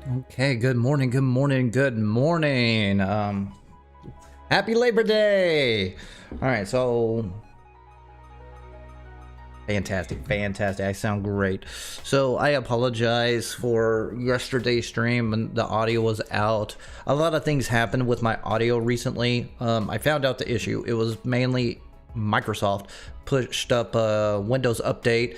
Okay, good morning, good morning, good morning. Happy Labor Day! Alright, so fantastic. I sound great. So I apologize for yesterday's stream and the audio was out. A lot of things happened with my audio recently. I found out the issue. It was mainly Microsoft pushed up a Windows update,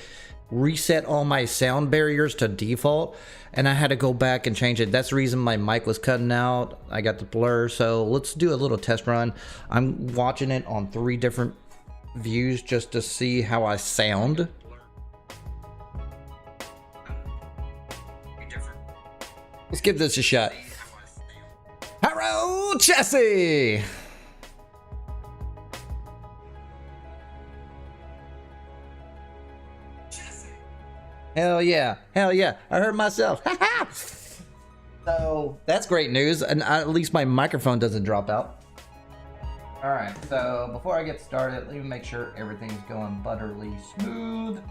reset all my sound barriers to default, and I had to go back and change it. That's the reason my mic was cutting out. I got the blur. So let's do a little test run. I'm watching it on 3 different views just to see how I sound. Let's give this a shot. Harrow Jesse! Hell yeah, I heard myself. So that's great news, and at least my microphone doesn't drop out. All right, so before I get started, let me make sure everything's going butterly smooth.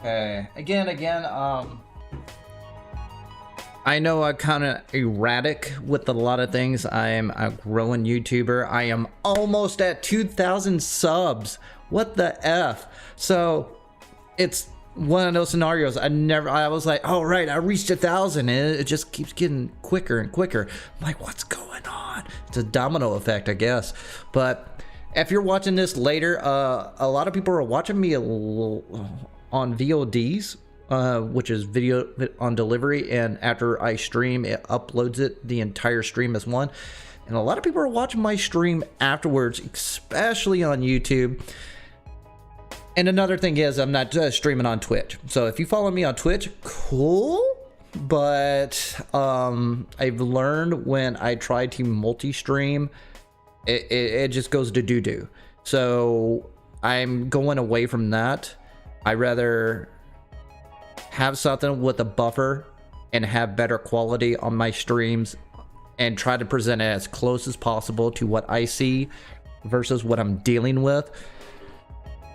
Okay, again, I know I'm kind of erratic with a lot of things. I am a growing YouTuber. I am almost at 2,000 subs. What the F? So it's one of those scenarios I was like, oh right, I reached 1,000 and it just keeps getting quicker and quicker. I'm like, what's going on? It's a domino effect, I guess. But if you're watching this later, a lot of people are watching me on VODs, which is video on delivery, and after I stream, it uploads it, the entire stream as one. And a lot of people are watching my stream afterwards, especially on YouTube. And another thing is, I'm not streaming on Twitch. So if you follow me on Twitch, cool. But I've learned when I try to multi-stream, it just goes to doo-doo. So I'm going away from that. I rather have something with a buffer and have better quality on my streams and try to present it as close as possible to what I see versus what I'm dealing with.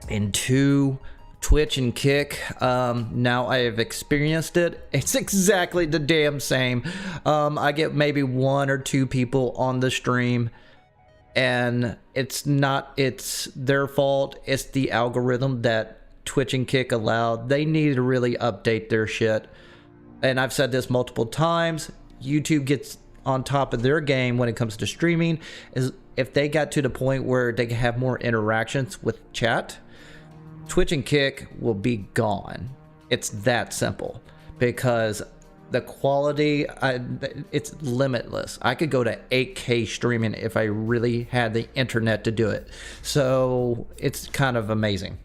And 2, Twitch and Kick, now I have experienced it. It's exactly the damn same. I get maybe 1 or 2 people on the stream, and it's their fault. It's the algorithm that Twitch and Kick allowed. They need to really update their shit. And I've said this multiple times. YouTube gets on top of their game when it comes to streaming. Is if they got to the point where they can have more interactions with chat, Twitch and Kick will be gone. It's that simple, because the quality, it's limitless. I could go to 8K streaming if I really had the internet to do it. So it's kind of amazing.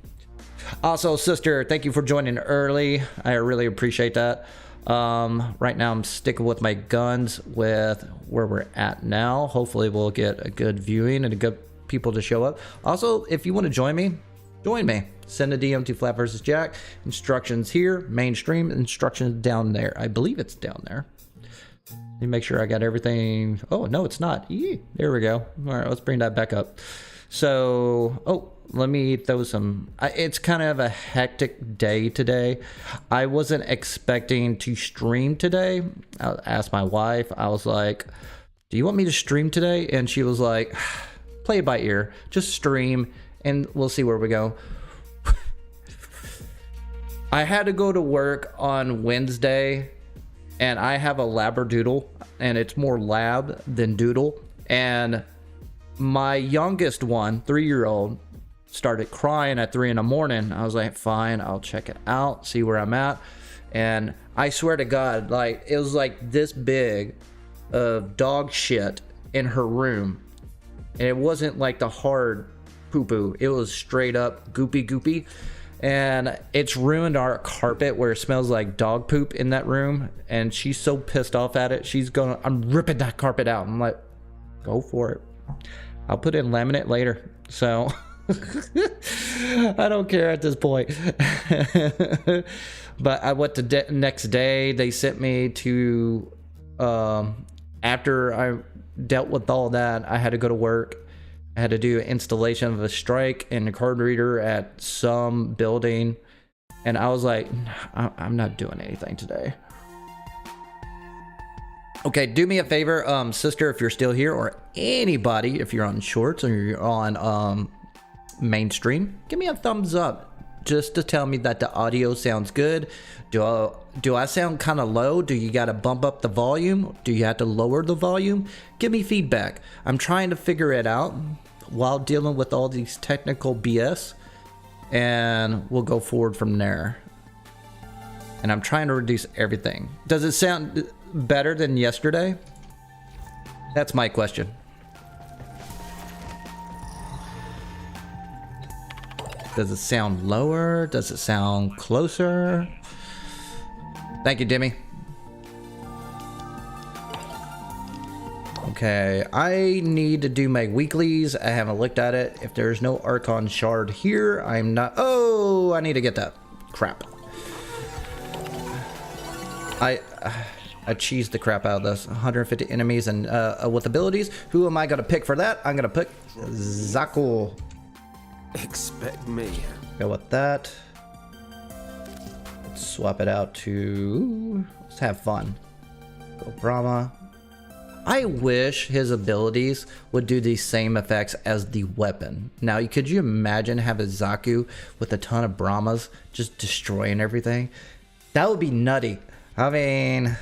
Also, sister, thank you for joining early. I really appreciate that. Right now I'm sticking with my guns with where we're at now. Hopefully we'll get a good viewing and a good people to show up. Also, if you want to join me, join me. Send a DM to flapvsjack. Instructions here, mainstream, instructions down there. I believe it's down there. Let me make sure I got everything. Oh, no, it's not. There we go. All right, let's bring that back up. So, oh, let me throw some. It's kind of a hectic day today. I wasn't expecting to stream today. I asked my wife, I was like, do you want me to stream today? And she was like, play it by ear, just stream and we'll see where we go. I had to go to work on Wednesday, and I have a labradoodle, and it's more lab than doodle. And my youngest one, 3-year-old, started crying at 3 in the morning. I was like, fine, I'll check it out, see where I'm at. And I swear to God, like, it was like this big of dog shit in her room. And it wasn't like the hard poo-poo. It was straight up goopy. And it's ruined our carpet where it smells like dog poop in that room. And she's so pissed off at it. I'm ripping that carpet out. I'm like, go for it. I'll put in laminate later. So I don't care at this point. But I went to next day. They sent me to, after I dealt with all that, I had to go to work. I had to do an installation of a strike and a card reader at some building. And I was like, I'm not doing anything today. Okay, do me a favor, sister, if you're still here, or anybody, if you're on shorts or you're on mainstream, give me a thumbs up just to tell me that the audio sounds good. Do I sound kind of low? Do you got to bump up the volume? Do you have to lower the volume? Give me feedback. I'm trying to figure it out while dealing with all these technical BS, and we'll go forward from there. And I'm trying to reduce everything. Does it sound better than yesterday? That's my question. Does it sound lower? Does it sound closer? Thank you, Demi. Okay, I need to do my weeklies. I haven't looked at it. If there's no Archon Shard here, I'm not... Oh, I need to get that. Crap. I cheesed the crap out of this. 150 enemies and with abilities. Who am I going to pick for that? I'm going to pick Zakul. Expect me. Go with that. Let's swap it out to... Let's have fun. Go Brahma. I wish his abilities would do the same effects as the weapon. Now, could you imagine having Zaku with a ton of Brahmas just destroying everything? That would be nutty. I mean...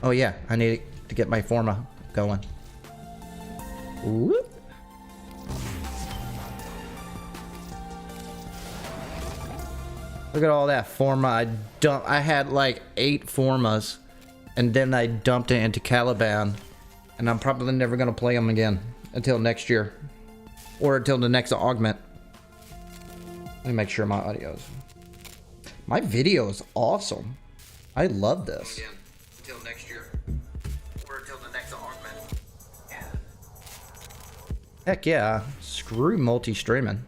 Oh yeah, I need to get my Forma going. Whoop. Look at all that Forma. I had like 8 Formas, and then I dumped it into Caliban, and I'm probably never gonna play them again until next year, or until the next augment. Let me make sure my audio's. My video is awesome. I love this. Again, until next year, or until the next augment. Yeah. Heck yeah! Screw multi-streaming.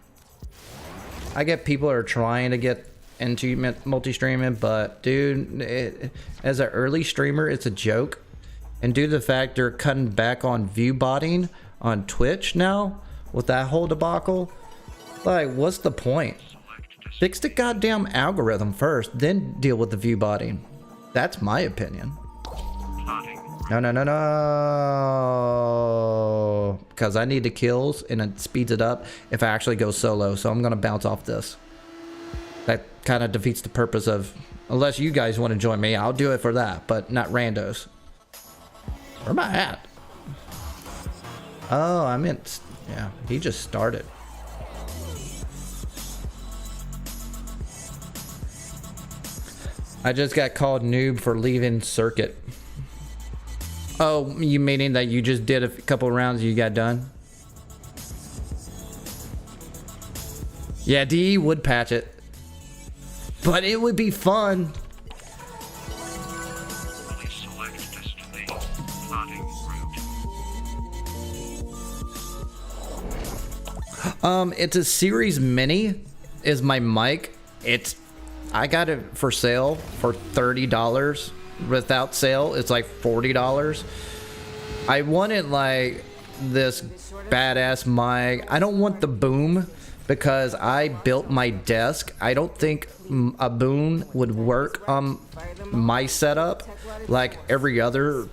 I get people are trying to get into multi-streaming, but dude, as an early streamer, it's a joke. And due to the fact they're cutting back on view botting on Twitch now with that whole debacle, like, what's the point? Fix the goddamn algorithm first, then deal with the view botting. That's my opinion. No, because I need the kills and it speeds it up if I actually go solo, so I'm gonna bounce off this. That kind of defeats the purpose of, unless you guys want to join me, I'll do it for that, but not randos. Where am I at? Oh, I meant, yeah, he just started. I just got called noob for leaving circuit. Oh, you meaning that you just did a couple rounds and you got done? Yeah, DE would patch it. But it would be fun. It's a Series Mini is my mic. I got it for sale for $30. Without sale, it's like $40. I wanted like this badass mic. I don't want the boom because I built my desk. I don't think a boom would work on my setup like every other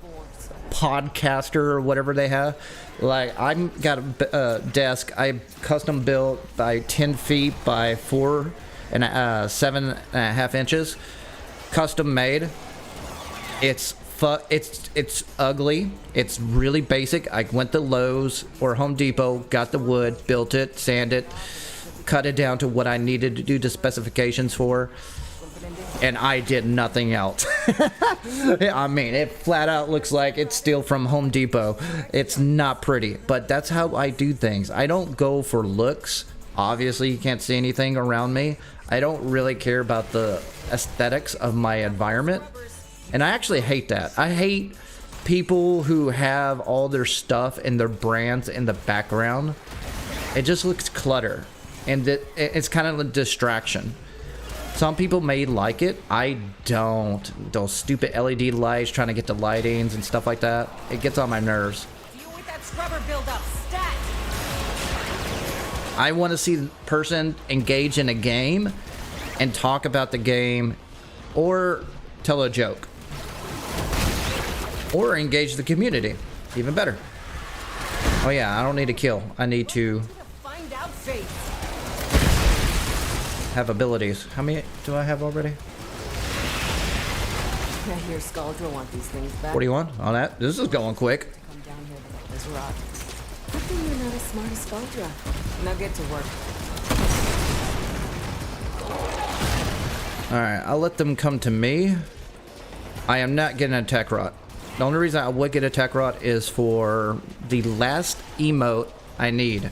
podcaster or whatever they have. Like, I've got a desk I custom built by 10 feet by 7.5 inches, custom made. It's ugly. It's really basic. I went to Lowe's or Home Depot, got the wood, built it, sanded it, cut it down to what I needed to do the specifications for, and I did nothing else. I mean, it flat out looks like it's still from Home Depot. It's not pretty, but that's how I do things. I don't go for looks. Obviously, you can't see anything around me. I don't really care about the aesthetics of my environment. And I actually hate that. I hate people who have all their stuff and their brands in the background. It just looks clutter. And it's kind of a distraction. Some people may like it. I don't. Those stupid LED lights trying to get the lightings and stuff like that. It gets on my nerves. Deal with that scrubber buildup. Stat. I want to see the person engage in a game and talk about the game, or tell a joke, or engage the community. Even better. Oh yeah, I don't need to kill. I need to have abilities. How many do I have already? I hear Scaldra want these things back. 41 on that. This is going quick. Come down here to let this rot. How come you're not as smart as Scaldra? Now get to work. Alright, I'll let them come to me. I am not getting a tech rot. The only reason I would get a tech rot is for the last emote I need.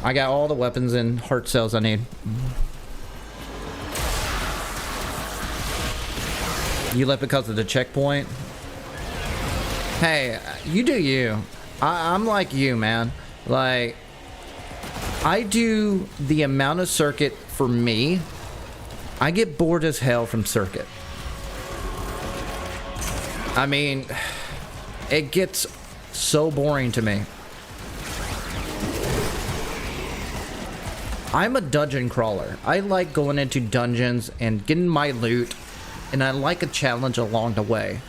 I got all the weapons and heart cells I need. You left because of the checkpoint? Hey, you do you. I'm like you, man. Like, I do the amount of circuit for me. I get bored as hell from circuit. I mean, it gets so boring to me. I'm a dungeon crawler. I like going into dungeons and getting my loot, and I like a challenge along the way.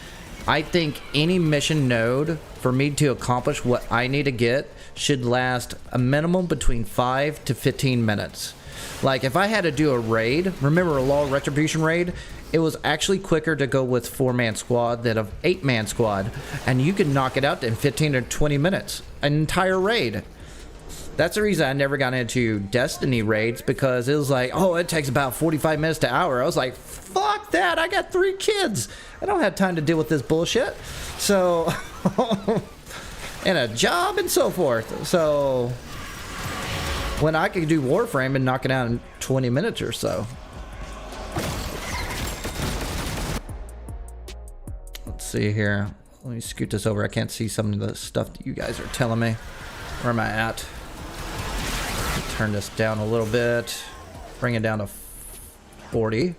I think any mission node for me to accomplish what I need to get should last a minimum between 5 to 15 minutes. Like if I had to do a raid, remember a Law of Retribution raid? It was actually quicker to go with 4-man squad than a 8-man squad, and you could knock it out in 15 or 20 minutes, an entire raid. That's the reason I never got into Destiny raids, because it was like, oh, it takes about 45 minutes to an hour. I was like, fuck that, I got 3 kids. I don't have time to deal with this bullshit. So, and a job and so forth. So, when I could do Warframe and knock it out in 20 minutes or so. Let's see here. Let me scoot this over. I can't see some of the stuff that you guys are telling me. Where am I at? Turn this down a little bit. Bring it down to 40.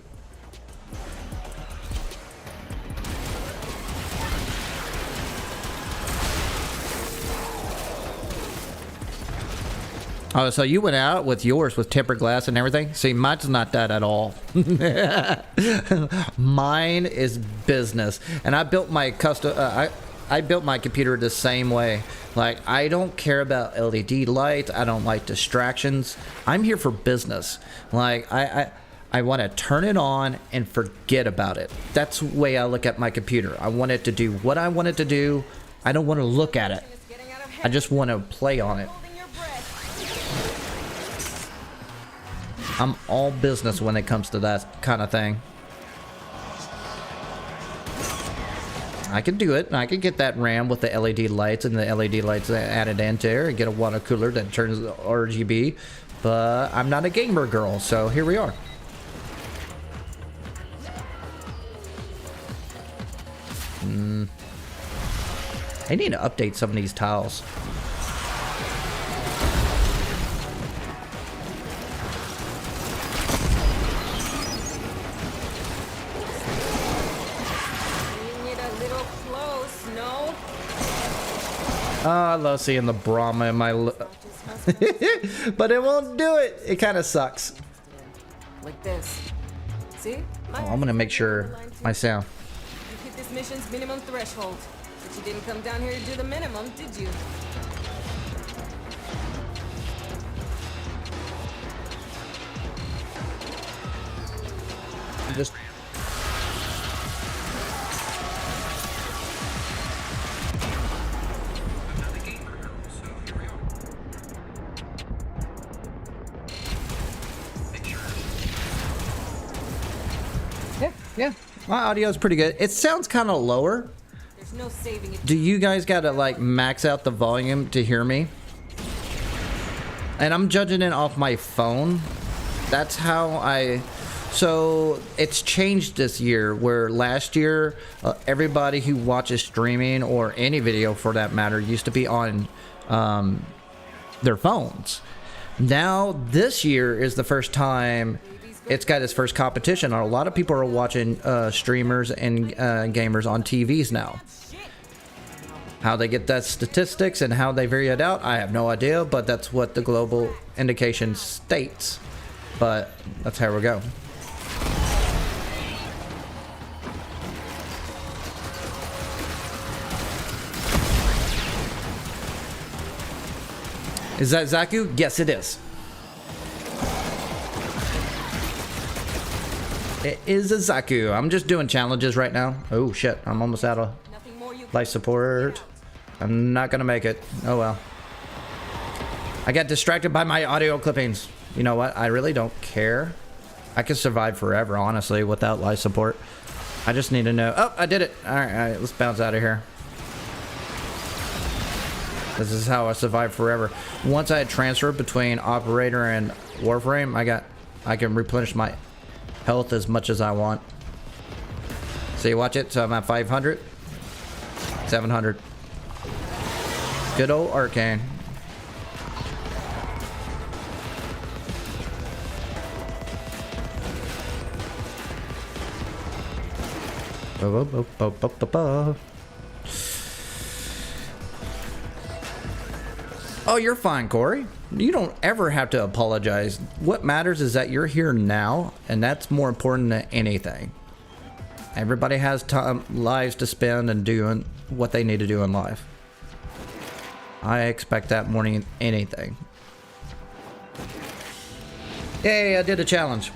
Oh, so you went out with yours with tempered glass and everything? See, mine's not that at all. Mine is business. And I built my custom... I built my computer the same way. Like, I don't care about LED lights. I don't like distractions. I'm here for business. Like, I want to turn it on and forget about it. That's the way I look at my computer. I want it to do what I want it to do. I don't want to look at it. I just want to play on it. I'm all business when it comes to that kind of thing. I can do it. I can get that RAM with the LED lights and the LED lights added in there and get a water cooler that turns RGB. But I'm not a gamer girl, so here we are. I need to update some of these tiles. Oh, I love seeing the Brahma in my but it won't do it. It kind of sucks. Like this. See? Oh, I'm gonna make sure my sound. You hit this mission's minimum threshold, but you didn't come down here to do the minimum, did you? Just yeah, my audio is pretty good. It sounds kind of lower. There's no saving it. Do you guys gotta like max out the volume to hear me? And I'm judging it off my phone. That's how I... So it's changed this year, where last year everybody who watches streaming or any video for that matter used to be on their phones. Now this year is the first time it's got its first competition. A lot of people are watching streamers and gamers on TVs now. How they get that statistics and how they vary it out, I have no idea, but that's what the global indication states. But that's how we go. Is that Zaku? Yes, it is. It is a Zaku. I'm just doing challenges right now. Oh shit, I'm almost out of life support. I'm not gonna make it. Oh well. I got distracted by my audio clippings. You know what? I really don't care. I can survive forever, honestly, without life support. I just need to know. Oh, I did it. All right, let's bounce out of here. This is how I survive forever. Once I had transferred between operator and Warframe, I can replenish my health as much as I want. See, watch it. So I'm at 500, 700. Good old arcane. Oh, you're fine, Corey. You don't ever have to apologize. What matters is that you're here now, and that's more important than anything. Everybody has time, lives to spend and doing what they need to do in life. I expect that more than anything. Yay, I did a challenge.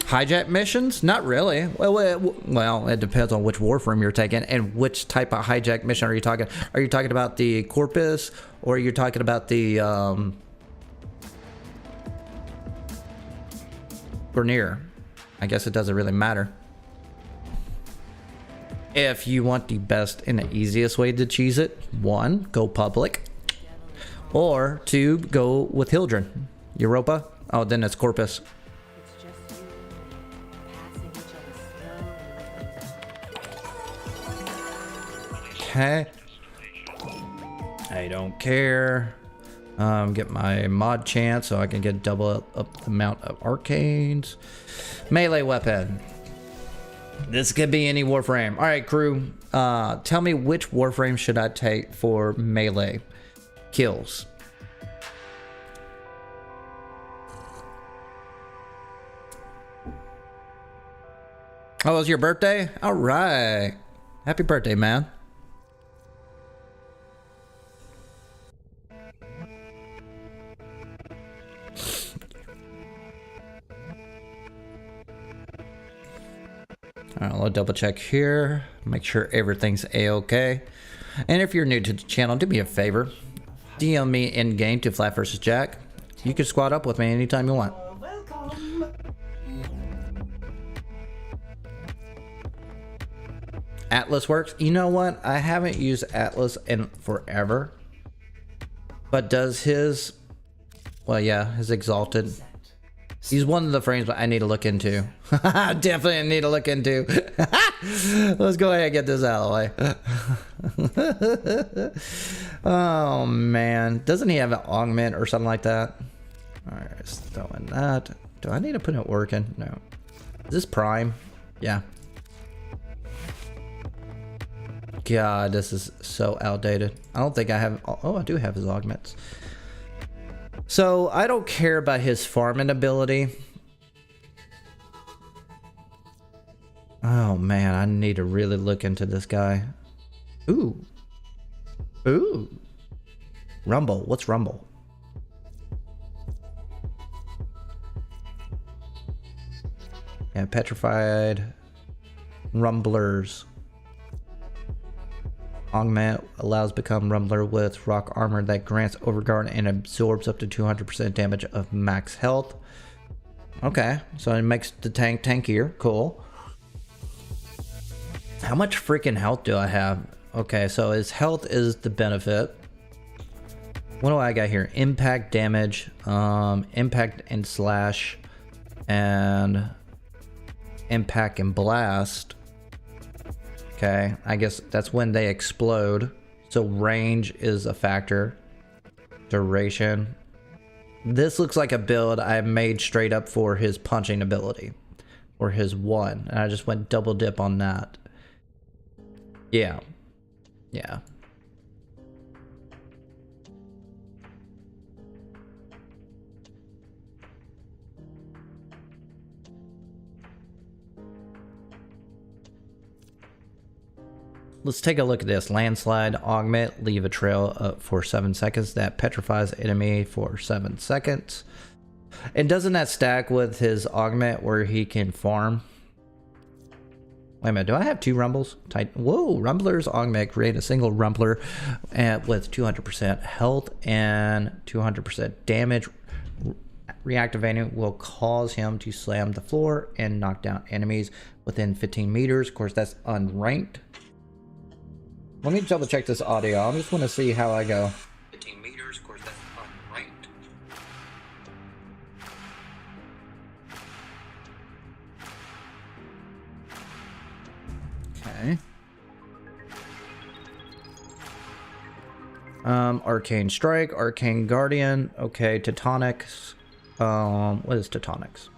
Hijack missions? Not really. Well, it depends on which Warframe you're taking and which type of hijack mission are you talking. Are you talking about the Corpus, or are you talking about the Grenier? I guess it doesn't really matter. If you want the best and the easiest way to cheese it, 1, go public, or 2, go with Hildren. Europa? Oh, then it's Corpus. Okay. I don't care. Get my mod chance so I can get double up the amount of arcanes. Melee weapon. This could be any Warframe. All right, crew. Tell me which Warframe should I take for melee kills. Oh, it's your birthday? All right. Happy birthday, man. All right, I'll double check here, make sure everything's a-okay. And if you're new to the channel, do me a favor, DM me in game to flapvsjack. You can squad up with me anytime you want. Atlas works. You know what? I haven't used Atlas in forever. But does his, well, yeah, his Exalted. He's one of the frames I need to look into. Definitely need to look into. Let's go ahead and get this out of the way. Oh, man. Doesn't he have an augment or something like that? All right, let's throw in that. Do I need to put it working? No. Is this Prime? Yeah. God, this is so outdated. I don't think I have... Oh, I do have his augments. So, I don't care about his farming ability. Oh, man, I need to really look into this guy. Ooh. Ooh. Rumble. What's Rumble? Yeah, petrified rumblers. Augment allows become rumbler with rock armor that grants overguard and absorbs up to 200% damage of max health. Okay, so it makes the tank tankier. Cool. How much freaking health do I have? Okay, so his health is the benefit. What do I got here? Impact damage, impact and slash, and impact and blast. Okay, I guess that's when they explode. So range is a factor. Duration. This looks like a build I made straight up for his punching ability. Or his 1. And I just went double dip on that. Yeah. Yeah. Let's take a look at this. Landslide, augment, leave a trail up for 7 seconds. That petrifies enemy for 7 seconds. And doesn't that stack with his augment where he can farm? Wait a minute, do I have 2 rumbles? Whoa, rumblers augment. Create a single rumbler with 200% health and 200% damage. Reactivating will cause him to slam the floor and knock down enemies within 15 meters. Of course, that's unranked. Let me double check this audio. I just want to see how I go. 15 meters, of course, that's unranked. Okay. Arcane Strike, Arcane Guardian. Okay, Teutonics. What is Teutonics?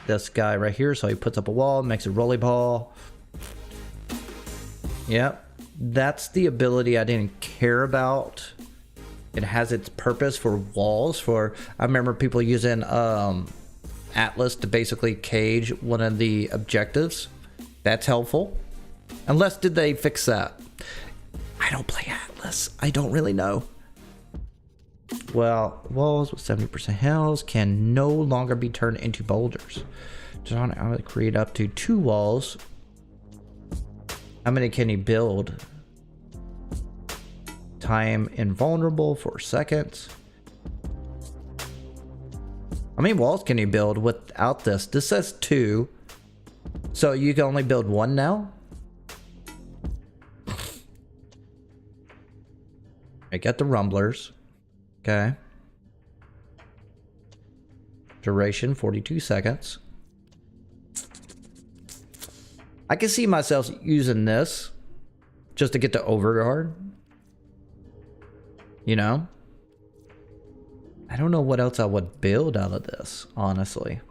This guy right here. So he puts up a wall, makes a rolly ball. Yep. That's the ability I didn't care about. It has its purpose for walls. I remember people using Atlas to basically cage one of the objectives. That's helpful. Unless did they fix that? I don't play Atlas. I don't really know. Well, walls with 70% health can no longer be turned into boulders. I would create up to 2 walls. How many can he build? Time invulnerable for seconds. How many walls can you build without this? This says 2. So you can only build 1 now? I get the rumblers. Okay. Duration 42 seconds. I can see myself using this just to get to overguard. You know? I don't know what else I would build out of this, honestly.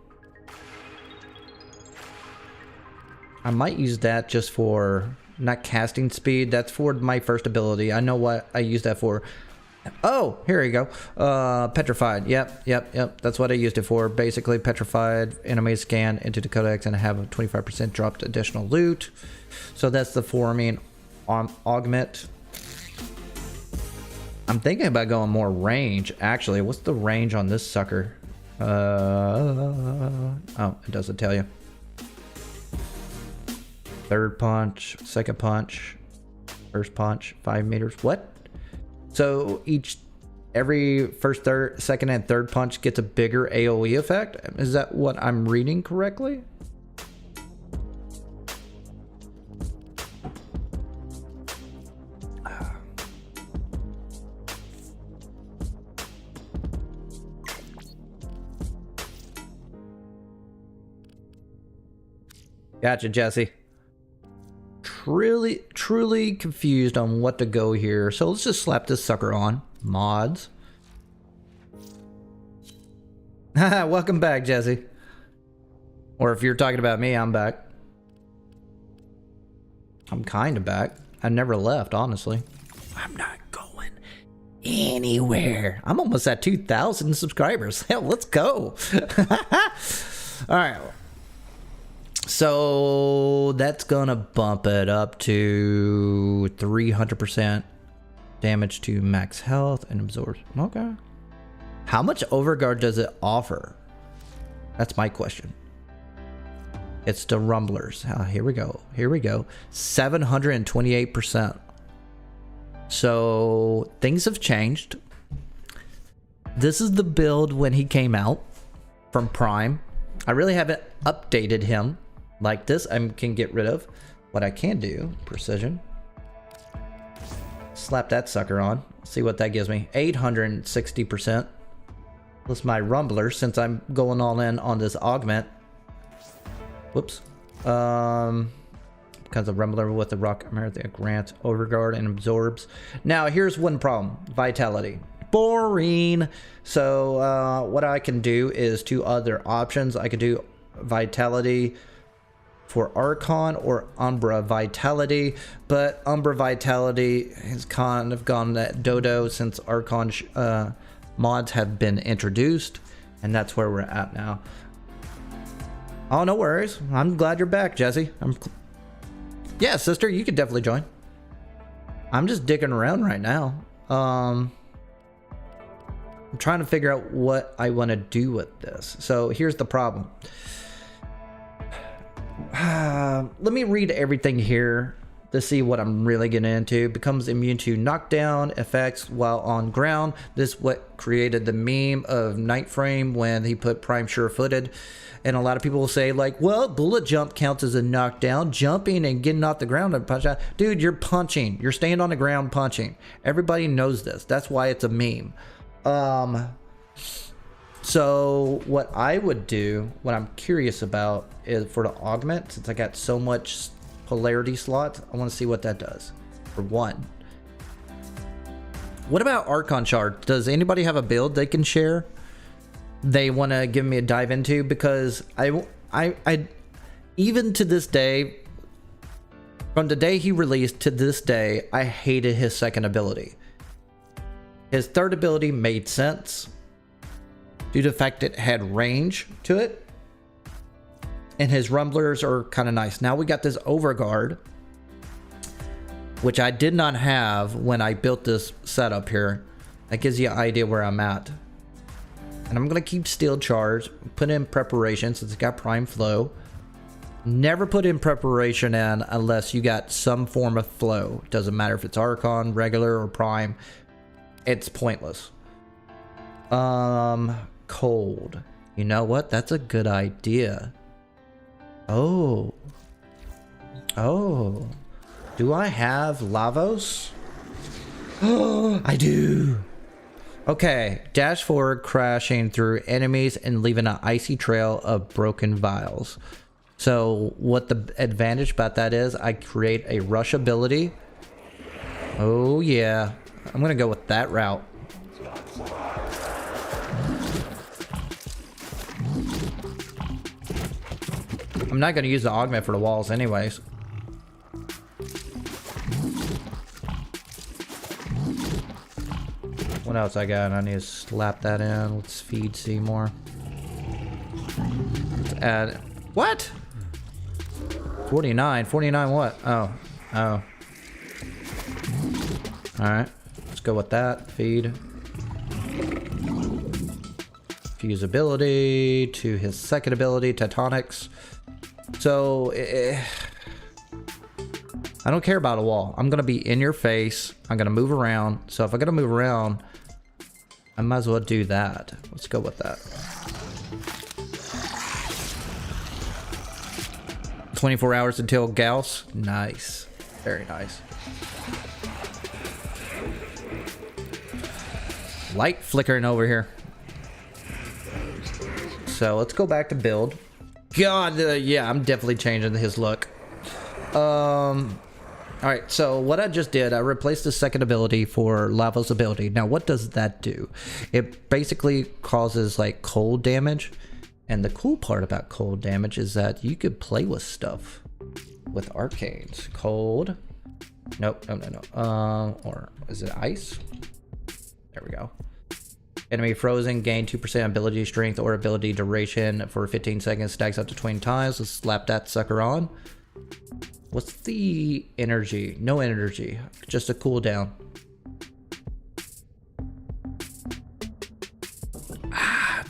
I might use that just for not casting speed. That's for my first ability. I know what I use that for. Oh, here you go. Petrified. Yep. That's what I used it for. Basically, petrified enemies scan into the codex and have a 25% dropped additional loot. So that's the forming augment. I'm thinking about going more range. Actually, what's the range on this sucker? Oh, it doesn't tell you. Third punch, second punch, first punch, 5 meters. What? So every first, third, second, and third punch gets a bigger AoE effect? Is that what I'm reading correctly? Gotcha, Jesse. Truly confused on what to go here. So let's just slap this sucker on. Mods. Welcome back, Jesse. Or if you're talking about me, I'm back. I'm kind of back. I never left, honestly. I'm not going anywhere. I'm almost at 2,000 subscribers. Hell, let's go. All right. So that's gonna bump it up to 300% damage to max health and absorbs. Okay. How much overguard does it offer? That's my question. It's the rumblers. Here we go. 728%. So things have changed. This is the build when he came out from Prime. I really haven't updated him like this. I can get rid of. What I can do, precision. Slap that sucker on. See what that gives me. 860%. Plus my rumbler, since I'm going all in on this augment. Whoops. Because of rumbler with the rock America grants overguard and absorbs. Now here's one problem. Vitality. Boring. So what I can do is 2 other options. I could do vitality for Archon or Umbra Vitality, but Umbra Vitality has kind of gone that dodo since Archon mods have been introduced, and that's where we're at now. Oh, no worries. I'm glad you're back, Jesse. Yeah, sister, you could definitely join. I'm just digging around right now. I'm trying to figure out what I want to do with this. So here's the problem. Let me read everything here to see what I'm really getting into. Becomes immune to knockdown effects while on ground. This is what created the meme of Nightframe when he put Prime Sure-Footed. And a lot of people will say, like, well, bullet jump counts as a knockdown. Jumping and getting off the ground and punch out. Dude, you're punching. You're staying on the ground punching. Everybody knows this. That's why it's a meme. So what I would do, what I'm curious about, is for the augment, since I got so much polarity slots, I want to see what that does. For one. What about Archon Shard? Does anybody have a build they can share? They want to give me a dive into, because I even to this day, from the day he released to this day, I hated his second ability. His third ability made sense due to the fact it had range to it, and his rumblers are kind of nice. Now we got this overguard, which I did not have when I built this setup here. That gives you an idea where I'm at. And I'm going to keep steel charge, put in preparation since it's got prime flow. Never put in preparation in unless you got some form of flow. Doesn't matter if it's Archon, regular, or prime. It's pointless. Cold. You know what? That's a good idea. Oh. Do I have Lavos? Oh, I do. Okay, dash forward, crashing through enemies and leaving an icy trail of broken vials. So what the advantage about that is, I create a rush ability. Oh yeah, I'm gonna go with that route. I'm not gonna use the augment for the walls anyways. What else I got? I need to slap that in. Let's feed Seymour. Let's add... What? 49. 49 what? Oh. Alright. Let's go with that. Feed. Fuse ability to his second ability, Tectonics. So... I don't care about a wall. I'm going to be in your face. I'm going to move around. So if I'm going to move around... I might as well do that. Let's go with that. 24 hours until Gauss. Nice. Very nice. Light flickering over here. So let's go back to build. God, yeah, I'm definitely changing his look. Alright, so what I just did, I replaced the second ability for Lava's ability. Now, what does that do? It basically causes, like, cold damage. And the cool part about cold damage is that you could play with stuff with arcanes. Cold. Nope, no. Or is it ice? There we go. Enemy frozen, gain 2% ability strength or ability duration for 15 seconds, stacks up to 20 times. Let's slap that sucker on. What's the energy? No energy, just a cooldown.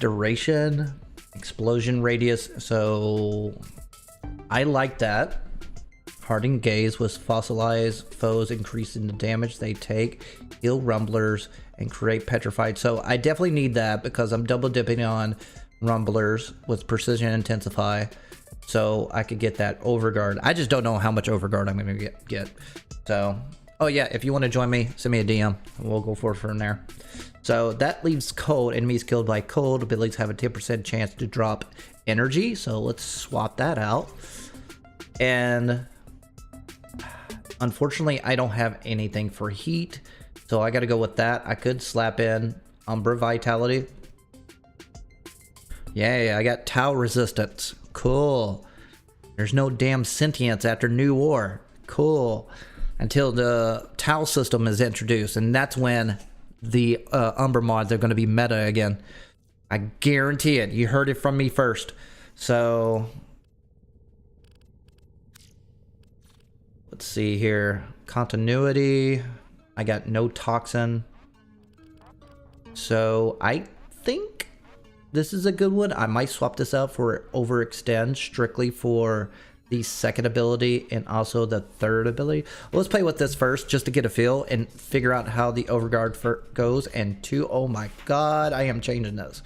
Duration, explosion radius. So I like that. Hardened gaze with fossilized foes, increasing the damage they take, heal rumblers, and create petrified. So I definitely need that because I'm double dipping on rumblers with precision intensify. So I could get that overguard. I just don't know how much overguard I'm going to get. So, oh yeah, if you want to join me, send me a DM. And we'll go for it from there. So that leaves cold. Enemies killed by cold abilities have a 10% chance to drop energy. So let's swap that out. And unfortunately, I don't have anything for heat. So I got to go with that. I could slap in Umbra Vitality. Yay, I got Tau resistance. Cool. There's no damn sentience after New War. Cool. Until the Tau system is introduced, and that's when the Umbra mods are going to be meta again. I guarantee it. You heard it from me first. So let's see here. Continuity. I got no toxin. So I think this is a good one. I might swap this out for overextend strictly for the second ability and also the third ability. Well, let's play with this first just to get a feel and figure out how the overguard goes. And two, oh my god, I am changing this.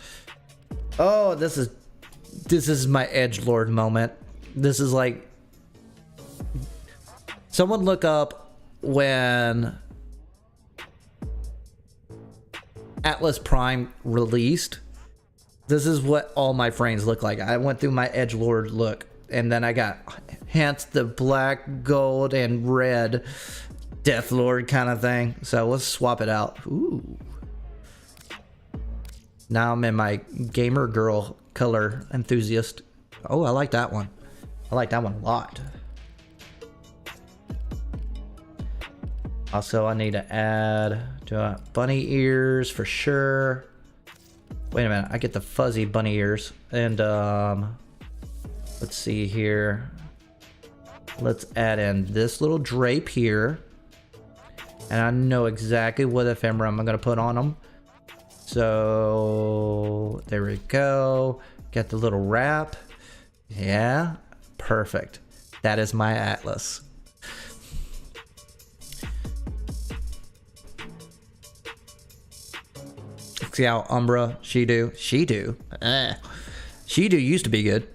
Oh, this is my edgelord moment. This is like, someone look up when Atlas Prime released. This is what all my frames look like. I went through my edgelord look, and then I got hence the black, gold, and red Deathlord kind of thing. So let's swap it out. Ooh. Now I'm in my gamer girl color enthusiast. Oh, I like that one. I like that one a lot. Also, I need to add bunny ears for sure. Wait a minute, I get the fuzzy bunny ears. And let's see here. Let's add in this little drape here. And I know exactly what ephemera I'm gonna put on them. So there we go. Get the little wrap. Yeah, perfect. That is my Atlas. See how Umbra, She-Do used to be good.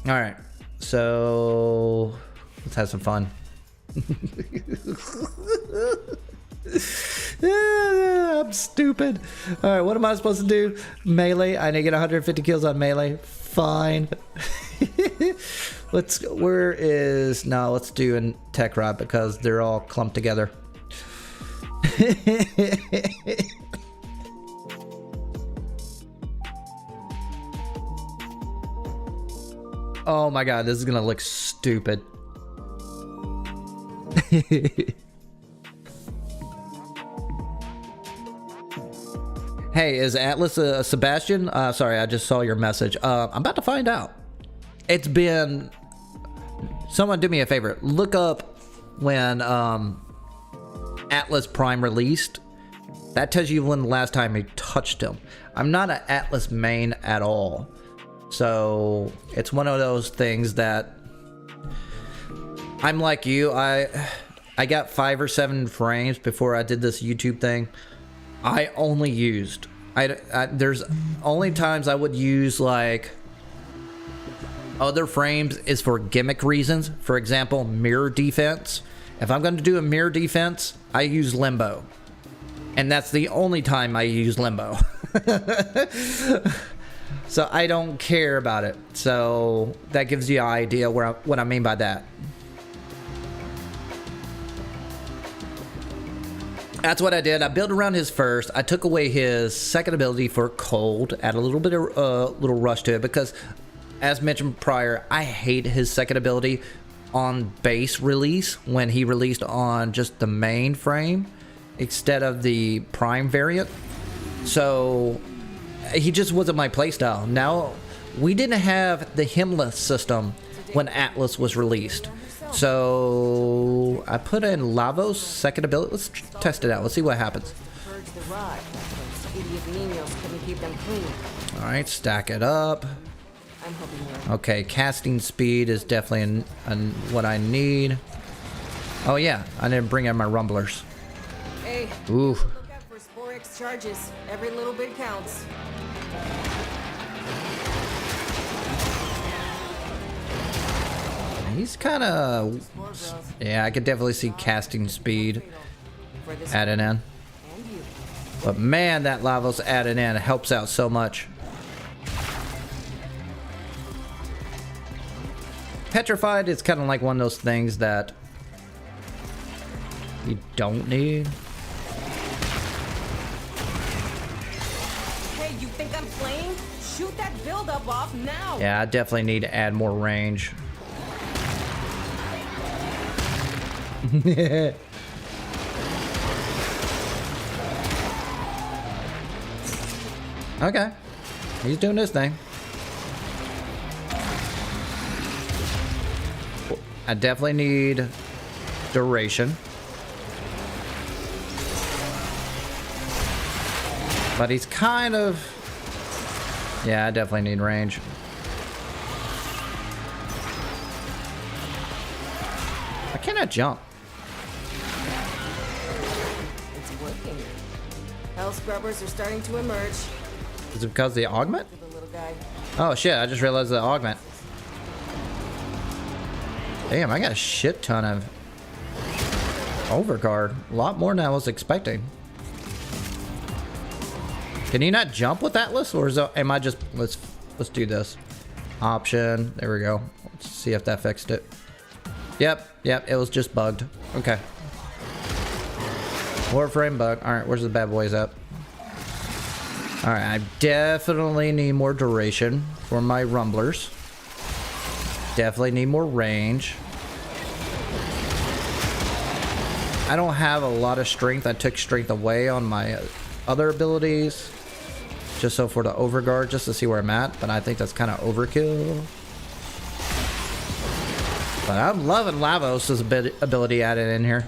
All right, so let's have some fun. I'm stupid. All right, what am I supposed to do? Melee. I need to get 150 kills on melee. Fine. Let's do a tech rod because they're all clumped together. Oh my god, this is gonna look stupid. Hey, is Atlas a Sebastian? Sorry, I just saw your message. I'm about to find out. It's been... Someone do me a favor. Look up when Atlas Prime released. That tells you when the last time you touched him. I'm not an Atlas main at all. So it's one of those things that I'm like you. I got 5 or 7 frames before I did this YouTube thing. I only used, there's only times I would use like other frames is for gimmick reasons. For example, mirror defense. If I'm going to do a mirror defense, I use limbo. And that's the only time I use limbo. So I don't care about it. So that gives you an idea what I mean by that. That's what I did. I built around his first. I took away his second ability for cold, add a little bit of little rush to it because, as mentioned prior, I hate his second ability on base release when he released on just the main frame instead of the prime variant. So he just wasn't my playstyle. Now, we didn't have the Himla system when Atlas was released. So I put in Lavos second ability. Let's test it out. Let's see what happens. All right, stack it up. Okay, casting speed is definitely what I need. Oh yeah, I didn't bring in my rumblers. Hey, ooh. Look out for Sporix charges. Every little bit counts. He's kind of... Yeah, I could definitely see casting speed added in. But man, that Lavos added in. It helps out so much. Petrified is kind of like one of those things that you don't need. Hey, you think I'm playing? Shoot that buildup off now. Yeah, I definitely need to add more range. Okay. He's doing his thing. I definitely need duration. But he's kind of... Yeah, I definitely need range. I cannot jump. It's working. Hell scrubbers are starting to emerge. Is it because of the augment? The little guy. Oh shit, I just realized the augment. Damn, I got a shit ton of overguard. A lot more than I was expecting. Can you not jump with Atlas, or is that, am I just... Let's do this. Option. There we go. Let's see if that fixed it. Yep, it was just bugged. Okay. Warframe bug. Alright, where's the bad boys at? Alright, I definitely need more duration for my rumblers. Definitely need more range. I don't have a lot of strength. I took strength away on my other abilities. Just so for the overguard, just to see where I'm at. But I think that's kind of overkill. But I'm loving Lavos' ability added in here.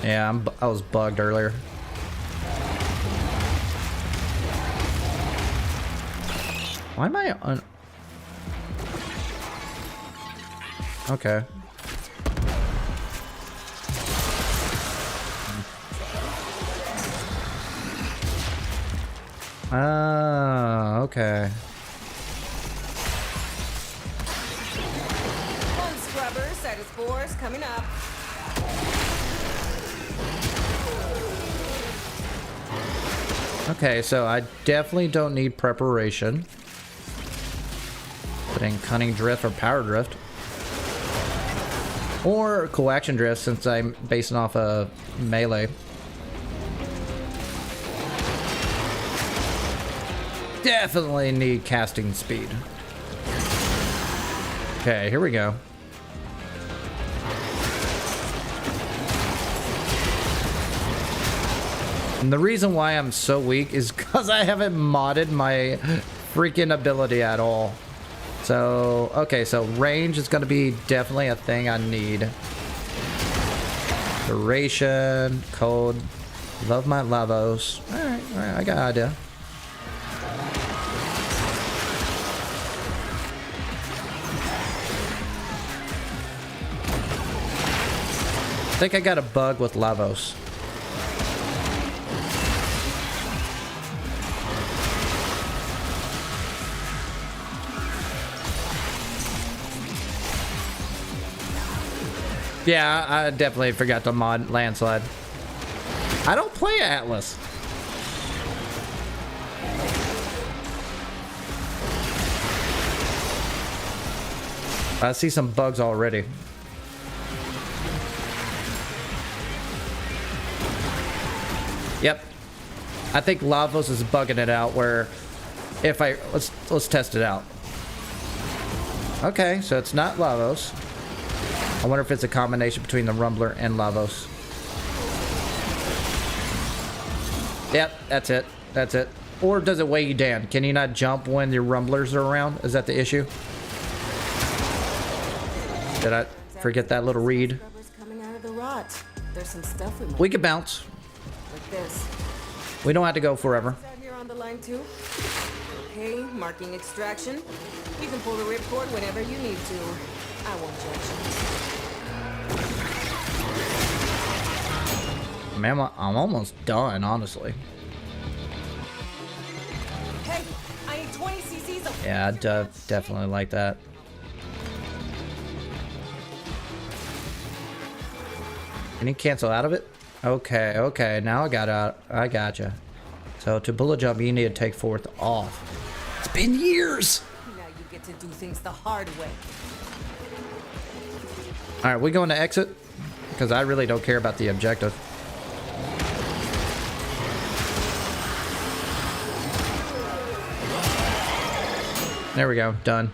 Yeah, I was bugged earlier. Why am I on... Okay. Ah, okay. One scrubber, set of spores coming up. Okay, so I definitely don't need preparation. Put in cunning drift or power drift. Or coaction drift, since I'm basing off of melee. Definitely need casting speed. Okay, here we go. And the reason why I'm so weak is because I haven't modded my freaking ability at all. So, okay, so range is going to be definitely a thing I need. Duration, code, love my Lavos. Alright, I got an idea. I think I got a bug with Lavos. Yeah, I definitely forgot to mod landslide. I don't play Atlas. I see some bugs already. Yep. I think Lavos is bugging it out where if I... Let's test it out. Okay, so it's not Lavos. I wonder if it's a combination between the Rumbler and Lavos. Yep, that's it. That's it. Or does it weigh you down? Can you not jump when your Rumblers are around? Is that the issue? Did I forget that little read? Coming out of the rot. There's some stuff we can bounce. Like this. We don't have to go forever. Is that here on the line too? Okay, marking extraction. You can pull the ripcord whenever you need to. I won't judge you. Man, I'm almost done, honestly. Hey, I need 20 cc's of... Yeah, I definitely like that. Can you cancel out of it? Okay, okay, now I got out. I gotcha. So to bullet jump, you need to take fourth off. It's been years. Now you get to do things the hard way. All right, we going to exit? Because I really don't care about the objective. There we go, done.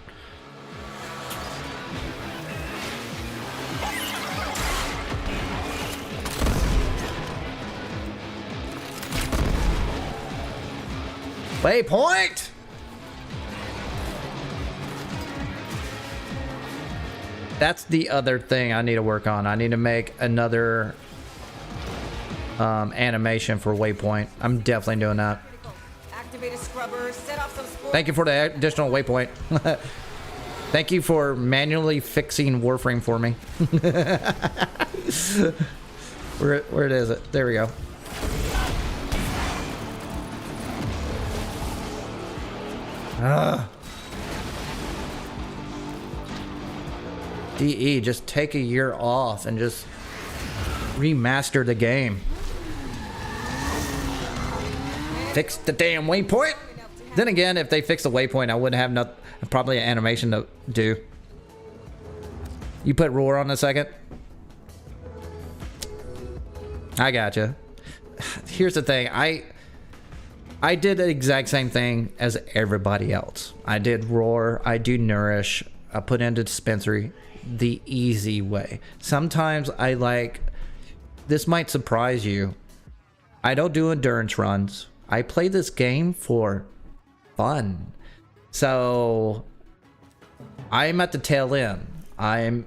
Waypoint! That's the other thing I need to work on. I need to make another animation for waypoint. I'm definitely doing that. Activate a scrubber, set off some spores. Thank you for the additional waypoint. Thank you for manually fixing Warframe for me. Where is it? There we go. DE, just take a year off and just remaster the game. Fix the damn waypoint. Then again, if they fix the waypoint, I wouldn't have probably an animation to do. You put roar on a second. I gotcha. Here's the thing. I did the exact same thing as everybody else. I did roar. I do nourish. I put into dispensary the easy way. Sometimes I like, this might surprise you, I don't do endurance runs. I play this game for fun. So I'm at the tail end. I'm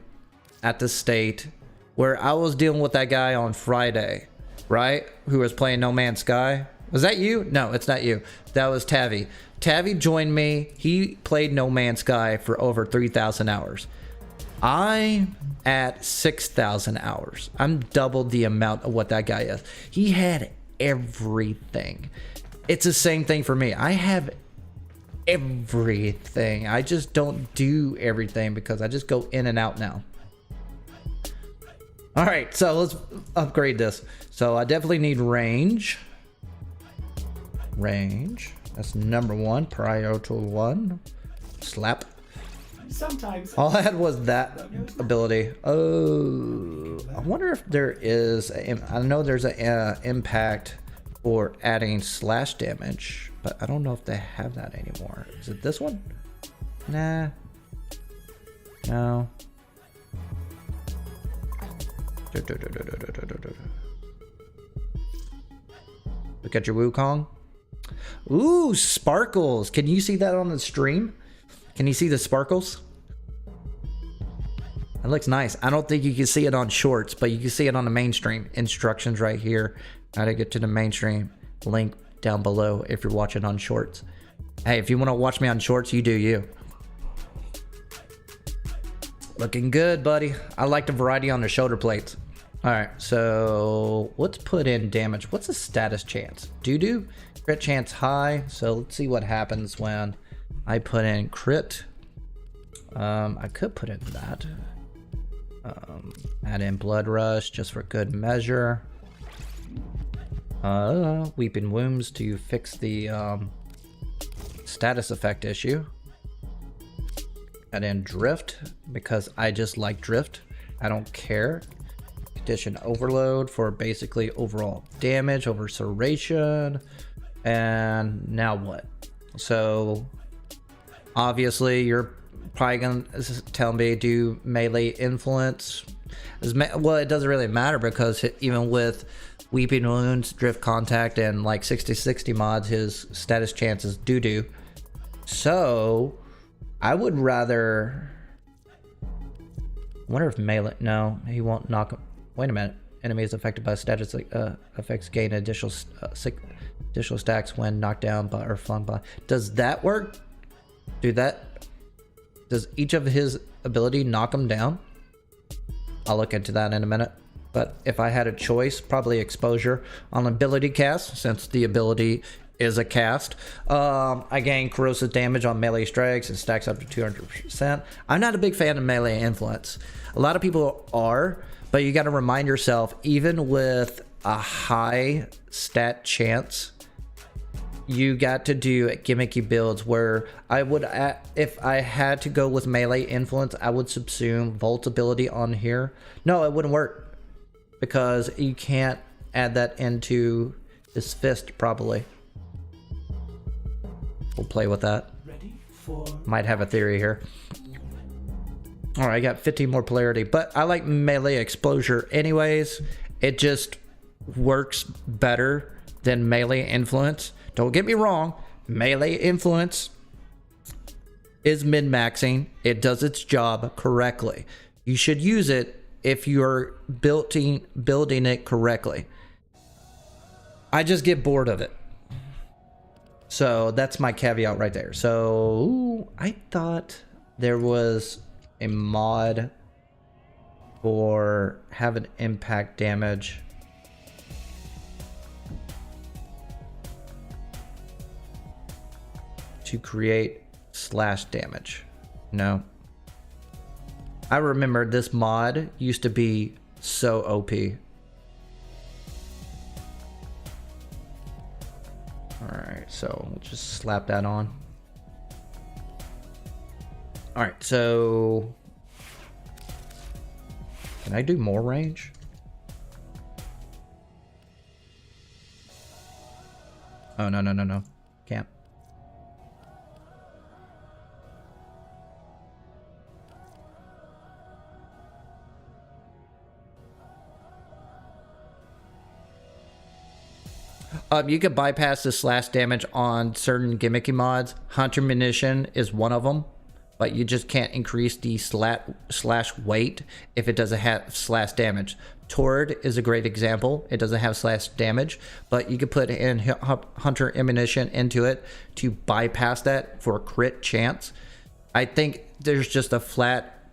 at the state where I was dealing with that guy on Friday, right? Who was playing No Man's Sky. Was that you? No, it's not you. That was Tavi. Tavi joined me. He played No Man's Sky for over 3,000 hours. I'm at 6,000 hours. I'm double the amount of what that guy is. He had everything. It's the same thing for me. I have everything. I just don't do everything because I just go in and out now. All right, so let's upgrade this. So I definitely need range. Range. That's number one. Priority one. Slap. Sometimes all I had was that ability. Oh, I wonder if there is I know there's an impact for adding slash damage, but I don't know if they have that anymore. Is it this one? Nah. No. Look at your Wukong. Ooh, sparkles. Can you see that on the stream? Can you see the sparkles? It looks nice. I don't think you can see it on shorts, but you can see it on the mainstream. Instructions right here. How to get to the mainstream. Link down below if you're watching on shorts. Hey, if you want to watch me on shorts, you do you. Looking good, buddy. I like the variety on the shoulder plates. All right, so let's put in damage. What's the status chance? Doo-doo. Crit chance high. So let's see what happens when I put in crit. I could put in that. Add in blood rush just for good measure. Weeping wounds to fix the status effect issue. Add in drift because I just like drift. I don't care. Condition overload for basically overall damage over serration. And now what? So obviously you're probably gonna tell me do melee influence. Well, it doesn't really matter because even with weeping wounds, drift contact, and like 60/60 mods, his status chance is doo-doo. So I would rather, I wonder if melee, no, he won't knock him. Wait a minute. Enemies affected by status effects gain additional stacks when knocked down by or flung by. Does that work? Does each of his ability knock him down? I'll look into that in a minute. But if I had a choice, probably exposure on ability cast, since the ability is a cast. I gain corrosive damage on melee strikes and stacks up to 200%. I'm not a big fan of melee influence. A lot of people are, but you got to remind yourself, even with a high stat chance, you got to do gimmicky builds where I would, if I had to go with melee influence, I would subsume Volt ability on here. No, it wouldn't work because you can't add that into his fist probably. We'll play with that. Might have a theory here. All right, I got 15 more polarity, but I like melee exposure anyways. It just works better than melee influence. Don't get me wrong, melee influence is min-maxing. It does its job correctly. You should use it if you're building it correctly. I just get bored of it. So that's my caveat right there. So I thought there was a mod for having impact damage. To create slash damage. No. I remember this mod used to be so OP. Alright, so we'll just slap that on. Alright, so can I do more range? Oh, no. Can't. You could bypass the slash damage on certain gimmicky mods. Hunter Munition is one of them, but you just can't increase the slash weight if it doesn't have slash damage. Tord is a great example. It doesn't have slash damage, but you could put in Hunter Ammunition into it to bypass that for a crit chance. I think there's just a flat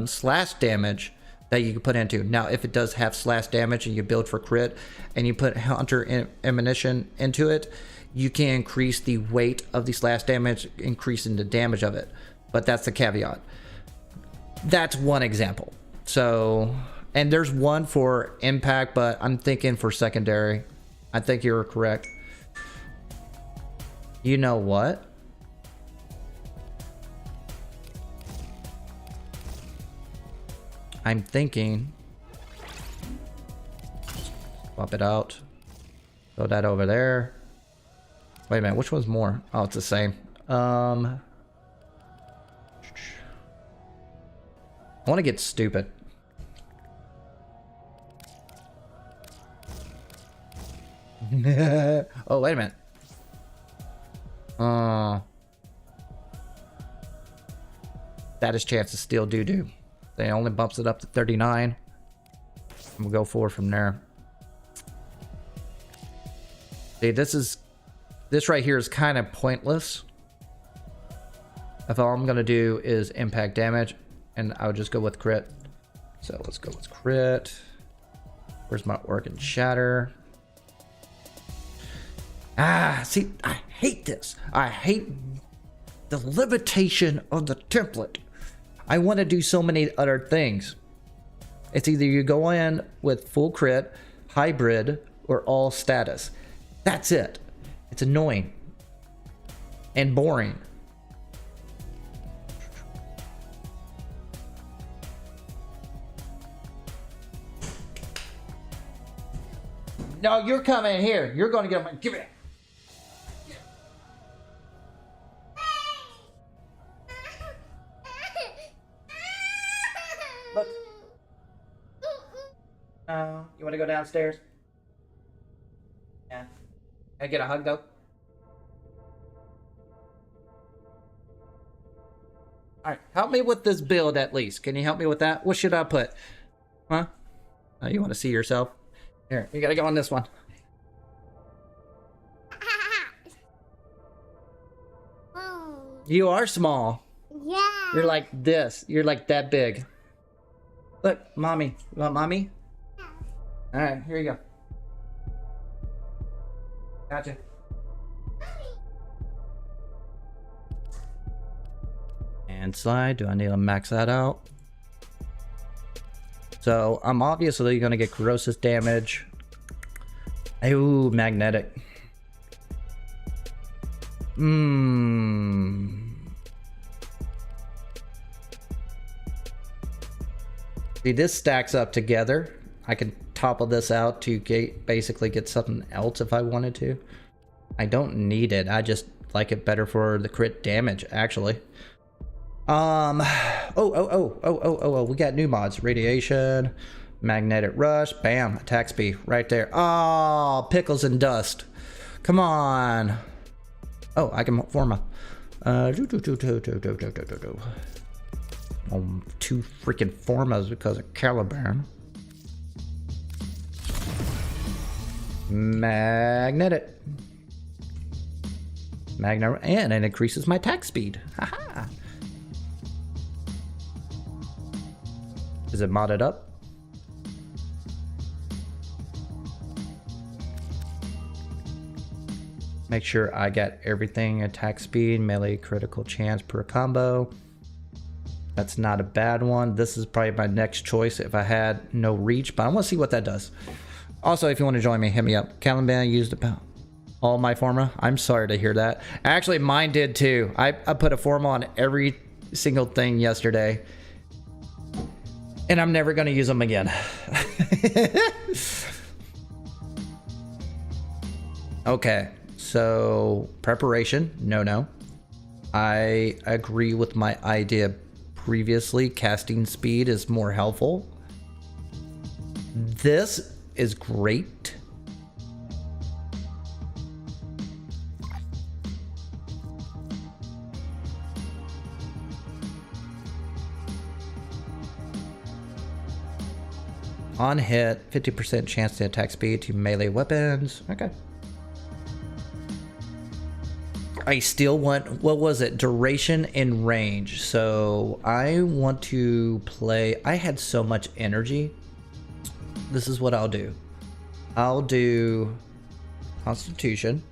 slash damage that you can put into. Now, if it does have slash damage and you build for crit and you put Hunter Ammunition into it, you can increase the weight of the slash damage, increasing the damage of it. But that's the caveat. That's one example. So, and there's one for impact, but I'm thinking for secondary. I think you're correct. You know what? I'm thinking, swap it out, throw that over there. Wait a minute, which one's more? Oh, it's the same. I want to get stupid. Oh, wait a minute. That is chance to steal doo-doo. They only bumps it up to 39. We'll go forward from there. See, this right here is kind of pointless. If all I'm gonna do is impact damage, and I would just go with crit. So let's go with crit. Where's my organ shatter? Ah, see, I hate this. I hate the limitation of the template. I want to do so many other things. It's either you go in with full crit, hybrid, or all status. That's it. It's annoying and boring. No, you're coming here. You're going to get my. Give it. Look. Oh, you want to go downstairs? Yeah. Can I get a hug though? Alright, help me with this build at least. Can you help me with that? What should I put? Huh? Oh, you want to see yourself? Here, you gotta go on this one. You are small. Yeah. You're like this. You're like that big. Look, mommy. You want mommy? Yeah. Alright, here you go. Gotcha. And slide. Do I need to max that out? So I'm obviously going to get corrosive damage. Ooh, magnetic. See, this stacks up together. I can topple this out to basically get something else if I wanted to. I don't need it. I just like it better for the crit damage, actually. Oh, we got new mods. Radiation, magnetic rush, bam, attack speed right there. Oh, pickles and dust. Come on. Oh, I can Forma. Two freaking Formas because of Caliban. Magnetic. And it increases my attack speed. Haha. Is it modded up? Make sure I got everything. Attack speed, melee critical chance per combo. That's not a bad one. This is probably my next choice if I had no reach, but I want to see what that does. Also, if you want to join me, hit me up. Caliban used about all my Forma. I'm sorry to hear that. Actually, mine did too. I put a Forma on every single thing yesterday. And I'm never going to use them again. Okay, so preparation, no. I agree with my idea previously. Casting speed is more helpful. This is great. On hit, 50% chance to attack speed to melee weapons. Okay. I still want, what was it? Duration and range. So I want to play, I had so much energy. This is what I'll do. I'll do Constitution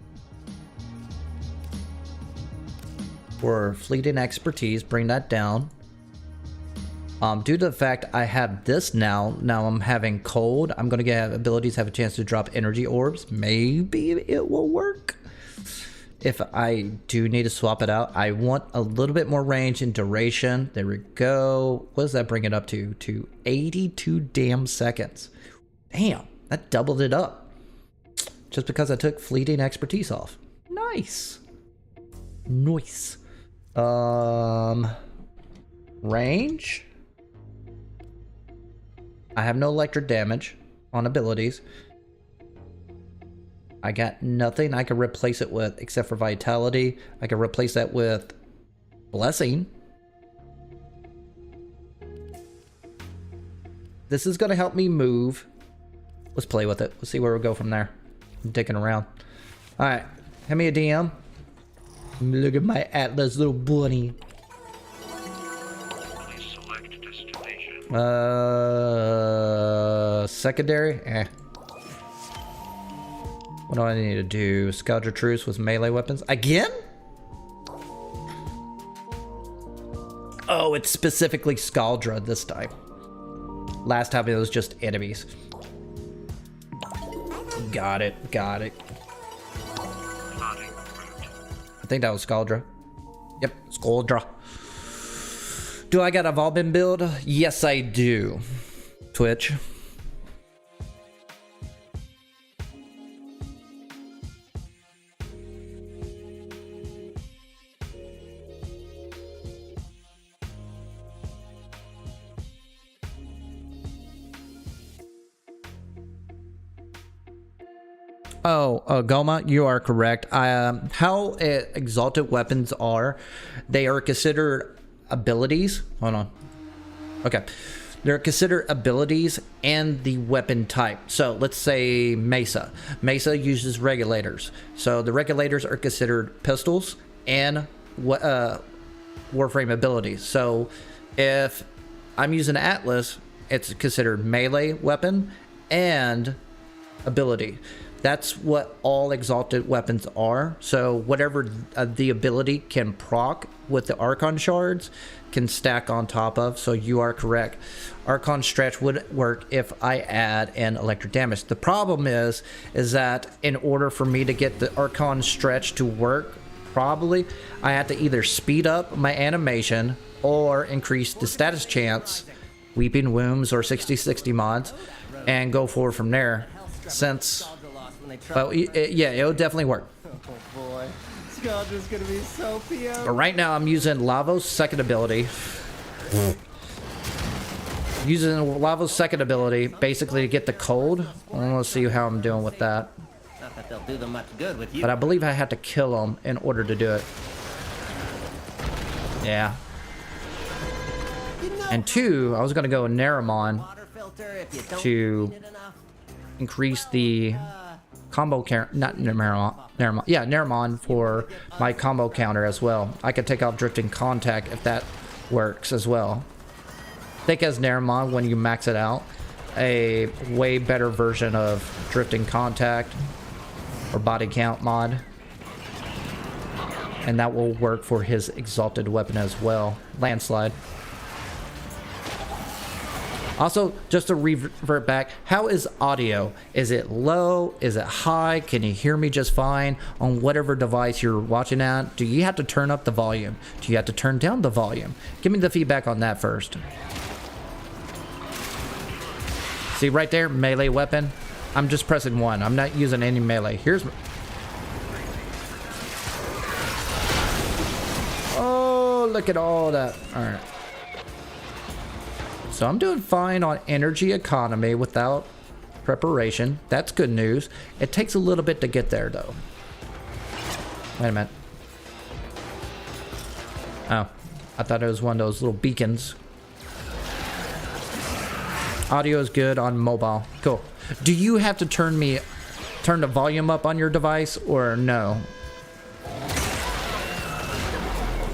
for fleeting expertise, bring that down. Due to the fact I have this now I'm having cold, I'm going to get abilities have a chance to drop energy orbs. Maybe it will work. If I do need to swap it out, I want a little bit more range and duration. There we go. What does that bring it up to? To 82 damn seconds. Damn, that doubled it up. Just because I took fleeting expertise off. Nice. Nice. Range. I have no electric damage on abilities. I got nothing I can replace it with except for vitality. I can replace that with blessing. This is going to help me move. Let's play with it. Let's see where we go from there. I'm dicking around. All right, hand me a DM. Look at my Atlas little bunny. Secondary? Eh. What do I need to do? Scourge Truce with melee weapons? Again? Oh, it's specifically Scaldra this time. Last time it was just enemies. Got it. I think that was Scaldra. Yep, Scaldra. Do I got a Volbin build? Yes, I do. Twitch. Oh, Goma, you are correct. How exalted weapons are, they are considered abilities. Hold on. Okay. They're considered abilities and the weapon type. So let's say Mesa. Mesa uses regulators. So the regulators are considered pistols and Warframe abilities. So if I'm using Atlas, it's considered melee weapon and ability. That's what all exalted weapons are. So whatever the ability can proc with the Archon shards can stack on top of. So you are correct. Archon stretch would work if I add an electric damage. The problem is that in order for me to get the Archon stretch to work probably I have to either speed up my animation or increase the status chance, Weeping Wombs or 60/60 mods, and go forward from there. Since, well, yeah, it'll definitely work. Oh boy, Scoundrel's gonna be so PO. But right now I'm using Lavo's second ability. Using Lavo's second ability basically to get the cold. Let's see how I'm doing with that. Not that they'll do them much good with you. But I believe I had to kill him in order to do it. Yeah. And 2, I was gonna go Naramon to increase the combo count. Not Naramon. Yeah, Naramon for my combo counter as well. I could take off Drifting Contact if that works as well. I think as Naramon, when you max it out, a way better version of Drifting Contact or Body Count mod. And that will work for his exalted weapon as well. Landslide. Also, just to revert back, how is audio? Is it low? Is it high? Can you hear me just fine on whatever device you're watching at? Do you have to turn up the volume? Do you have to turn down the volume? Give me the feedback on that first. See right there, melee weapon? I'm just pressing 1. I'm not using any melee. Here's... Oh, look at all that. All right. So I'm doing fine on energy economy without preparation. That's good news. It takes a little bit to get there, though. Wait a minute. Oh, I thought it was one of those little beacons. Audio is good on mobile. Cool. Do you have to turn the volume up on your device or no?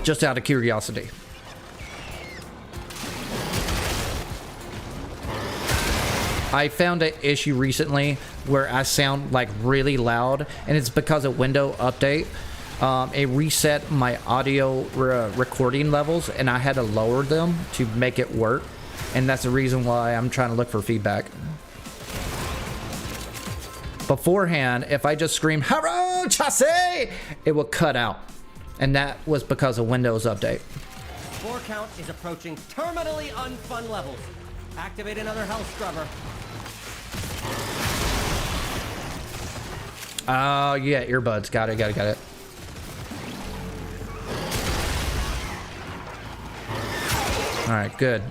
Just out of curiosity. I found an issue recently where I sound like really loud, and it's because of Windows Update. It reset my audio recording levels, and I had to lower them to make it work. And that's the reason why I'm trying to look for feedback. Beforehand, if I just scream, Harrow, Chassé, it will cut out. And that was because of Windows Update. Score count is approaching terminally unfun levels. Activate another health scrubber. Oh, yeah, earbuds. Got it. All right, good.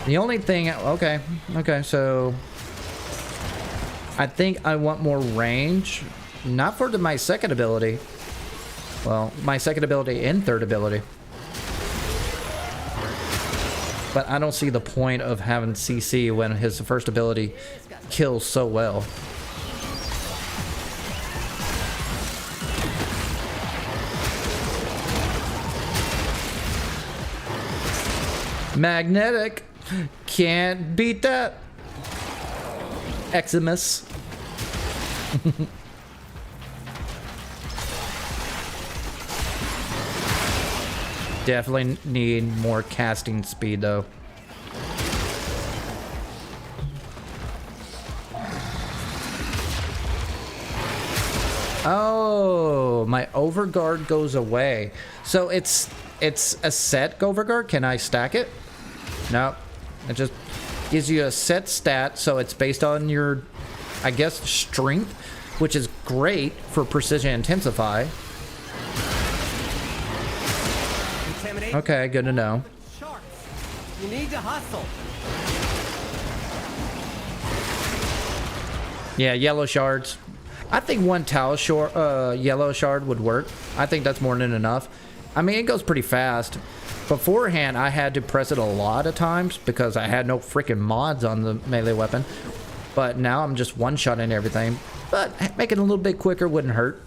The only thing, okay, so I think I want more range, not for my second ability. Well, my second ability and third ability. But I don't see the point of having CC when his first ability kills so well. Magnetic. Can't beat that. Eximus. Definitely need more casting speed though. Oh, my overguard goes away. So it's a set overguard. Can I stack it? No. It just gives you a set stat, so it's based on your, I guess, strength, which is great for precision intensify. Okay, good to know. You need to hustle. Yeah, yellow shards. I think one yellow shard would work. I think that's more than enough. I mean, it goes pretty fast. Beforehand, I had to press it a lot of times because I had no freaking mods on the melee weapon. But now I'm just one-shotting everything. But making it a little bit quicker wouldn't hurt.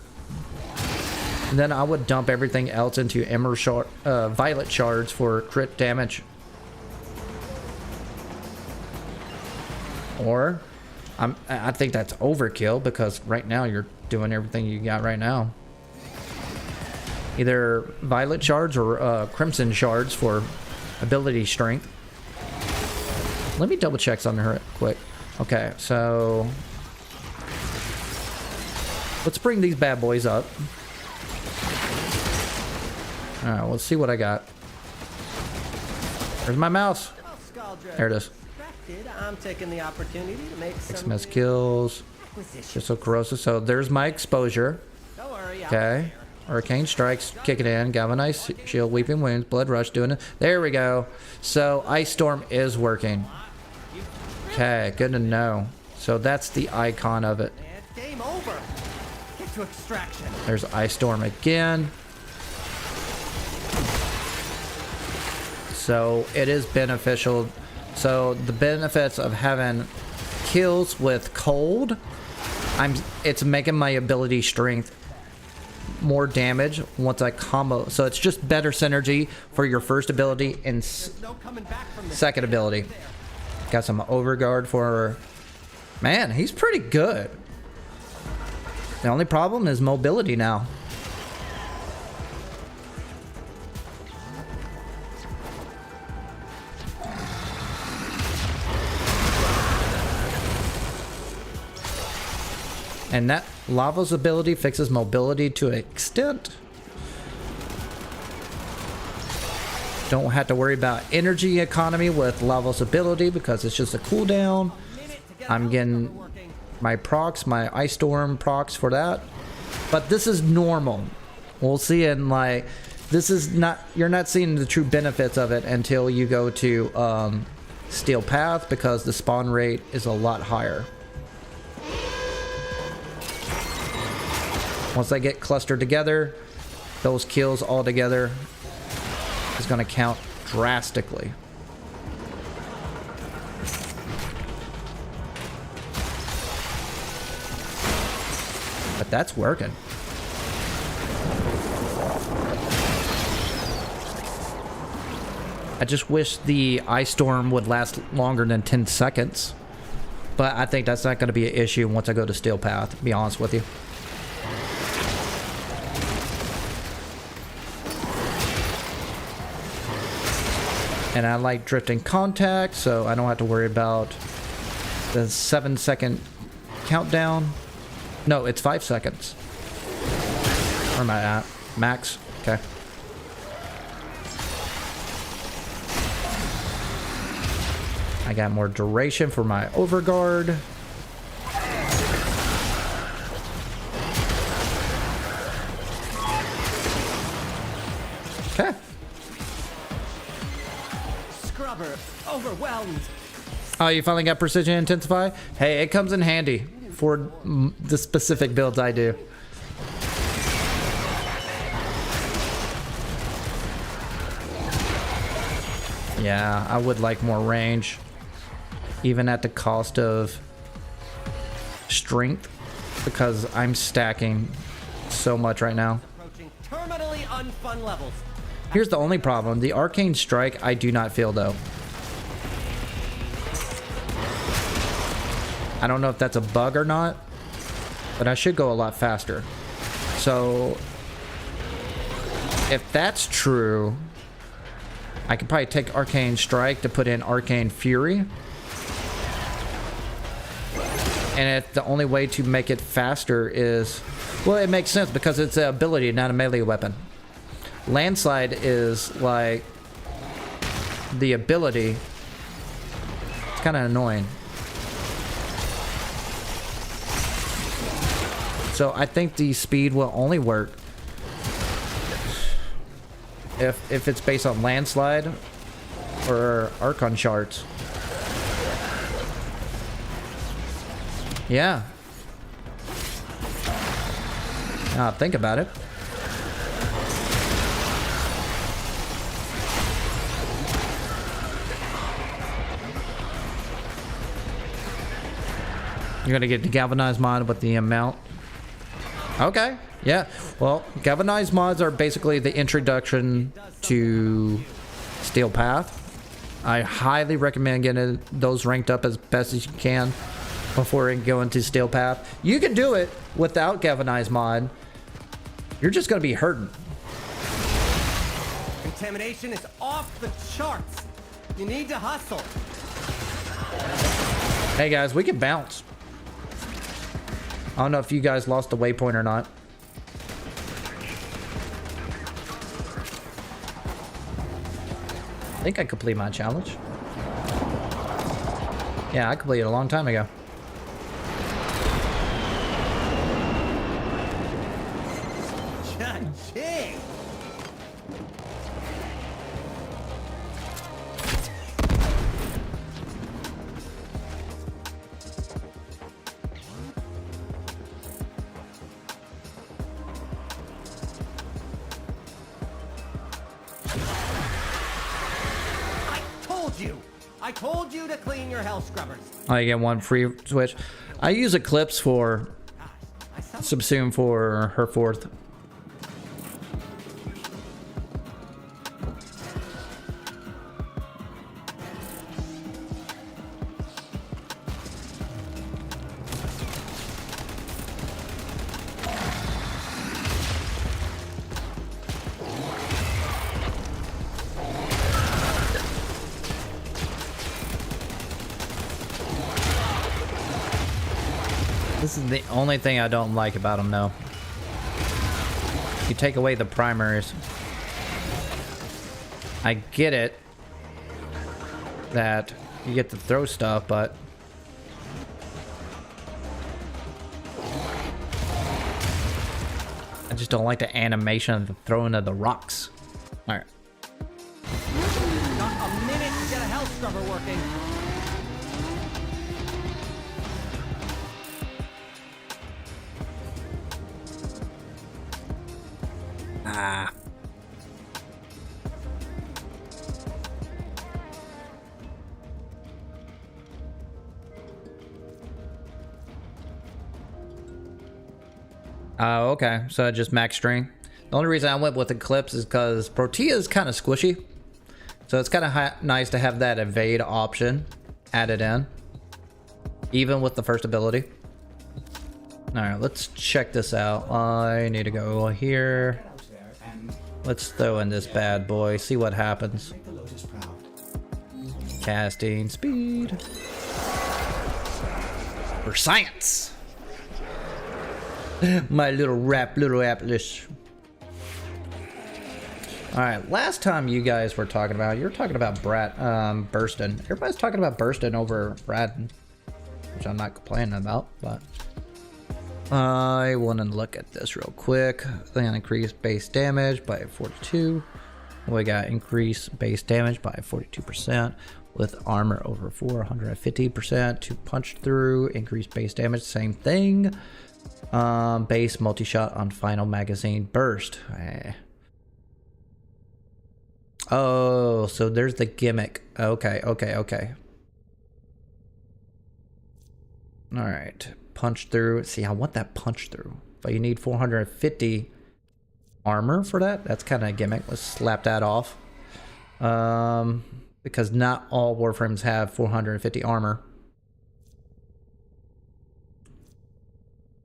And then I would dump everything else into violet shards for crit damage. Or, I think that's overkill because right now you're doing everything you got right now. Either violet shards or crimson shards for ability strength. Let me double check something real quick. Okay, so let's bring these bad boys up. All right, let's see what I got. Where's my mouse? There it is. I'm taking the opportunity to make some XMS kills. Just so corrosive. So there's my exposure. Don't worry, Okay. Arcane strikes, kicking in. Galvanized shield, weeping wounds, blood rush, doing it. There we go. So ice storm is working. Okay, good to know. So that's the icon of it. Game over. Get to extraction. There's ice storm again. So it is beneficial. So the benefits of having kills with cold, it's making my ability strength more damage once I combo. So it's just better synergy for your first ability and second ability. Got some overguard for, man, he's pretty good. The only problem is mobility now. And that Lava's ability fixes mobility to an extent. Don't have to worry about energy economy with Lava's ability because it's just a cooldown. I'm getting my procs, my Ice Storm procs for that. But this is normal. We'll see in like, this is not, you're not seeing the true benefits of it until you go to Steel Path because the spawn rate is a lot higher. Once they get clustered together, those kills all together is going to count drastically. But that's working. I just wish the Ice Storm would last longer than 10 seconds. But I think that's not going to be an issue once I go to Steel Path, to be honest with you. And I like drifting contact, so I don't have to worry about the 7-second countdown. No, it's 5 seconds. Where am I at? Max? Okay. I got more duration for my overguard. Okay. Overwhelmed. Oh, you finally got precision intensify? Hey, it comes in handy for the specific builds I do. Yeah, I would like more range, even at the cost of strength, because I'm stacking so much right now. Approaching terminally unfun levels. Here's the only problem. The arcane strike I do not feel though. I don't know if that's a bug or not, but I should go a lot faster. So if that's true, I could probably take Arcane Strike to put in Arcane Fury. And if the only way to make it faster is, well, it makes sense because it's an ability, not a melee weapon. Landslide is like the ability. It's kind of annoying. So I think the speed will only work if it's based on landslide or Archon shards. Yeah. Now think about it. You're gonna get the galvanized mod with the amount. Okay, yeah. Well, galvanized mods are basically the introduction to Steel Path. I highly recommend getting those ranked up as best as you can before going to Steel Path. You can do it without galvanized mod. You're just gonna be hurting. Contamination is off the charts. You need to hustle. Hey guys, we can bounce. I don't know if you guys lost the waypoint or not. I think I completed my challenge. Yeah, I completed it a long time ago. Cha-ching! I told you to clean your hell scrubbers. I get one free switch. I use Eclipse for subsume for her fourth. This is the only thing I don't like about them, though. You take away the primaries. I get it that you get to throw stuff, but I just don't like the animation of the throwing of the rocks. All right. Got a minute to get a hell scrubber working. Ah. Oh, okay. So just max string. The only reason I went with Eclipse is because Protea is kind of squishy. So it's kind of nice to have that evade option added in. Even with the first ability. Alright, let's check this out. I need to go here. Let's throw in this bad boy. See what happens. Casting speed. For science. My little Atlas. Alright, last time you guys were talking about, you were talking about Bursting. Everybody's talking about Bursting over Brad, which I'm not complaining about, but I want to look at this real quick. Thing on increase base damage by 42. We got increase base damage by 42% with armor over 450% to punch through. Increase base damage, same thing. Base multi-shot on final magazine burst. Oh, so there's the gimmick. Okay. All right. Punch through. See, I want that punch through, but you need 450 armor for that. That's kind of a gimmick. Let's slap that off. Because not all Warframes have 450 armor.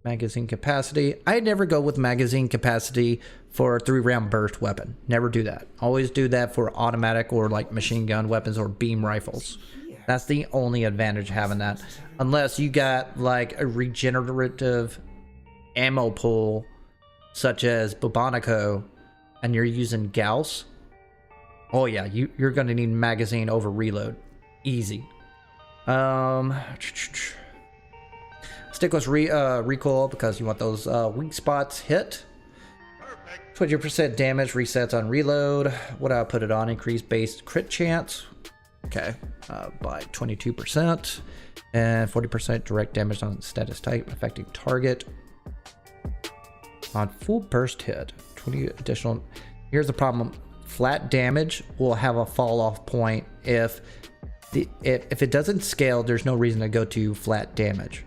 Magazine capacity. I never go with magazine capacity for a 3-round burst weapon. Never do that. Always do that for automatic or like machine gun weapons or beam rifles. That's the only advantage having that. Unless you got like a regenerative ammo pool such as Bubonico and you're using Gauss. Oh yeah, you're going to need magazine over reload. Easy. Stick with recoil because you want those weak spots hit. 20% damage resets on reload. What do I put it on? Increased base crit chance. Okay, by 22%. And 40% direct damage on status type affecting target. On full burst hit, 20 additional. Here's the problem. Flat damage will have a fall off point if it doesn't scale, there's no reason to go to flat damage.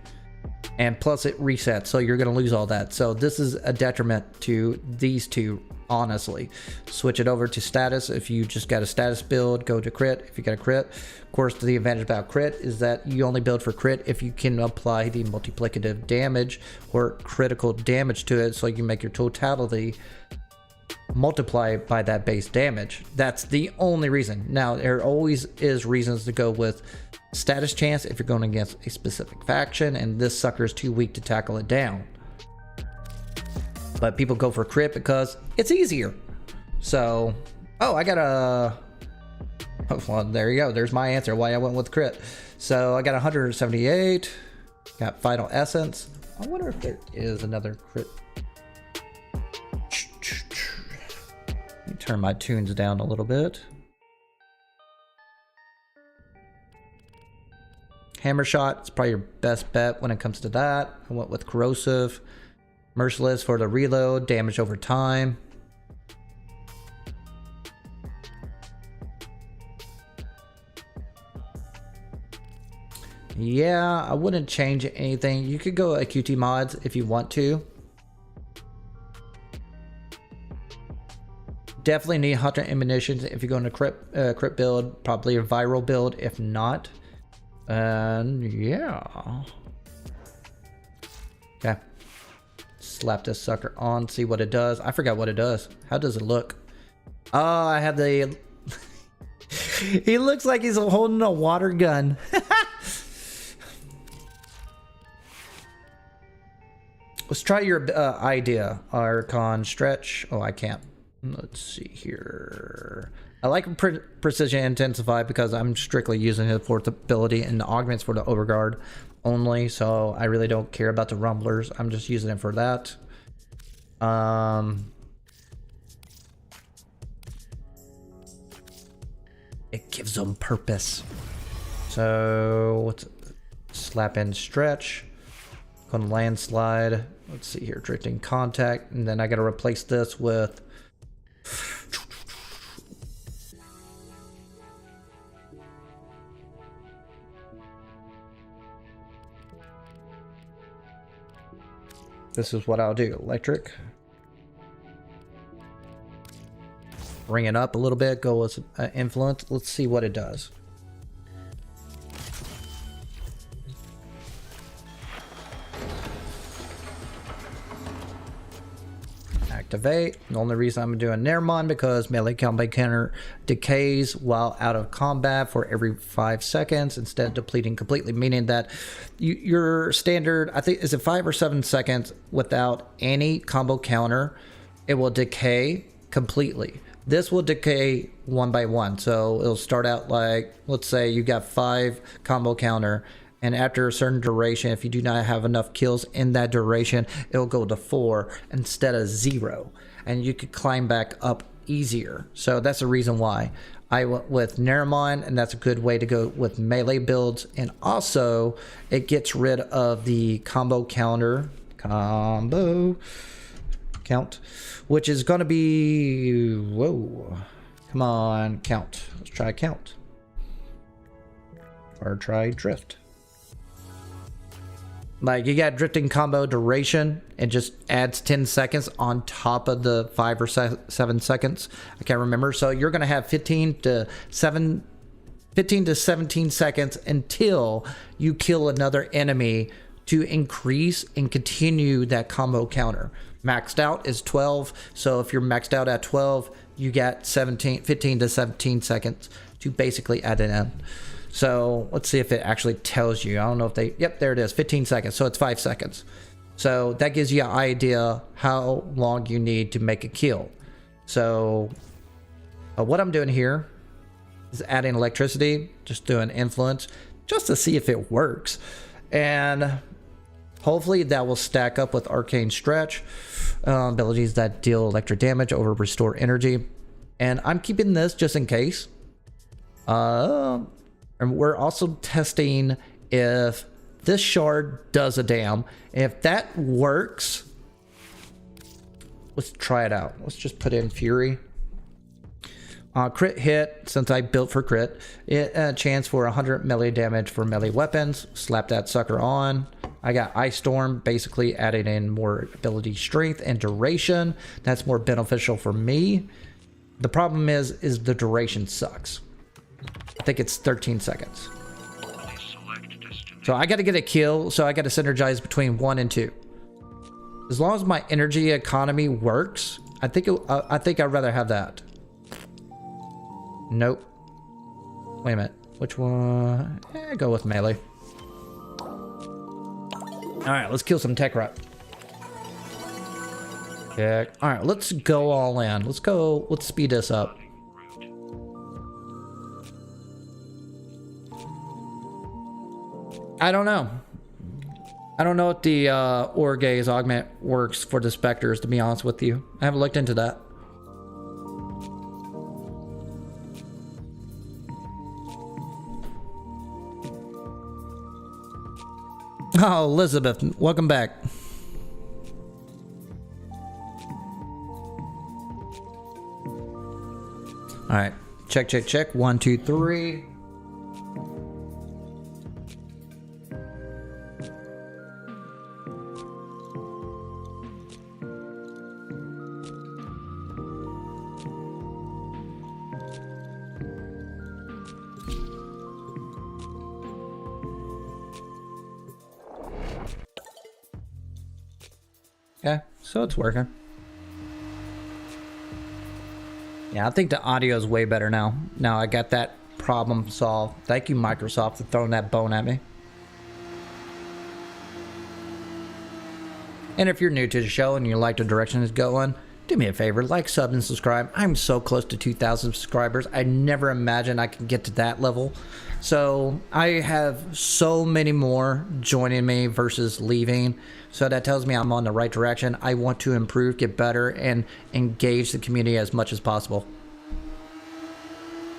And plus it resets, so you're going to lose all that. So this is a detriment to these two, honestly. Switch it over to status. If you just got a status build, go to crit. If you got a crit, of course, the advantage about crit is that you only build for crit if you can apply the multiplicative damage or critical damage to it, so you can make your totality multiply by that base damage. That's the only reason. Now, there always is reasons to go with Status chance if you're going against a specific faction, and this sucker is too weak to tackle it down. But people go for crit because it's easier. So, oh, I got a... Oh, well, there you go. There's my answer why I went with crit. So I got 178. Got Final Essence. I wonder if there is another crit. Let me turn my tunes down a little bit. Hammer Shot is probably your best bet when it comes to that. I went with Corrosive. Merciless for the reload. Damage over time. Yeah, I wouldn't change anything. You could go AQT mods if you want to. Definitely need Hunter Ammunitions if you're going to crit build. Probably a viral build if not. And yeah. Okay. Slap this sucker on, see what it does. I forgot what it does. How does it look? Oh, I have the... He looks like he's holding a water gun. Let's try your idea. Archon stretch. Oh, I can't. Let's see here. I like precision intensify because I'm strictly using it for ability and the augments for the overguard only. So I really don't care about the rumblers. I'm just using it for that. It gives them purpose. So what's slap in stretch? Gonna landslide. Let's see here, drifting contact, and then I gotta replace this with this is what I'll do. Electric. Bring it up a little bit, go with influence. Let's see what it does. Activate. The only reason I'm doing Nermon because melee combat counter decays while out of combat for every 5 seconds instead of depleting completely, meaning that your standard, I think, is it 5 or 7 seconds without any combo counter, it will decay completely. This will decay one by one. So it'll start out like, let's say you got 5 combo counter, and after a certain duration, if you do not have enough kills in that duration, it'll go to 4 instead of 0. And you could climb back up easier. So that's the reason why I went with Nermon, and that's a good way to go with melee builds. And also, it gets rid of the combo count, which is going to be, whoa, come on, count. Let's try count. Or try drift. Like, you got drifting combo duration, it just adds 10 seconds on top of the 5 or 7 seconds. I can't remember. So you're going to have 15 to 17 seconds until you kill another enemy to increase and continue that combo counter. Maxed out is 12. So if you're maxed out at 12, you got 15 to 17 seconds to basically add it in. So let's see if it actually tells you. I don't know if they, yep, there it is, 15 seconds. So it's 5 seconds. So that gives you an idea how long you need to make a kill. So what I'm doing here is adding electricity, just doing influence, just to see if it works. And hopefully that will stack up with arcane stretch, abilities that deal electric damage over restore energy. And I'm keeping this just in case. And we're also testing if this shard does a damn. If that works, let's try it out. Let's just put in Fury. Crit hit, since I built for crit. A chance for 100 melee damage for melee weapons. Slap that sucker on. I got Ice Storm, basically adding in more ability strength and duration. That's more beneficial for me. The problem is the duration sucks. I think it's 13 seconds. So I got to get a kill, so I got to synergize between 1 and 2. As long as my energy economy works, I think I'd rather have that. Nope. Wait a minute. Which one? Go with melee. Alright, let's kill some tech rot. Yeah. Alright, let's go all in. Let's speed this up. I don't know. I don't know if the Orgaze augment works for the Spectres, to be honest with you. I haven't looked into that. Oh, Elizabeth, welcome back. All right, check, check, check. 1, 2, 3. Okay, so it's working. Yeah, I think the audio is way better now. Now I got that problem solved. Thank you, Microsoft, for throwing that bone at me. And if you're new to the show and you like the direction it's going, do me a favor, like, sub, and subscribe. I'm so close to 2,000 subscribers. I never imagined I could get to that level. So I have so many more joining me versus leaving. So that tells me I'm on the right direction. I want to improve, get better, and engage the community as much as possible.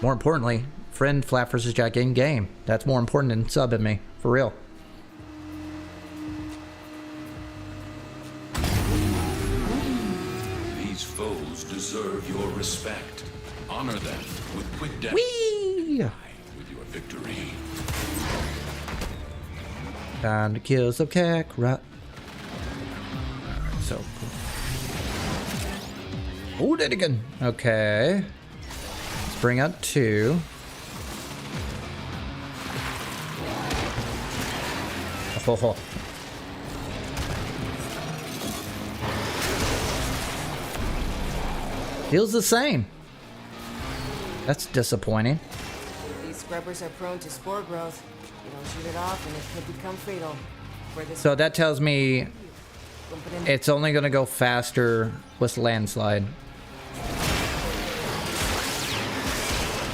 More importantly, friend flapvsjack in game. That's more important than subbing me, for real. These foes deserve your respect. Honor them with quick death. Whee! With your victory. Time to kill some Kakarot. So cool. Oh, did it again. Okay. Let's bring out 2. Oh. Feels the same. That's disappointing. These scrubbers are prone to spore growth. You don't shoot it off and it could become fatal. So that tells me it's only going to go faster with landslide,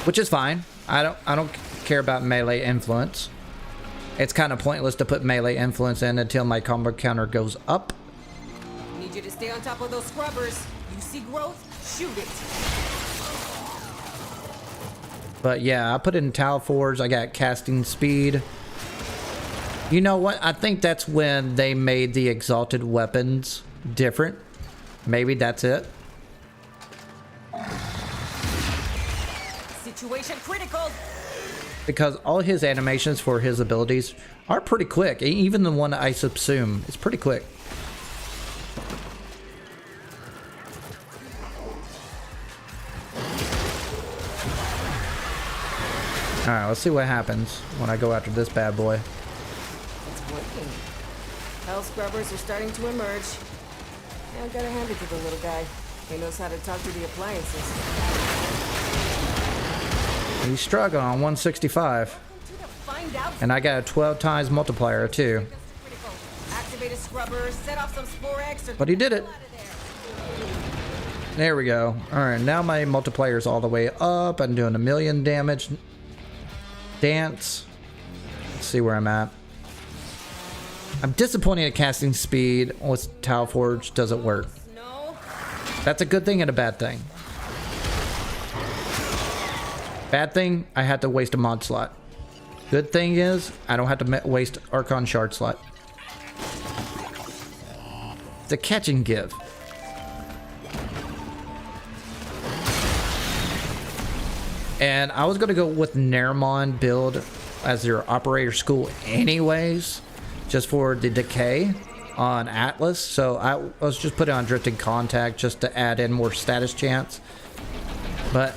which is fine. I don't care about melee influence. It's kind of pointless to put melee influence in until my combo counter goes up. Need you to stay on top of those scrubbers. You see growth, shoot it. But yeah, I put in Tau Forge. I got casting speed. You know what? I think that's when they made the exalted weapons different. Maybe that's it. Situation critical. Because all his animations for his abilities are pretty quick. Even the one I subsume is pretty quick. Alright, let's see what happens when I go after this bad boy. It's working. Hell scrubbers are starting to emerge. I gotta hand it to the little guy. He knows how to talk to the appliances. He's struggling on 165. And I got a 12 times multiplier too. Activate a scrubber, set off some spore eggs, But he did it. There we go. Alright, now my multiplier is all the way up. I'm doing 1,000,000 damage. Dance. Let's see where I'm at. I'm disappointed at casting speed with Tau Forge doesn't work. That's a good thing and a bad thing. Bad thing, I had to waste a mod slot. Good thing is, I don't have to waste Archon Shard slot. It's a catch and give. And I was going to go with Nerimon build as your operator school anyways, just for the decay on Atlas. So I was just putting on Drifting Contact just to add in more status chance. But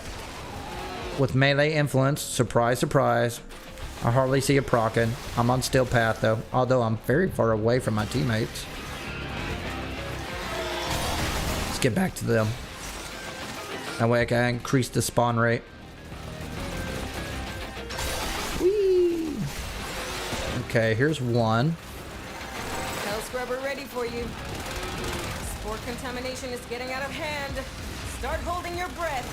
with melee influence, surprise, surprise, I hardly see it proccing. I'm on Steel Path though, although I'm very far away from my teammates. Let's get back to them. That way I can increase the spawn rate. Okay, here's one. Hell scrubber ready for you. Spore contamination is getting out of hand. Start holding your breath.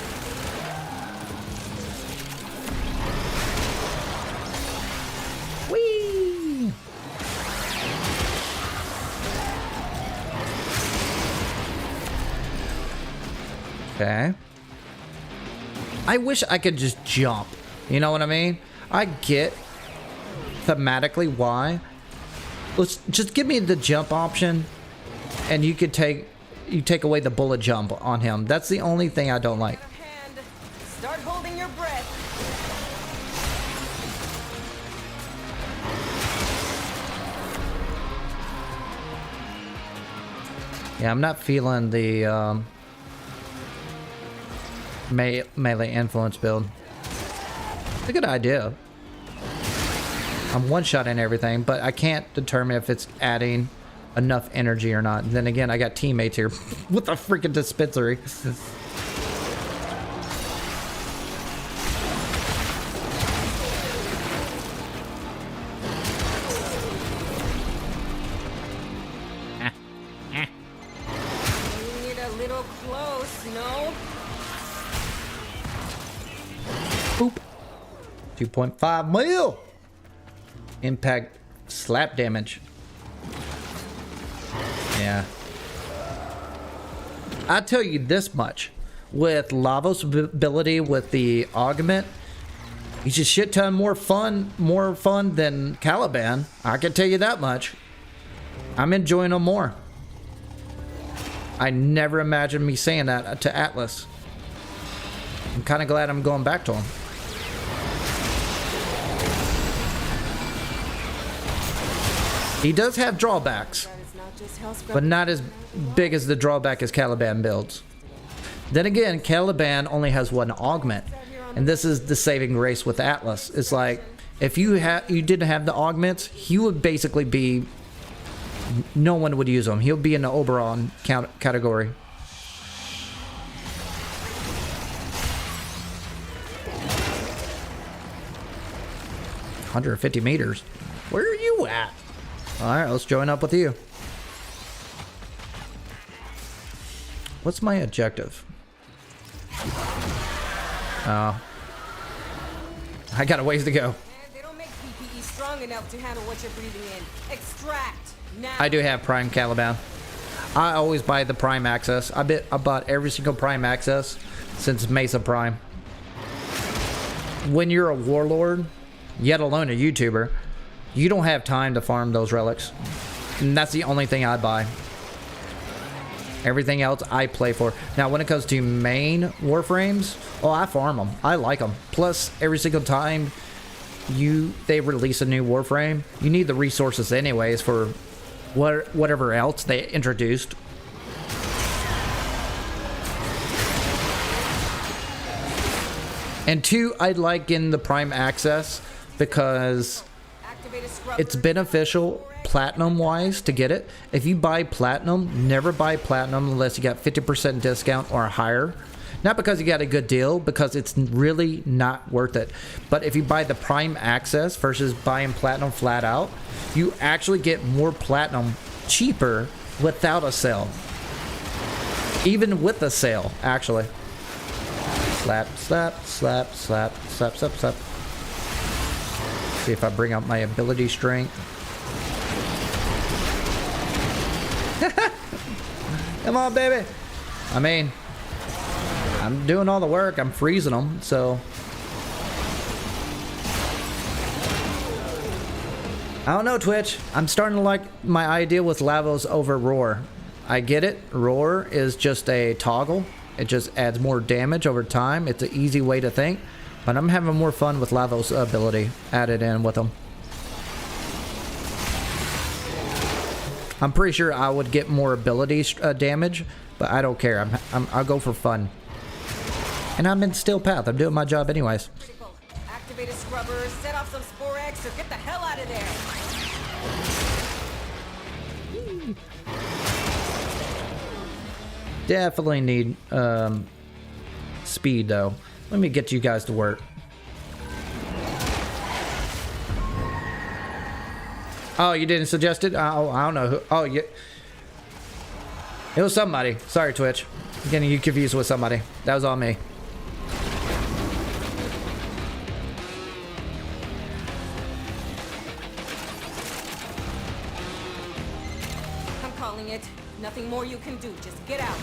Whee! Okay. I wish I could just jump. You know what I mean? I get thematically why. Let's just give me the jump option, and you take away the bullet jump on him. That's the only thing I don't like. Out of hand. Start holding your breath. Yeah, I'm not feeling the melee influence build. It's a good idea. I'm one-shotting everything, but I can't determine if it's adding enough energy or not. And then again, I got teammates here with a freaking dispensary. You get a little close, no? Boop. 2.5 mil. Impact slap damage. Yeah. I tell you this much. With Lavos' ability with the augment, he's a shit ton more fun than Caliban. I can tell you that much. I'm enjoying him more. I never imagined me saying that to Atlas. I'm kind of glad I'm going back to him. He does have drawbacks, That is not just hell scrubber. but not as big as the drawback as Caliban builds. Then again, Caliban only has one augment, and this is the saving grace with Atlas. It's like if you didn't have the augments, he would basically be, no one would use him. He'll be in the Oberon category. "150 meters. Where are you at?" All right, let's join up with you. What's my objective? Oh. I got a ways to go. Man, they don't make PPE strong enough to handle what you're breathing in. Extract now. I do have Prime Caliban. I always buy the Prime Access. I bought every single Prime Access since Mesa Prime. When you're a warlord, yet alone a YouTuber, you don't have time to farm those relics. And that's the only thing I buy. Everything else I play for. Now, when it comes to main Warframes, oh, I farm them. I like them. Plus, every single time they release a new Warframe, you need the resources anyways for whatever else they introduced. And two, I like in the Prime Access because Activate a scrubber. it's beneficial platinum wise to get it. If you buy platinum, never buy platinum unless you got 50% discount or higher. Not because you got a good deal, because it's really not worth it. But if you buy the Prime Access versus buying platinum flat out, you actually get more platinum cheaper without a sale. Even with a sale, actually. Slap, slap, slap, slap, slap, slap, slap. See if I bring up my ability strength. Come on, baby. I mean, I'm doing all the work. I'm freezing them, so. I don't know, Twitch. I'm starting to like my idea with Lavos over Roar. I get it. Roar is just a toggle. It just adds more damage over time. It's an easy way to think. But I'm having more fun with Lavos' ability added in with them. I'm pretty sure I would get more ability damage, but I don't care. I'll go for fun. And I'm in Steel Path. I'm doing my job anyways. Critical. Activate a scrubber, set off some Spore X, or get the hell out of there. Definitely need speed though. Let me get you guys to work. Oh, you didn't suggest it? Oh, I don't know who. Oh, yeah. It was somebody. Sorry, Twitch. I'm getting you confused with somebody. That was all me. I'm calling it. Nothing more you can do. Just get out.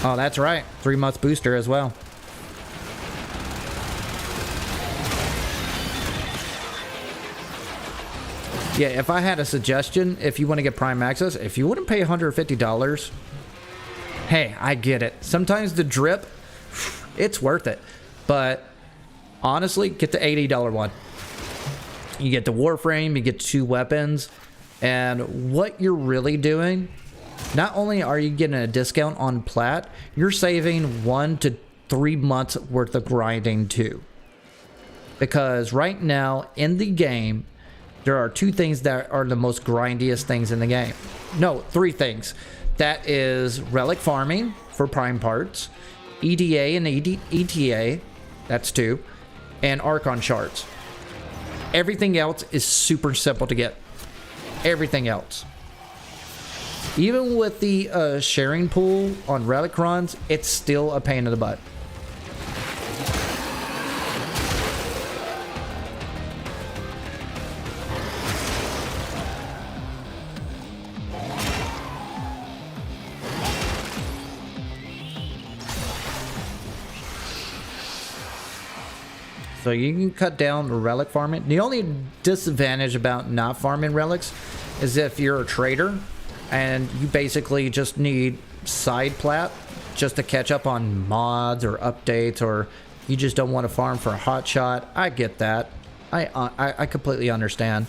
Oh, that's right. 3 months booster as well. Yeah, if I had a suggestion, if you want to get Prime Access, if you wouldn't pay $150, hey, I get it. Sometimes the drip, it's worth it. But honestly, get the $80 one. You get the Warframe, you get 2 weapons, and what you're really doing, not only are you getting a discount on plat, you're saving 1 to 3 months worth of grinding too. Because right now in the game, there are 2 things that are the most grindiest things in the game. No, 3 things. That is relic farming for prime parts, EDA and ETA, that's 2, and Archon shards. Everything else is super simple to get. Everything else. Even with the sharing pool on relic runs, it's still a pain in the butt. So you can cut down the relic farming. The only disadvantage about not farming relics is if you're a trader and you basically just need side plat just to catch up on mods or updates, or you just don't want to farm for a hot shot. I get that. I completely understand.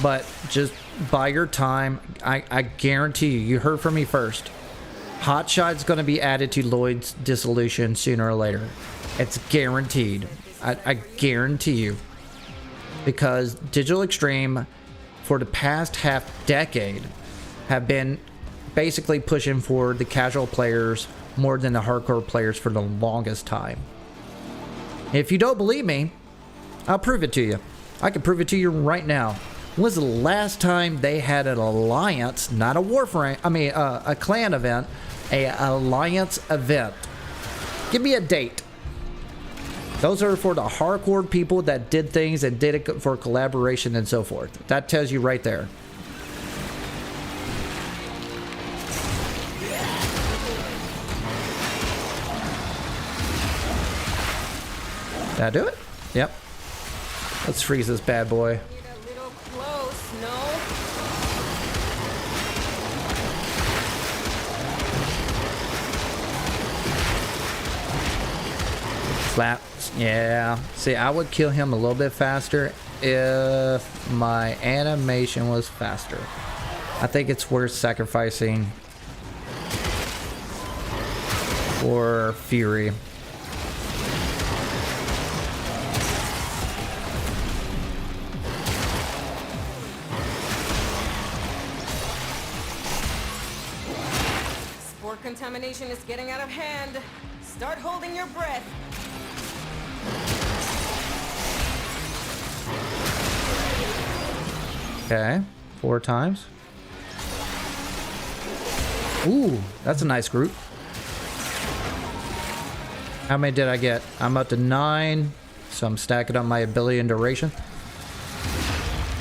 But just buy your time. I guarantee you, you heard from me first. Hot shot's going to be added to Lloyd's dissolution sooner or later. It's guaranteed. I guarantee you. Because Digital Extreme, for the past half decade, have been basically pushing for the casual players more than the hardcore players for the longest time. If you don't believe me, I'll prove it to you. I can prove it to you right now. When was the last time they had an alliance, not a Warframe, a clan event, a alliance event? Give me a date. Those are for the hardcore people that did things and did it for collaboration and so forth. That tells you right there. Did I do it? Yep. Let's freeze this bad boy. Get a little close, no? Slap. Yeah. See, I would kill him a little bit faster if my animation was faster. I think it's worth sacrificing for Fury. Spore contamination is getting out of hand. Start holding your breath. Okay, 4 times. Ooh, that's a nice group. How many did I get? I'm up to 9, so I'm stacking up my ability and duration.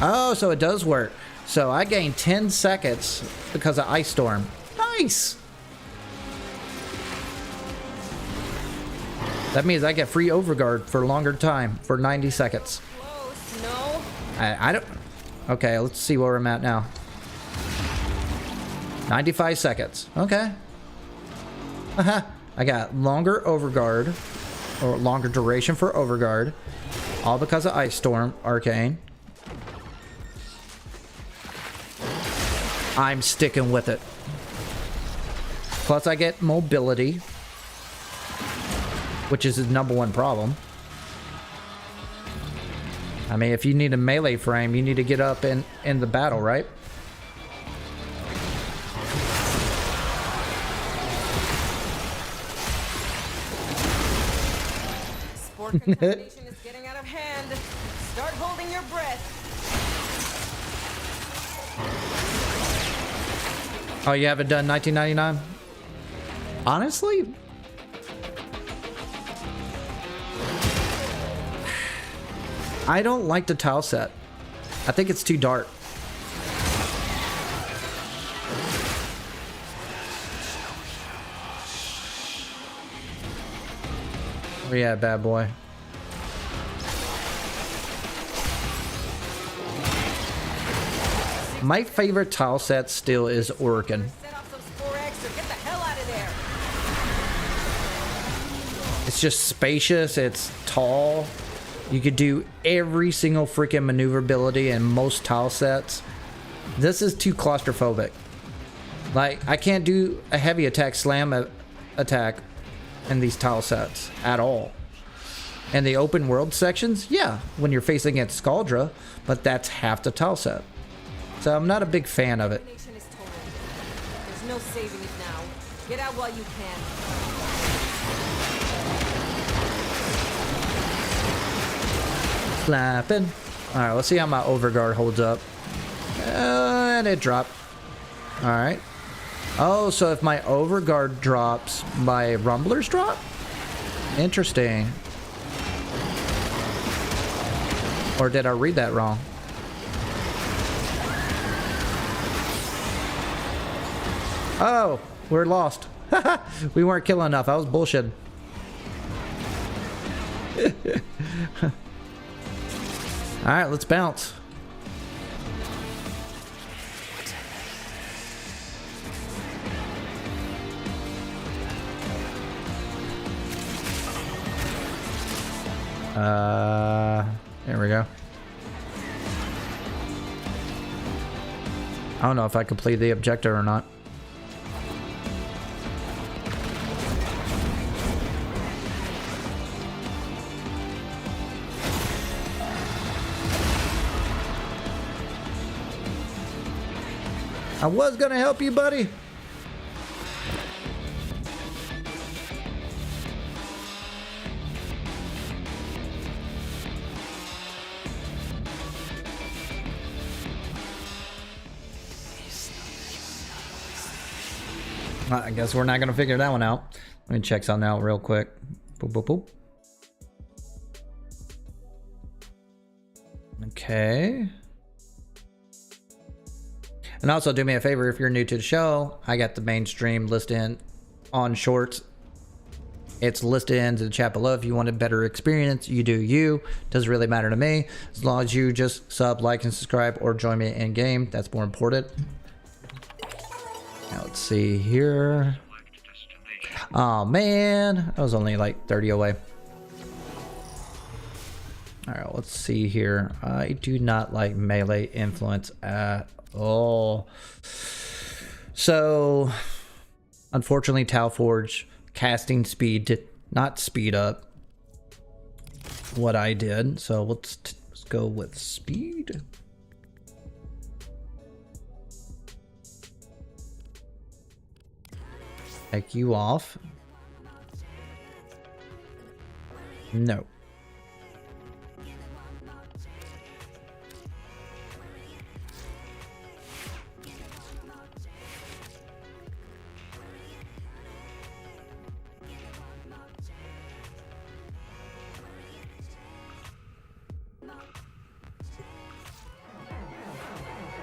Oh, so it does work. So I gained 10 seconds because of Ice Storm. Nice! That means I get free overguard for a longer time, for 90 seconds. Close, no? I don't... Okay, let's see where I'm at now. 95 seconds. Okay. I got longer overguard, or longer duration for overguard, all because of Ice Storm Arcane. I'm sticking with it. Plus I get mobility, which is his #1 problem. I mean, if you need a melee frame, you need to get up in the battle, right? Spore contamination is getting out of hand. Start holding your breath. Oh, you haven't done 1999? Honestly? I don't like the tile set. I think it's too dark. Where you at, bad boy? My favorite tile set still is Oregon. Set off those 4X or get the hell out of there. It's just spacious, it's tall. You could do every single freaking maneuverability in most tile sets. This is too claustrophobic. Like, I can't do a heavy attack slam attack in these tile sets at all. And the open world sections, yeah, when you're facing against Scaldra, but that's half the tile set. So I'm not a big fan of it. Nation is total. There's no saving it now. Get out while you can. Flapping. Alright, let's see how my overguard holds up. And it dropped. Alright. Oh, so if my overguard drops, my rumblers drop? Interesting. Or did I read that wrong? Oh, we're lost. We weren't killing enough. I was bullshitting. Alright, let's bounce. There we go. I don't know if I completed the objective or not. I was gonna help you, buddy. I guess we're not gonna figure that one out. Let me check something out real quick. Boop, boop, boop. Okay. And also do me a favor, if you're new to the show, I got the mainstream listed on shorts. It's listed in the chat below. If you want a better experience, you do you. Doesn't really matter to me. As long as you just sub, like, and subscribe, or join me in game. That's more important. Now let's see here. Oh man, I was only like 30 away. Alright, let's see here. I do not like melee influence at all. So, unfortunately, Talforge casting speed did not speed up what I did. So let's go with speed. Take you off. No.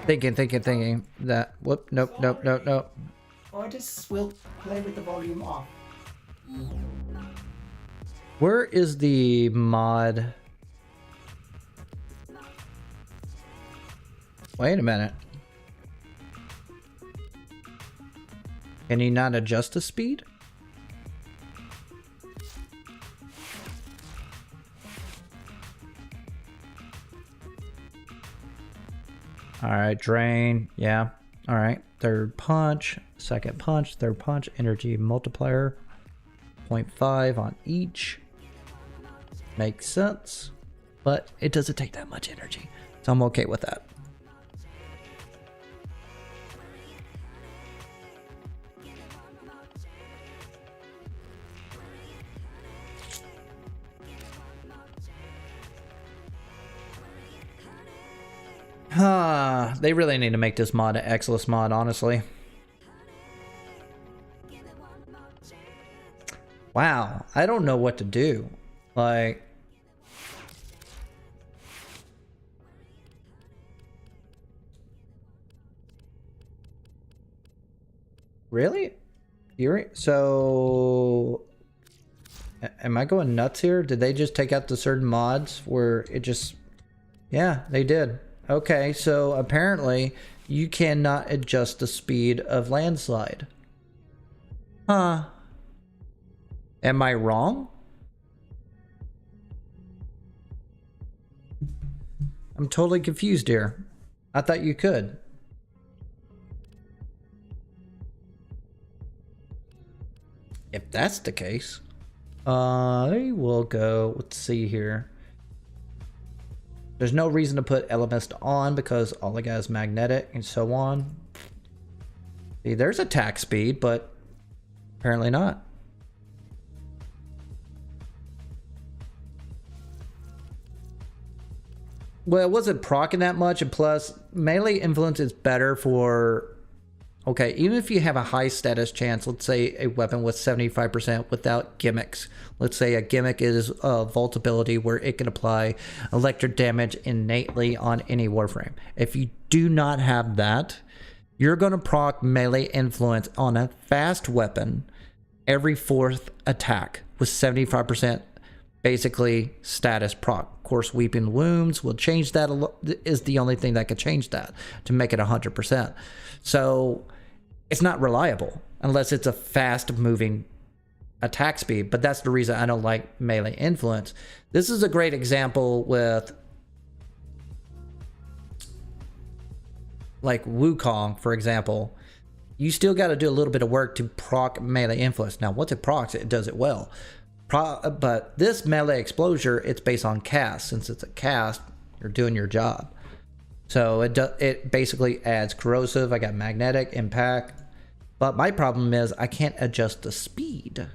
Thinking that whoop, nope. Artists will play with the volume off. Where is the mod? Wait a minute. Can you not adjust the speed? Alright, drain. Yeah. Alright. Third punch. Second punch. Third punch. Energy multiplier. 0.5 on each. Makes sense. But it doesn't take that much energy. So I'm okay with that. They really need to make this mod an Exilus mod, honestly. Wow, I don't know what to do. Like, really? So, am I going nuts here? Did they just take out the certain mods where it just... Yeah, they did. Okay, so apparently you cannot adjust the speed of landslide. Huh. Am I wrong? I'm totally confused here. I thought you could. If that's the case, I will go, let's see here. There's no reason to put elements on because all I got is magnetic and so on. See, there's attack speed, but apparently not. Well, it wasn't proccing that much, and plus, melee influence is better for... Okay, even if you have a high status chance, let's say a weapon with 75% without gimmicks. Let's say a gimmick is vault ability where it can apply electric damage innately on any Warframe. If you do not have that, you're going to proc melee influence on a fast weapon every 4th attack with 75% basically status proc. Of course, Weeping Wounds will change that, is the only thing that could change that to make it 100%. So it's not reliable unless it's a fast moving attack speed, but that's the reason I don't like melee influence. This is a great example with like Wukong, for example. You still got to do a little bit of work to proc melee influence. Now, once it procs, it does it well. But this melee exposure, it's based on cast. Since it's a cast, you're doing your job. So it basically adds corrosive. I got magnetic, impact. But my problem is I can't adjust the speed,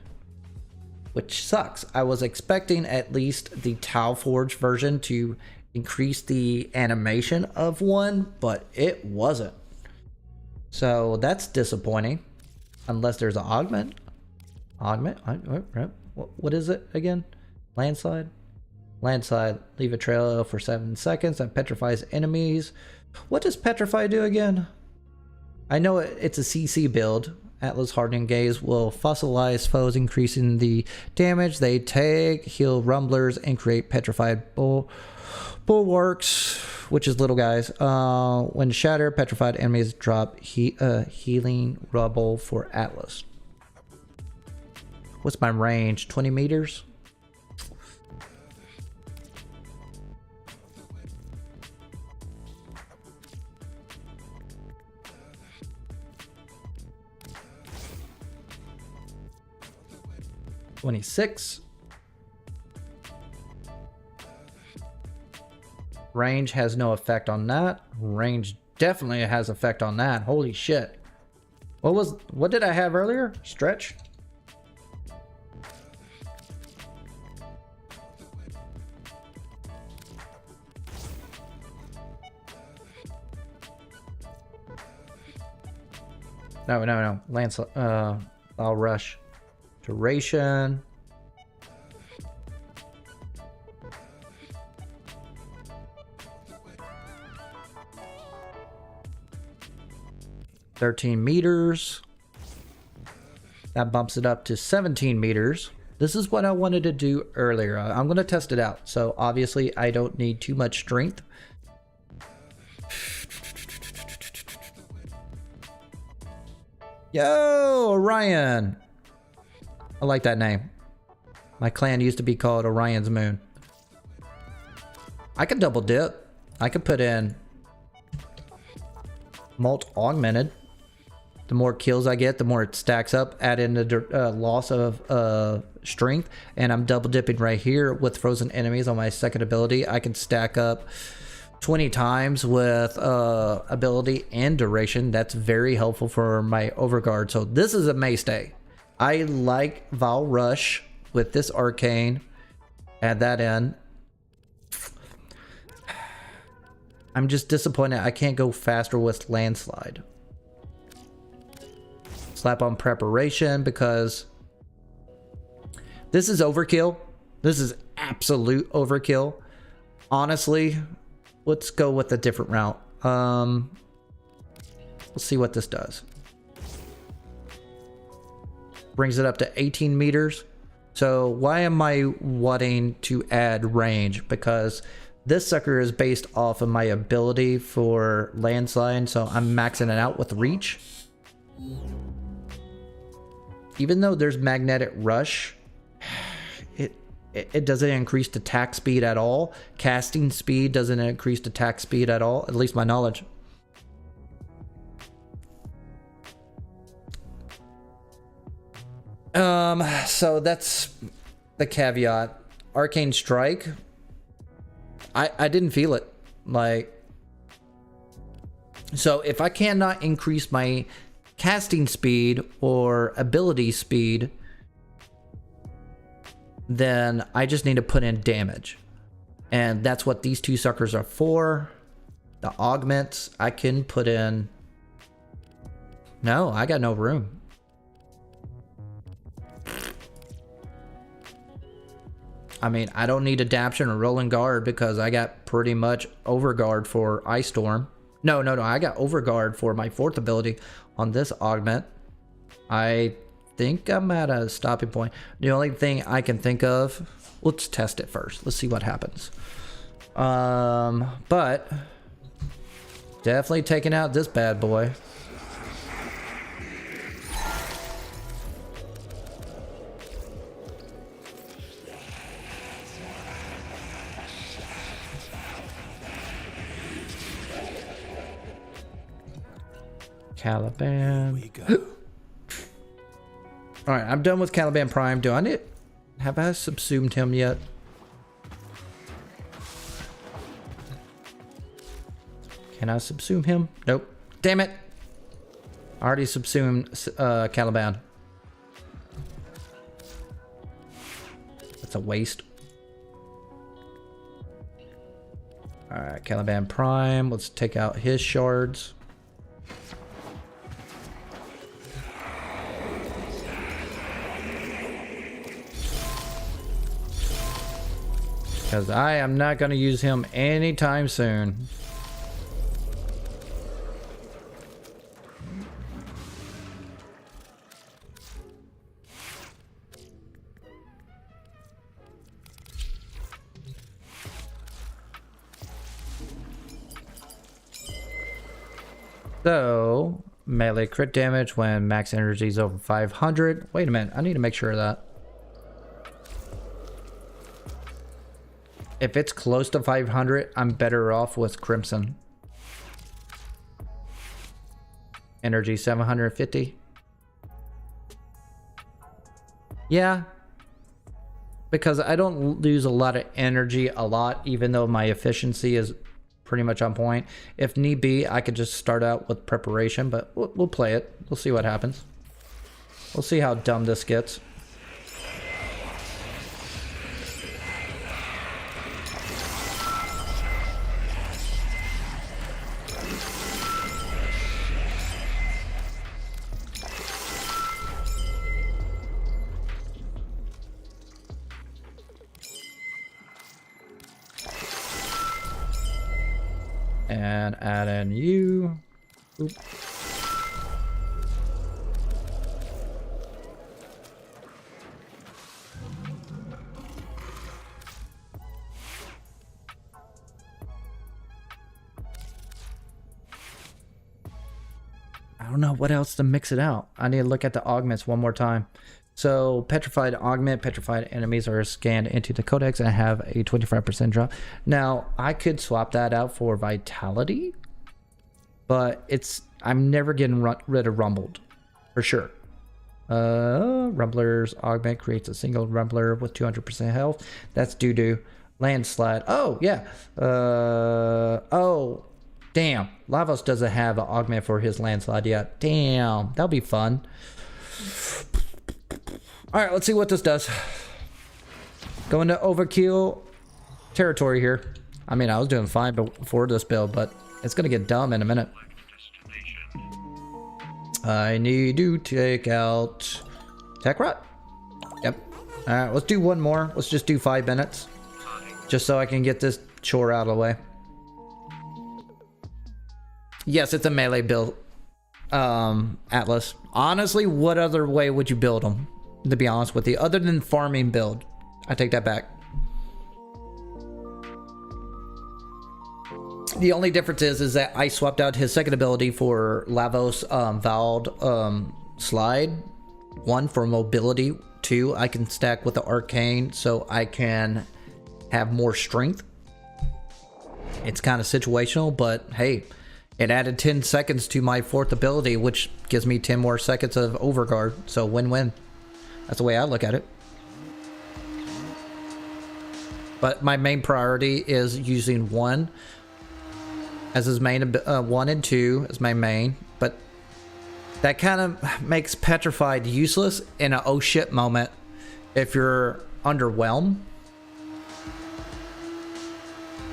which sucks. I was expecting at least the Tau Forge version to increase the animation of one, but it wasn't. So that's disappointing. Unless there's an augment. What is it again? Landslide? Landslide. Leave a trail for 7 seconds. That petrifies enemies. What does petrify do again? I know it's a CC build. Atlas Hardening Gaze will fossilize foes, increasing the damage they take, heal rumblers, and create petrified bulwarks, which is little guys. When shattered, petrified enemies drop healing rubble for Atlas. What's my range? 20 meters? $26. Range has no effect on that. Range definitely has effect on that. Holy shit. What did I have earlier? Stretch? No. I'll rush. Duration. $13 meters. That bumps it up to 17 meters. This is what I wanted to do earlier. I'm going to test it out. So obviously I don't need too much strength. Yo, Orion. I like that name. My clan used to be called Orion's Moon. I could double dip. I could put in Molt Augmented. The more kills I get, the more it stacks up. Add in the loss of strength. And I'm double dipping right here with frozen enemies on my second ability. I can stack up 20 times with ability and duration. That's very helpful for my overguard. So this is a mainstay. I like Val Rush with this arcane. Add that in. I'm just disappointed I can't go faster with landslide. Slap on preparation because this is overkill. This is absolute overkill. Honestly, let's go with a different route. Let's see what this does. Brings it up to 18 meters. So why am I wanting to add range? Because this sucker is based off of my ability for landslide, so I'm maxing it out with reach. Even though there's magnetic rush, it doesn't increase attack speed at all. Casting speed doesn't increase attack speed at all, at least my knowledge. So that's the caveat. Arcane Strike, I didn't feel it. Like, so if I cannot increase my casting speed or ability speed, then I just need to put in damage. And that's what these two suckers are for. The augments, I can put in... No, I got no room. I mean, I don't need adaption or rolling guard because I got pretty much overguard for Ice Storm. No, I got overguard for my 4th ability on this augment. I think I'm at a stopping point. The only thing I can think of, let's test it first. Let's see what happens. But definitely taking out this bad boy. Caliban. Alright, I'm done with Caliban Prime. Do I need... Have I subsumed him yet? Can I subsume him? Nope. Damn it! I already subsumed Caliban. That's a waste. Alright, Caliban Prime. Let's take out his shards. Because I am not going to use him anytime soon. So, melee crit damage when max energy is over 500. Wait a minute, I need to make sure of that. If it's close to 500, I'm better off with Crimson. Energy 750. Yeah. Because I don't lose a lot of energy a lot, even though my efficiency is pretty much on point. If need be, I could just start out with preparation, but we'll play it. We'll see what happens. We'll see how dumb this gets. And add in you. Oop. I don't know what else to mix it out. I need to look at the augments one more time. So petrified augment, petrified enemies are scanned into the codex and have a 25% drop. Now I could swap that out for vitality, but I'm never getting rid of rumbled for sure. Rumbler's augment creates a single rumbler with 200% health. That's doo-doo. Landslide. Oh yeah. Oh damn. Lavos doesn't have an augment for his landslide yet. Damn, that'll be fun. Alright, let's see what this does. Going to overkill territory here. I mean, I was doing fine before this build, but it's gonna get dumb in a minute. I need to take out Tech Rot. Yep. Alright, let's do one more. Let's just do 5 minutes. Just so I can get this chore out of the way. Yes, it's a melee build. Atlas. Honestly, what other way would you build them? To be honest with you, other than farming build. I take that back. The only difference is that I swapped out his second ability for Lavos Vald Slide. 1 for mobility. 2, I can stack with the arcane so I can have more strength. It's kind of situational, but hey, it added 10 seconds to my 4th ability, which gives me 10 more seconds of overguard. So win-win. That's the way I look at it. But my main priority is using 1 as his main, 1 and 2 as my main. But that kind of makes Petrified useless in an oh shit moment if you're underwhelmed.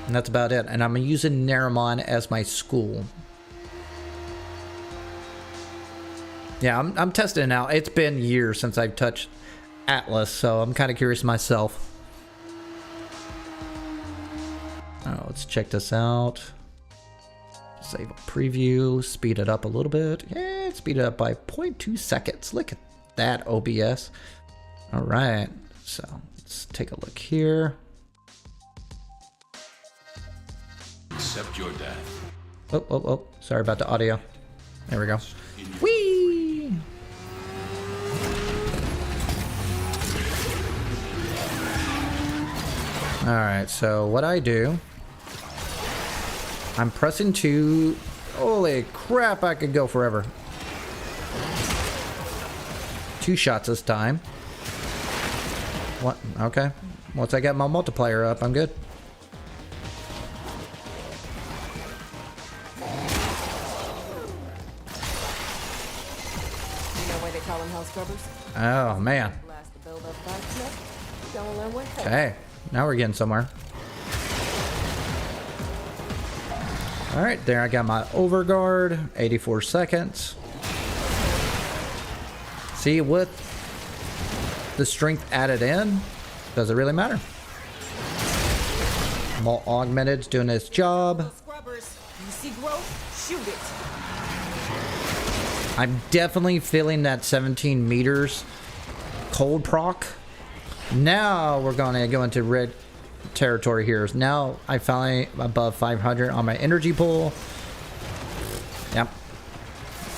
And that's about it. And I'm using Naramon as my school. Yeah, I'm testing it out. It's been years since I've touched Atlas, so I'm kind of curious myself. Oh, let's check this out. Save a preview. Speed it up a little bit. Yeah, speed it up by 0.2 seconds. Look at that, OBS. All right, so let's take a look here. Accept your death. Oh, sorry about the audio. There we go. Whee! Alright, so what I do, I'm pressing 2. Holy crap, I could go forever. 2 shots this time. What? Okay. Once I get my multiplier up, I'm good. Oh man. Okay, now we're getting somewhere. All right, there I got my overguard, 84 seconds. See, with the strength added in, does it really matter? More augmented's doing its job. You see growth? Shoot it. I'm definitely feeling that 17 meters cold proc. Now we're going to go into red territory here. Now I finally above 500 on my energy pool. Yep.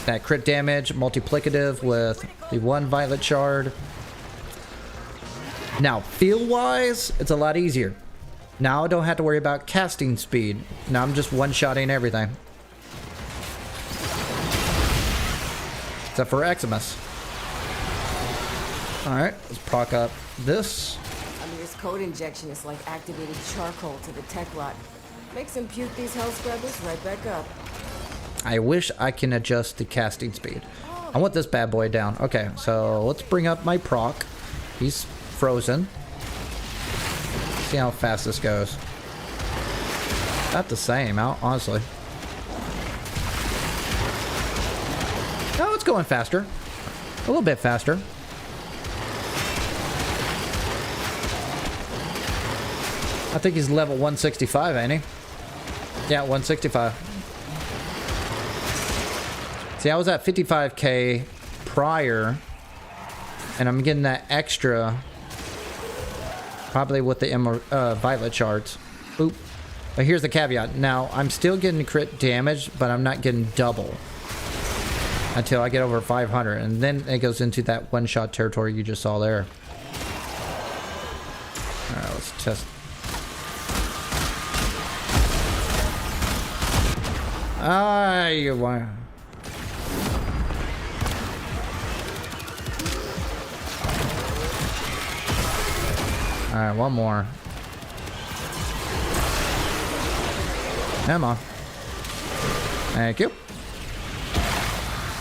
That crit damage, multiplicative with the 1 violet shard. Now, feel-wise, it's a lot easier. Now I don't have to worry about casting speed. Now I'm just one-shotting everything. Except for Eximus. Alright, let's proc up this. Amir's code injection is like activated charcoal to the tech rot. Makes him puke these hell scrubbers right back up. I wish I can adjust the casting speed. I want this bad boy down. Okay, so let's bring up my proc. He's frozen. See how fast this goes. Not the same, honestly. Oh, it's going faster. A little bit faster. I think he's level 165, ain't he? Yeah, 165. See, I was at 55k prior, and I'm getting that extra, probably with the violet shards. Oop. But here's the caveat. Now, I'm still getting crit damage, but I'm not getting double until I get over 500, and then it goes into that one-shot territory you just saw there. All right, let's test. Ah, you want. All right, one more. Come on. Thank you.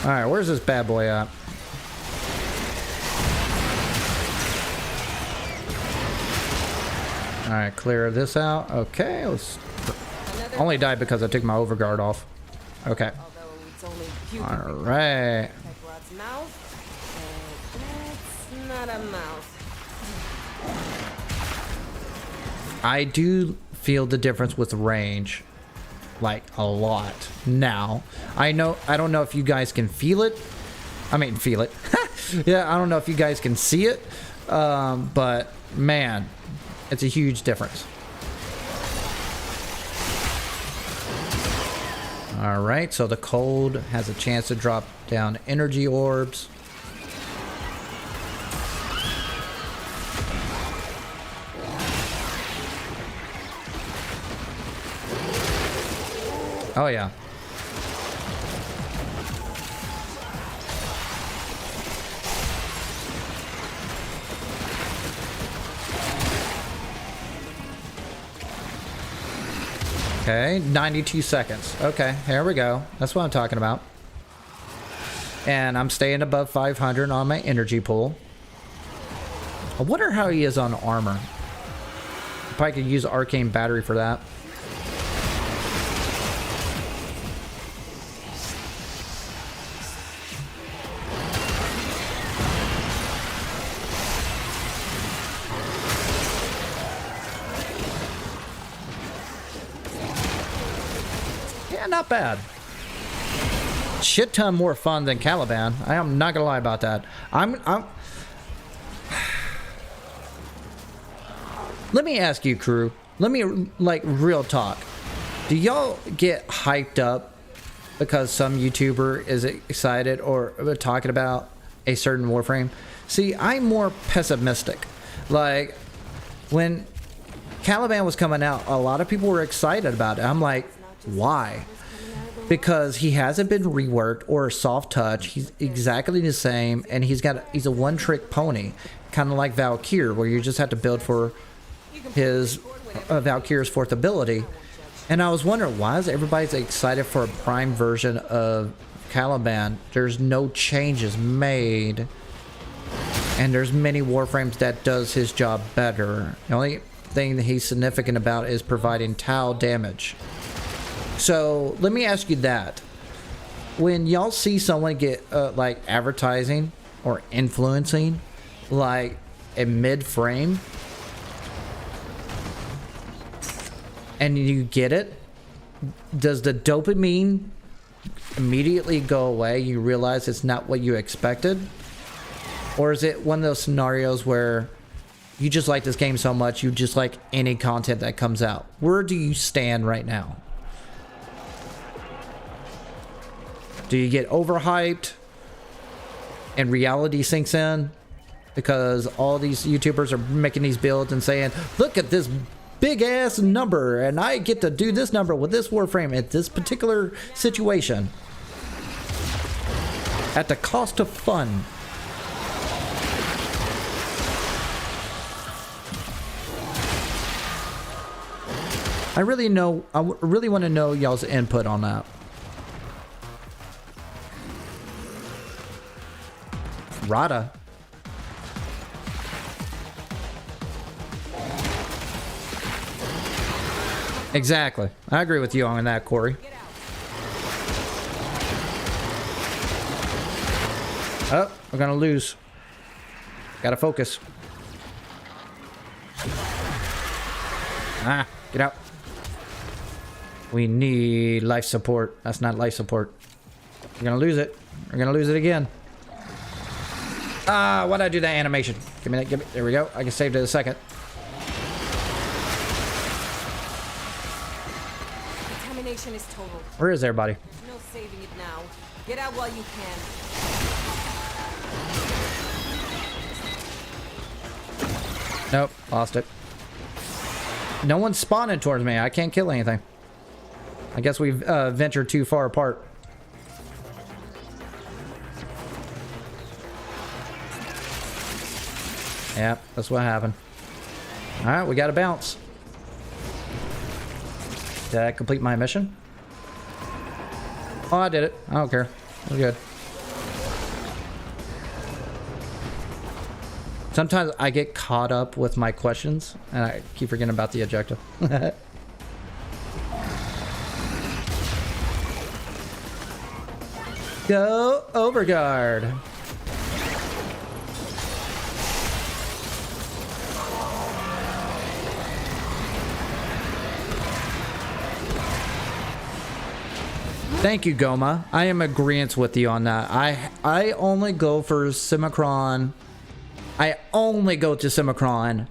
All right, where's this bad boy at? Alright, clear this out. Okay, let's... Another Only died because I took my overguard off. Okay. although it's only puke. Alright. Techrod's mouth. And that's not a mouth. I do feel the difference with range. Like, a lot. Now. I don't know if you guys can feel it. I mean, feel it. Yeah, I don't know if you guys can see it. But, man, it's a huge difference. Alright, so the cold has a chance to drop down energy orbs. Oh yeah. Okay, 92 seconds. Okay, here we go. That's what I'm talking about. And I'm staying above 500 on my energy pool. I wonder how he is on armor. Probably could use arcane battery for that. Yeah, not bad. Shit ton more fun than Caliban. I am not gonna lie about that. Let me ask you, crew. Let me, like, real talk. Do y'all get hyped up because some YouTuber is excited or talking about a certain Warframe? See, I'm more pessimistic. Like, when Caliban was coming out, a lot of people were excited about it. I'm like, why? Because he hasn't been reworked or soft touch. He's exactly the same, and he's a one-trick pony, kind of like Valkyr, where you just have to build for his Valkyr's fourth ability. And I was wondering, why is everybody excited for a prime version of Caliban? There's no changes made, and there's many Warframes that does his job better. The only thing that he's significant about is providing tile damage. So let me ask you that. When y'all see someone get like advertising or influencing like a mid-frame, and you get it, does the dopamine immediately go away? You realize it's not what you expected? Or is it one of those scenarios where you just like this game so much, you just like any content that comes out? Where do you stand right now? Do you get overhyped and reality sinks in because all these YouTubers are making these builds and saying, look at this big ass number and I get to do this number with this Warframe at this particular situation at the cost of fun? I really want to know y'all's input on that. Rada. Exactly. I agree with you on that, Corey. Oh, we're gonna lose. Gotta focus. Ah, get out. We need life support. That's not life support. We're gonna lose it. We're gonna lose it again. Ah, why'd I do that animation? Give me that, give me, there we go. I can save it in a second. Contamination is total. Where is everybody? There's no saving it now. Get out while you can. Nope, lost it. No one's spawning towards me. I can't kill anything. I guess we've ventured too far apart. Yep, that's what happened. Alright, we gotta bounce. Did I complete my mission? Oh, I did it. I don't care. We're good. Sometimes I get caught up with my questions and I keep forgetting about the objective. Go overguard. Thank you, Goma. I am agreeant with you on that. I only go for Simicron. I only go to Simicron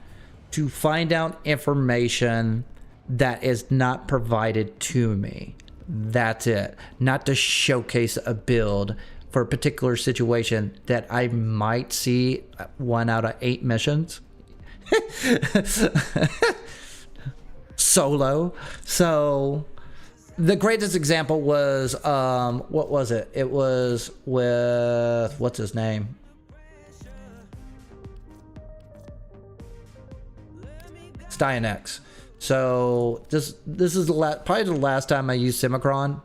to find out information that is not provided to me. That's it. Not to showcase a build for a particular situation that I might see 1 out of 8 missions. Solo. So the greatest example was what was it? It was with what's his name? Styanex. So this is probably the last time I used Simicron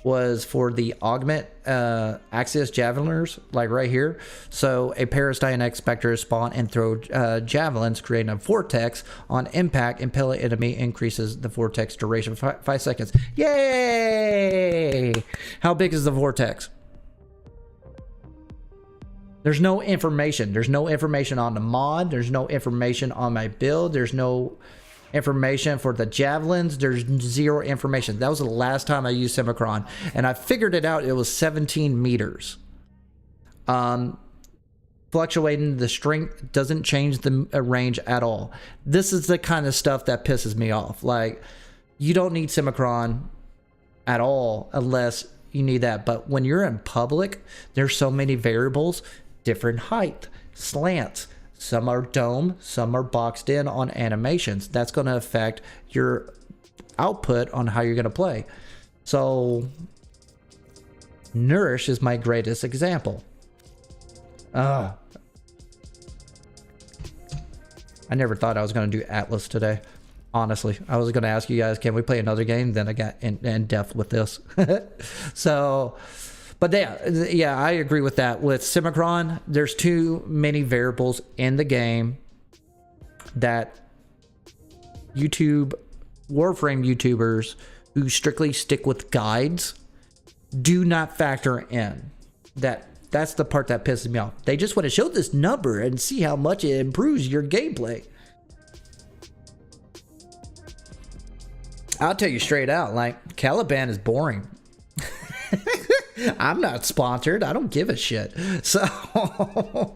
was for the augment Axios javeliners, like right here. So a pair of Styanex specters spawn and throw javelins, creating a vortex. On impact, impale an enemy, increases the vortex duration 5 seconds. Yay! How big is the vortex? There's no information. There's no information on the mod. There's no information on my build. There's no information for the javelins. There's 0 information. That was the last time I used Simicron, and I figured it out. It was 17 meters. Fluctuating the strength doesn't change the range at all. This is the kind of stuff that pisses me off. Like, you don't need Simicron at all unless you need that. But when you're in public, there's so many variables, different height, slants. Some are dome, some are boxed in on animations. That's going to affect your output on how you're going to play. So Nourish is my greatest example. I never thought I was going to do Atlas today. Honestly, I was going to ask you guys, can we play another game? Then I got in depth with this. So, but yeah, I agree with that. With Simicron, there's too many variables in the game that Warframe YouTubers who strictly stick with guides do not factor in. That's the part that pisses me off. They just want to show this number and see how much it improves your gameplay. I'll tell you straight out, like, Caliban is boring. I'm not sponsored. I don't give a shit. So, all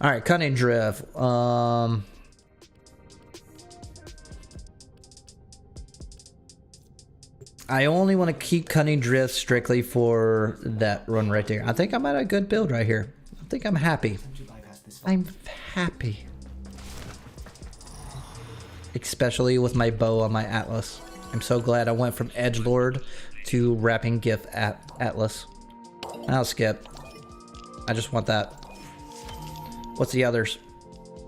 right, Cunning Drift. I only want to keep Cunning Drift strictly for that run right there. I think I'm at a good build right here. I think I'm happy. I'm happy. Especially with my bow on my Atlas. I'm so glad I went from Edgelord to wrapping GIF at Atlas. I'll skip. I just want that. What's the others?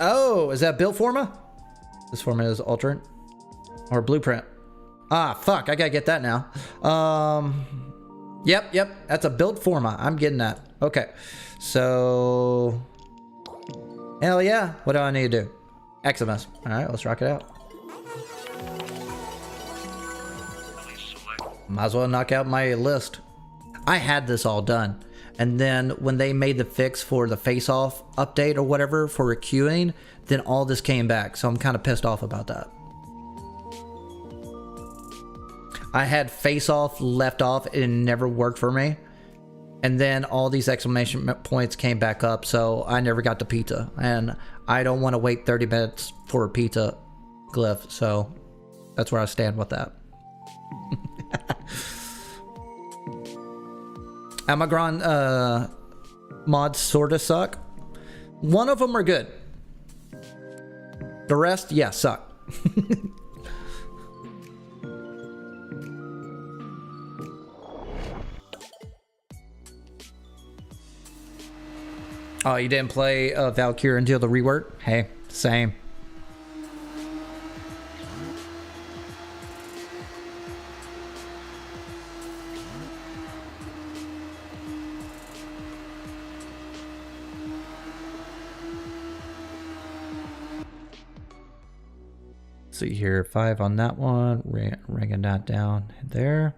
Oh, is that built Forma? This Forma is alternate or blueprint. Ah, fuck, I gotta get that now. Yep, that's a built Forma. I'm getting that. Okay, so hell yeah. What do I need to do? XMS. All right, let's rock it out. Might as well knock out my list. I had this all done, and then when they made the fix for the face-off update or whatever for queuing, then all this came back. So I'm kind of pissed off about that. I had face-off left off, and it never worked for me. And then all these exclamation points came back up, so I never got to pizza. And I don't want to wait 30 minutes for a pizza glyph, so that's where I stand with that. Amagron mods sort of suck. One of them are good. The rest, yeah, suck. Oh, you didn't play Valkyrie until the rework? Hey, same. Let's see here. 5 on that one. Ringing that down there.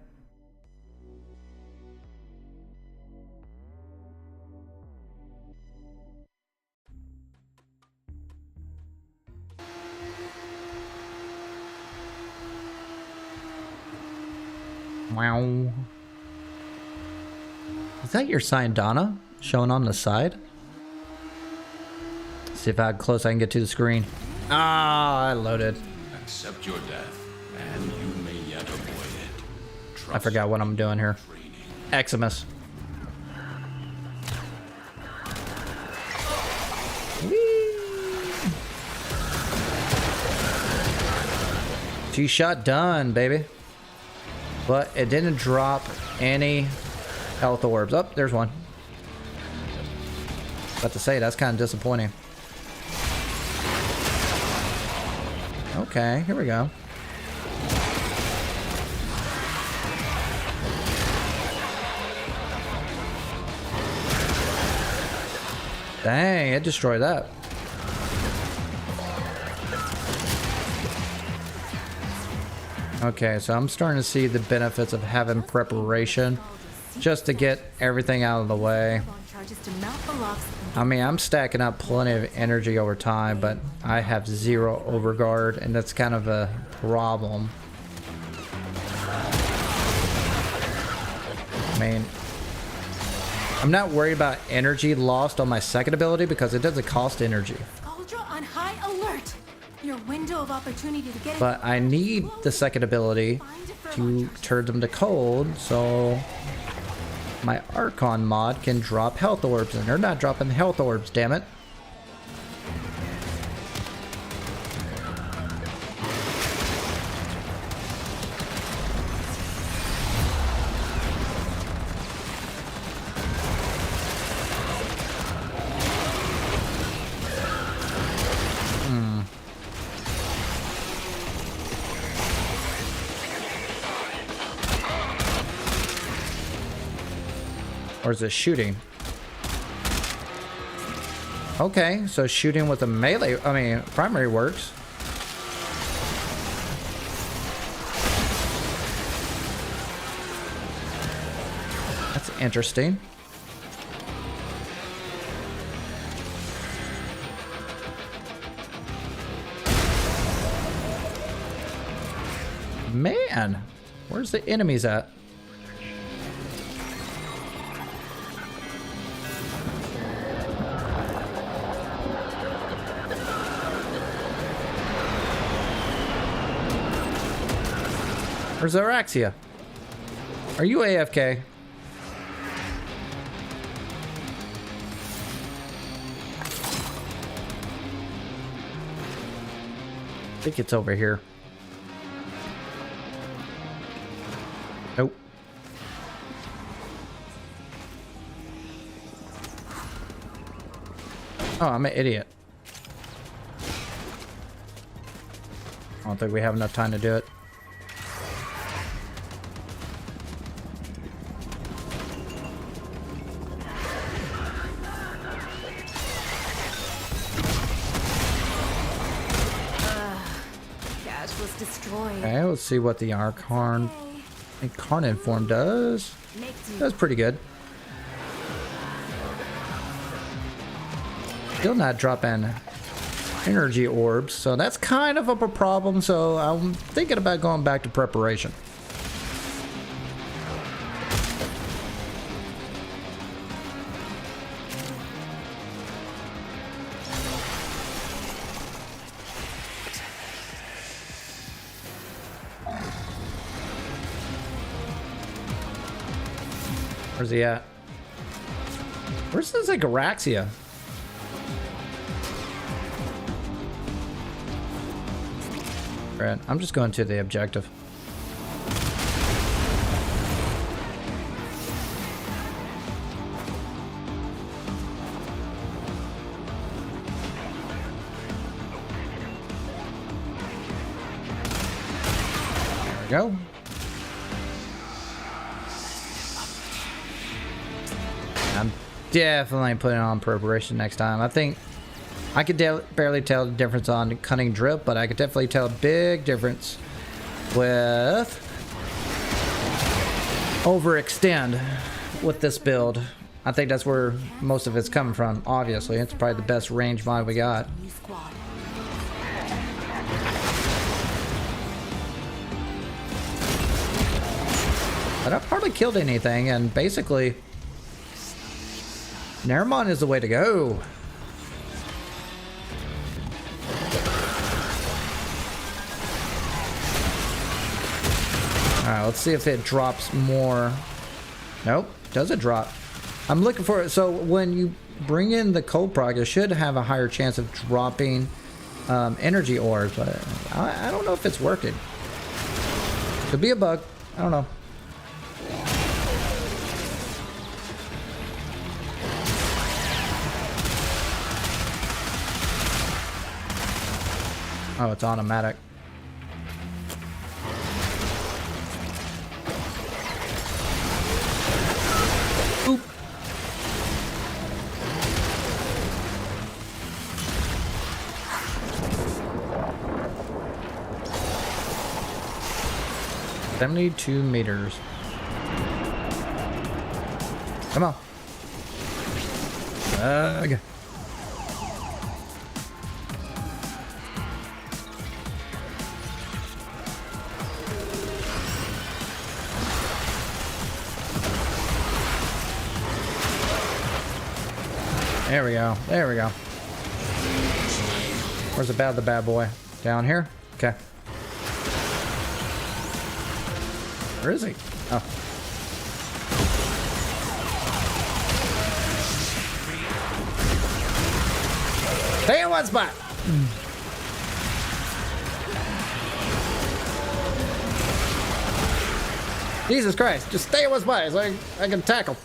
Wow. Is that your sign, Donna? Showing on the side? See if how close I can get to the screen. Ah, I loaded. Accept your death, and you may yet avoid it. Trust I forgot what I'm doing here. training. Eximus. Two-shot done, baby. But it didn't drop any health orbs. Oh, there's one. About to say, that's kind of disappointing. Okay, here we go. Dang, it destroyed that. Okay, so I'm starting to see the benefits of having preparation just to get everything out of the way. I mean, I'm stacking up plenty of energy over time, but I have 0 overguard, and that's kind of a problem. I mean, I'm not worried about energy lost on my second ability because it doesn't cost energy. Ultra on high alert. Your window of opportunity to get But I need the second ability to turn them to cold, so my Archon mod can drop health orbs, and they're not dropping health orbs, damn it. Or is it shooting? Okay, so shooting with a melee, I mean, primary works. That's interesting. Man, where's the enemies at? Where's Araxia? Are you AFK? I think it's over here. Nope. Oh, I'm an idiot. I don't think we have enough time to do it. Okay, let's see what the Incarnate form does. That's pretty good. Still not dropping energy orbs, so that's kind of a problem. So I'm thinking about going back to preparation. Where's he at? Where's this like Araxia? Right, I'm just going to the objective. There we go. I'm definitely putting on preparation next time. I think I could barely tell the difference on cunning drip, but I could definitely tell a big difference with overextend with this build. I think that's where most of it's coming from. Obviously, it's probably the best range mod we got. New squad. But I've hardly killed anything, and basically, Naramon is the way to go. Alright, let's see if it drops more. Nope, does it drop? I'm looking for it. So when you bring in the cold prog, it should have a higher chance of dropping energy ores, but I don't know if it's working. Could be a bug. I don't know. Oh, it's automatic. Oop. $72 meters. Come on. Okay. There we go. There we go. Where's the bad boy? Down here? Okay. Where is he? Oh. Stay in one spot. Jesus Christ. Just stay in one spot so I can tackle.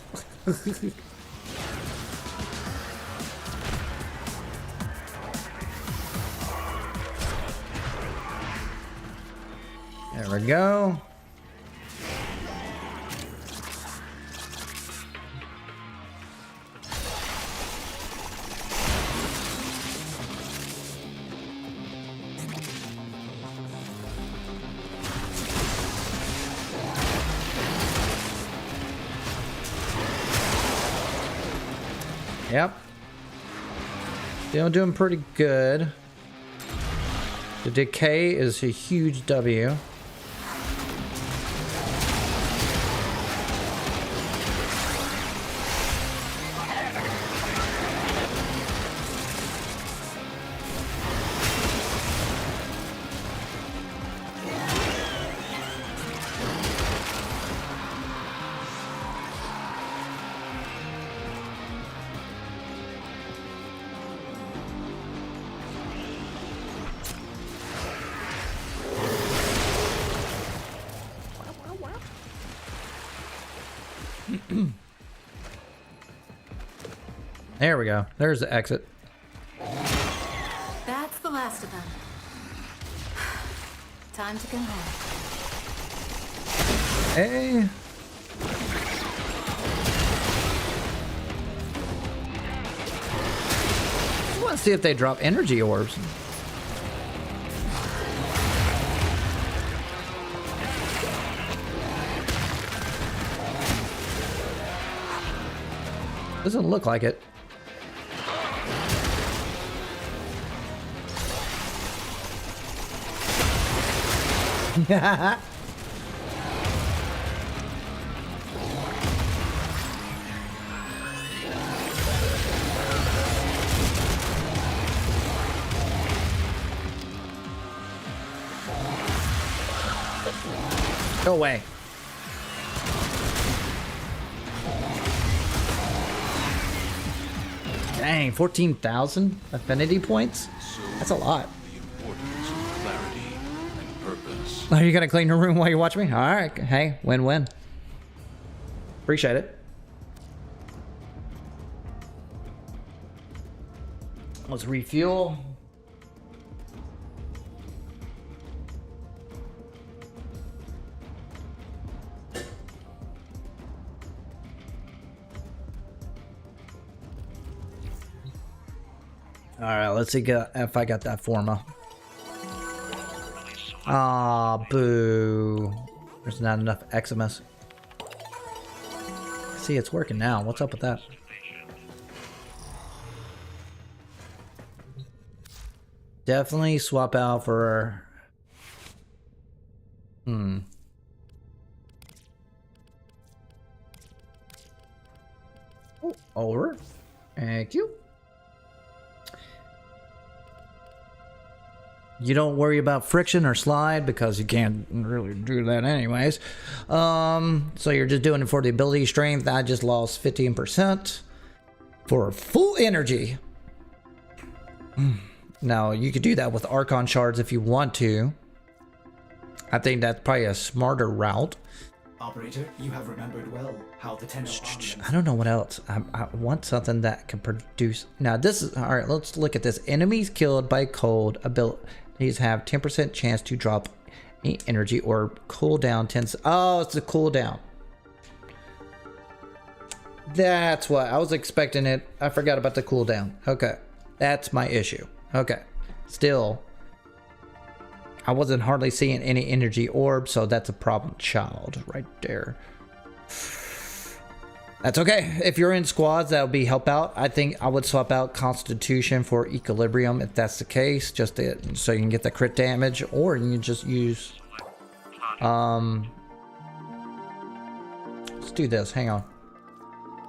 There we go. Yep. Still doing pretty good. The decay is a huge W. There we go. There's the exit. That's the last of them. Time to come home. Hey. I want to see if they drop energy orbs. Doesn't look like it. Go away. Dang, 14,000 affinity points? That's a lot. The importance of clarity and purpose. Are you gonna clean your room while you watch me? All right. Hey, win-win. Appreciate it. Let's refuel. All right, let's see if I got that Forma. Ah, boo. There's not enough Eximus. See, it's working now. What's up with that? Definitely swap out for... Oh, over. Thank you. You don't worry about friction or slide because you can't really do that anyways. So you're just doing it for the ability strength. I just lost 15% for full energy. Now you could do that with Archon shards if you want to. I think that's probably a smarter route. Operator, you have remembered well how the 10 I don't know what else. I want something that can produce. Now this is all right. Let's look at this. Enemies killed by cold abilities have 10% chance to drop any energy or cooldown 10. Oh, it's a cooldown. That's what I was expecting it. I forgot about the cooldown. Okay, that's my issue. Okay, still, I wasn't hardly seeing any energy orb, so that's a problem child right there. That's okay. If you're in squads, that'll be help out. I think I would swap out Constitution for Equilibrium if that's the case, just so you can get the crit damage, or you can just use... let's do this. Hang on.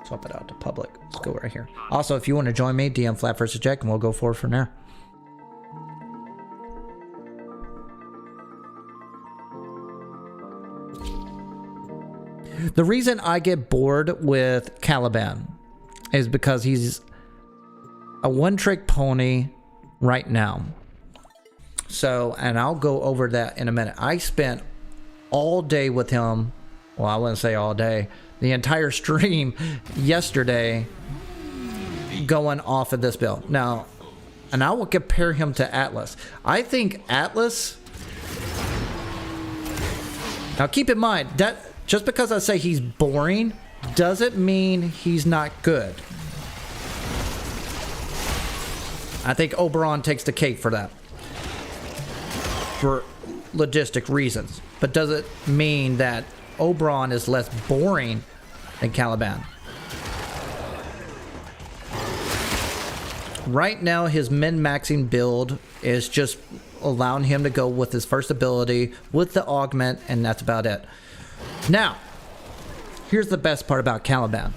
Swap it out to public. Let's go right here. Also, if you want to join me, DM flapvsjack, and we'll go forward from there. The reason I get bored with Caliban is because he's a one-trick pony right now. So, and I'll go over that in a minute. I spent all day with him. Well, I wouldn't say all day. The entire stream yesterday going off of this build. Now, and I will compare him to Atlas. I think Atlas... Now, keep in mind that... Just because I say he's boring doesn't mean he's not good. I think Oberon takes the cake for that. For logistic reasons. But does it mean that Oberon is less boring than Caliban? Right now, his min-maxing build is just allowing him to go with his first ability, with the augment, and that's about it. Now, here's the best part about Caliban.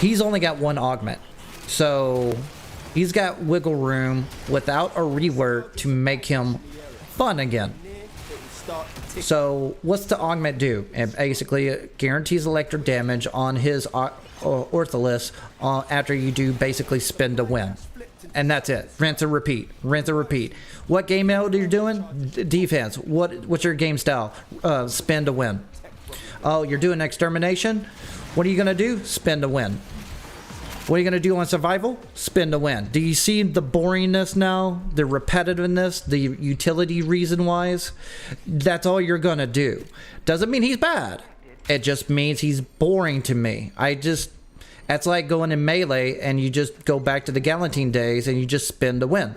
He's only got one augment. So, he's got wiggle room without a rework to make him fun again. So, what's the augment do? It basically guarantees electric damage on his Ortholis after you do basically spin to win. And that's it. Rinse and repeat. Rinse and repeat. What game mode are you doing? Defense. What's your game style? Spin to win. Oh, you're doing extermination? What are you going to do? Spin to win. What are you going to do on survival? Spin to win. Do you see the boringness now? The repetitiveness? The utility reason-wise? That's all you're going to do. Doesn't mean he's bad. It just means he's boring to me. That's like going in Melee and you just go back to the Galantine days and you just spin to win.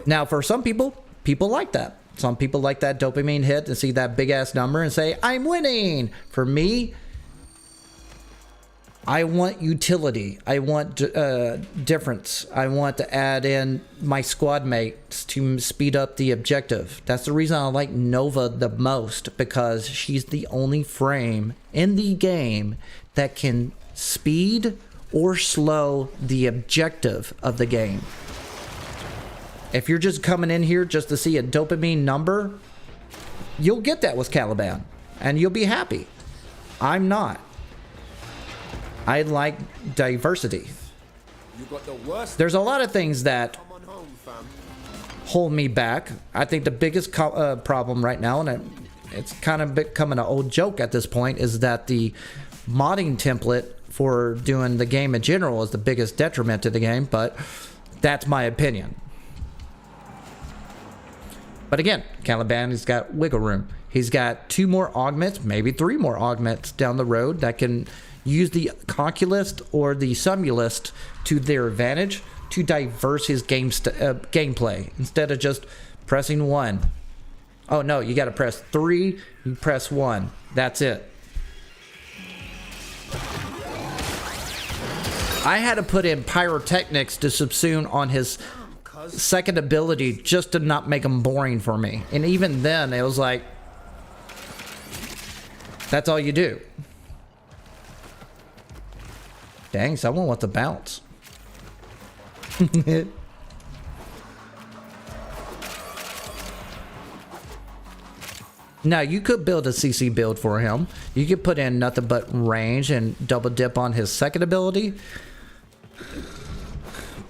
Now, for some people like that. Some people like that dopamine hit and see that big ass number and say, I'm winning. For me, I want utility. I want difference. I want to add in my squad mates to speed up the objective. That's the reason I like Nova the most, because she's the only frame in the game that can speed or slow the objective of the game. If you're just coming in here just to see a dopamine number, you'll get that with Caliban and you'll be happy. I'm not. I like diversity. There's a lot of things that hold me back. I think the biggest problem right now, and it's kind of becoming an old joke at this point, is that the modding template for doing the game in general is the biggest detriment to the game, but that's my opinion. But again, Caliban has got wiggle room. He's got 2 more augments, maybe 3 more augments down the road that can use the calculist or the sumulist to their advantage to diverse his gameplay instead of just pressing 1. Oh no, you got to press 3, you press 1. That's it. I had to put in pyrotechnics to subsume on his second ability just to not make him boring for me. And even then, it was like, that's all you do. Dang, someone wants to bounce. Now, you could build a CC build for him. You could put in nothing but range and double dip on his second ability.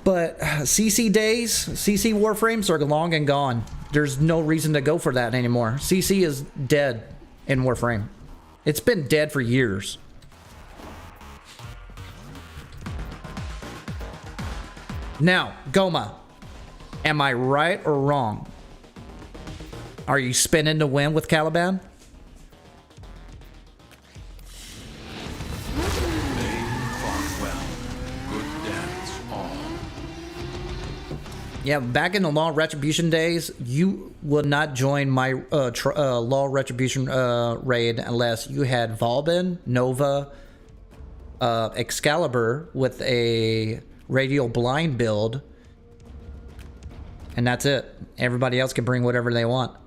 But CC days, CC Warframes are long and gone. There's no reason to go for that anymore. CC is dead in Warframe. It's been dead for years. Now, Goma, am I right or wrong? Are you spinning to win with Caliban? They fought well. Good dance, all. Yeah, back in the Law Retribution days, you would not join my Law Retribution raid unless you had Valbin, Nova, Excalibur with a Radial Blind build, and that's it. Everybody else can bring whatever they want.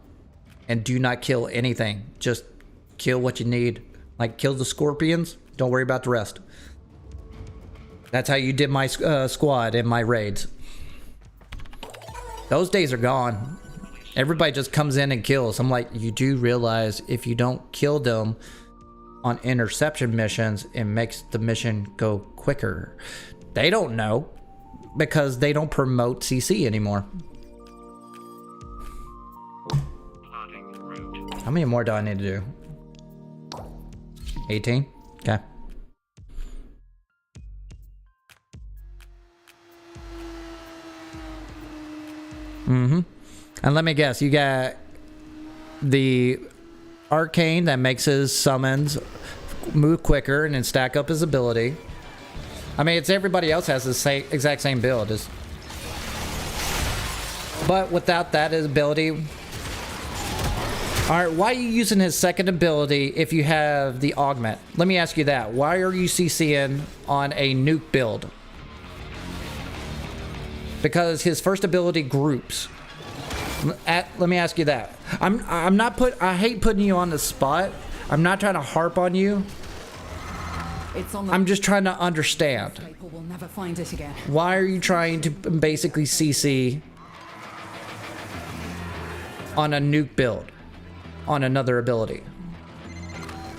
And do not kill anything. Just kill what you need. Like, kill the scorpions. Don't worry about the rest. That's how you did my squad in my raids. Those days are gone. Everybody just comes in and kills. I'm like, you do realize if you don't kill them on interception missions, it makes the mission go quicker. They don't know because they don't promote CC anymore. How many more do I need to do? 18? Okay. And let me guess, you got the arcane that makes his summons move quicker and then stack up his ability. I mean, it's everybody else has the same exact same build. But without that ability... Alright, why are you using his second ability if you have the augment? Let me ask you that. Why are you CCing on a nuke build? Because his first ability groups. Let me ask you that. I hate putting you on the spot. I'm not trying to harp on you. I'm just trying to understand. We'll never find it again. Why are you trying to basically CC on a nuke build? On another ability.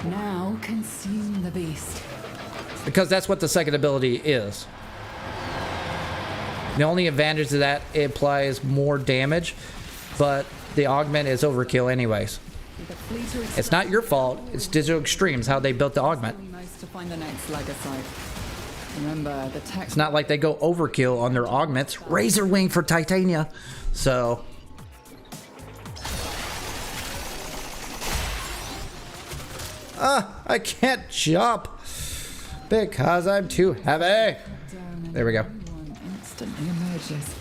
Now consume the beast. Because that's what the second ability is. The only advantage to that, it applies more damage, but the augment is overkill anyways. It's not your fault, it's Digital Extremes, how they built the augment. Remember, the It's not like they go overkill on their augments. Razor Wing for Titania. So... I can't jump because I'm too heavy. There we go. Instantly emerges.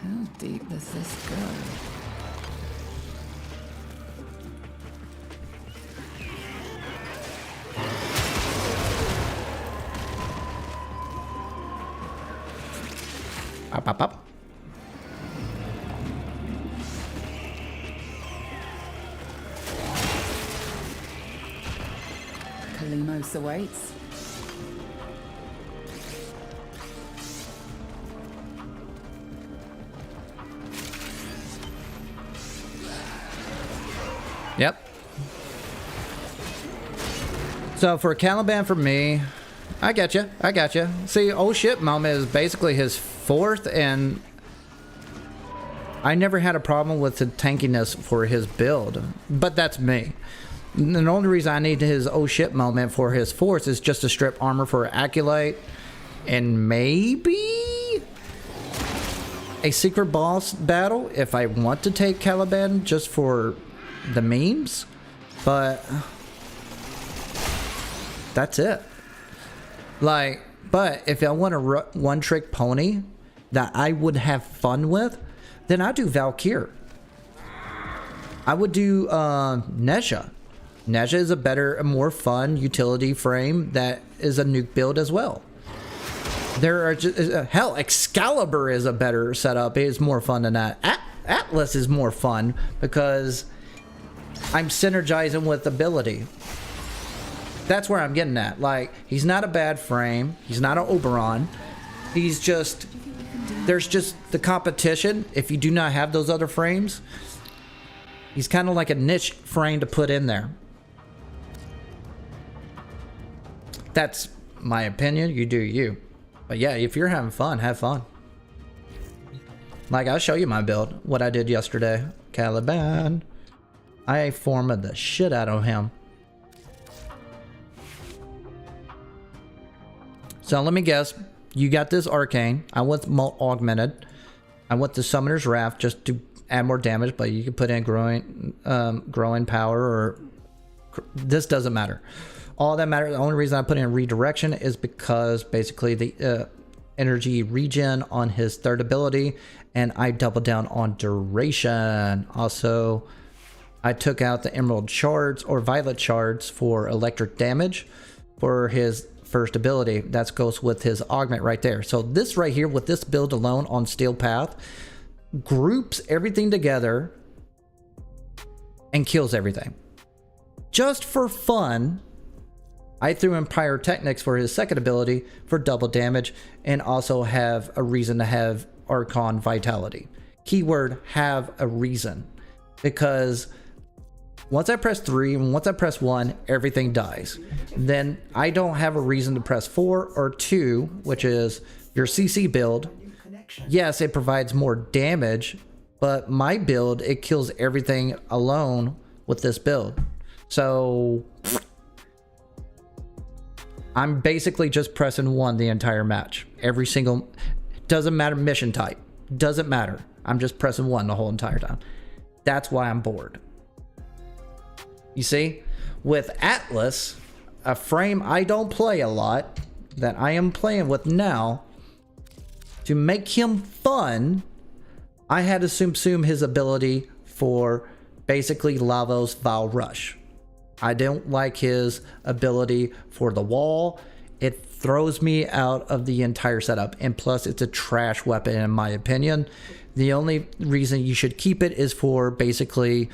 How deep does this go? Up, up, up. Kalimos awaits. Yep. So for Caliban, for me, I got you. I got you. See, oh shit moment is basically his fourth, and I never had a problem with the tankiness for his build, but that's me. And the only reason I need his oh shit moment for his fourth is just to strip armor for Acolyte and maybe a secret boss battle if I want to take Caliban just for the memes, but That's it. Like, but if I want a one-trick pony that I would have fun with, then I do Valkyr. I would do Nezha. Nezha is a better, a more fun utility frame that is a nuke build as well. There are just, hell, Excalibur is a better setup. It is more fun than that. Atlas is more fun because I'm synergizing with ability. That's where I'm getting at. Like, he's not a bad frame. He's not an Oberon. He's just, there's just the competition. If you do not have those other frames, he's kind of like a niche frame to put in there. That's my opinion. You do you. But yeah, if you're having fun, have fun. Like, I'll show you my build. What I did yesterday. Caliban. I Forma the shit out of him. So let me guess. You got this Arcane. I went Augmented. I went the Summoner's Wrath just to add more damage, but you can put in growing power, or this doesn't matter. All that matters, the only reason I put in redirection is because basically the energy regen on his third ability, and I doubled down on duration. Also, I took out the emerald shards or violet shards for electric damage for his first ability. That goes with his augment right there. So this right here with this build alone on Steel Path groups everything together and kills everything. Just for fun, I threw in Pyrotechnics for his second ability for double damage, and also have a reason to have Archon Vitality. Keyword, have a reason. Because once I press 3 and once I press 1, everything dies. Then I don't have a reason to press 4 or 2, which is your CC build. Yes, it provides more damage, but my build, it kills everything alone with this build. So I'm basically just pressing 1 the entire match. Every single, doesn't matter mission type, doesn't matter. I'm just pressing 1 the whole entire time. That's why I'm bored. You see, with Atlas, a frame I don't play a lot, that I am playing with now, to make him fun, I had to subsume his ability for basically Lavos Val Rush. I don't like his ability for the wall. It throws me out of the entire setup, and plus it's a trash weapon in my opinion. The only reason you should keep it is for basically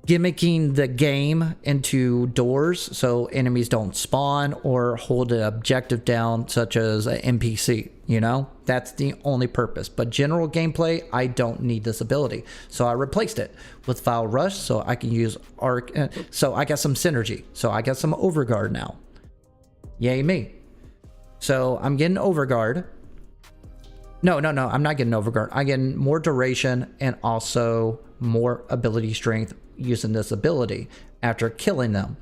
gimmicking the game into doors so enemies don't spawn or hold an objective down, such as an NPC, you know? That's the only purpose. But general gameplay, I don't need this ability. So I replaced it with Foul Rush so I can use Arc. So I got some synergy. So I got some Overguard now. Yay me. So I'm getting Overguard. No, I'm not getting Overguard. I'm getting more duration and also more ability strength using this ability after killing them,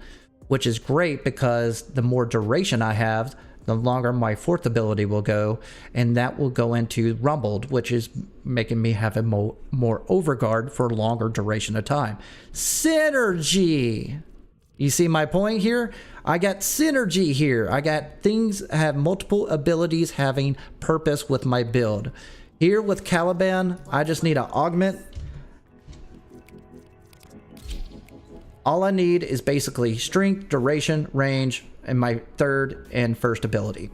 which is great because the more duration I have, the longer my fourth ability will go, and that will go into Rumbled, which is making me have a more Overguard for a longer duration of time. Synergy! You see my point here? I got synergy here. I got things, have multiple abilities having purpose with my build. Here with Caliban, I just need an augment. All I need is basically strength, duration, range, and my third and first ability.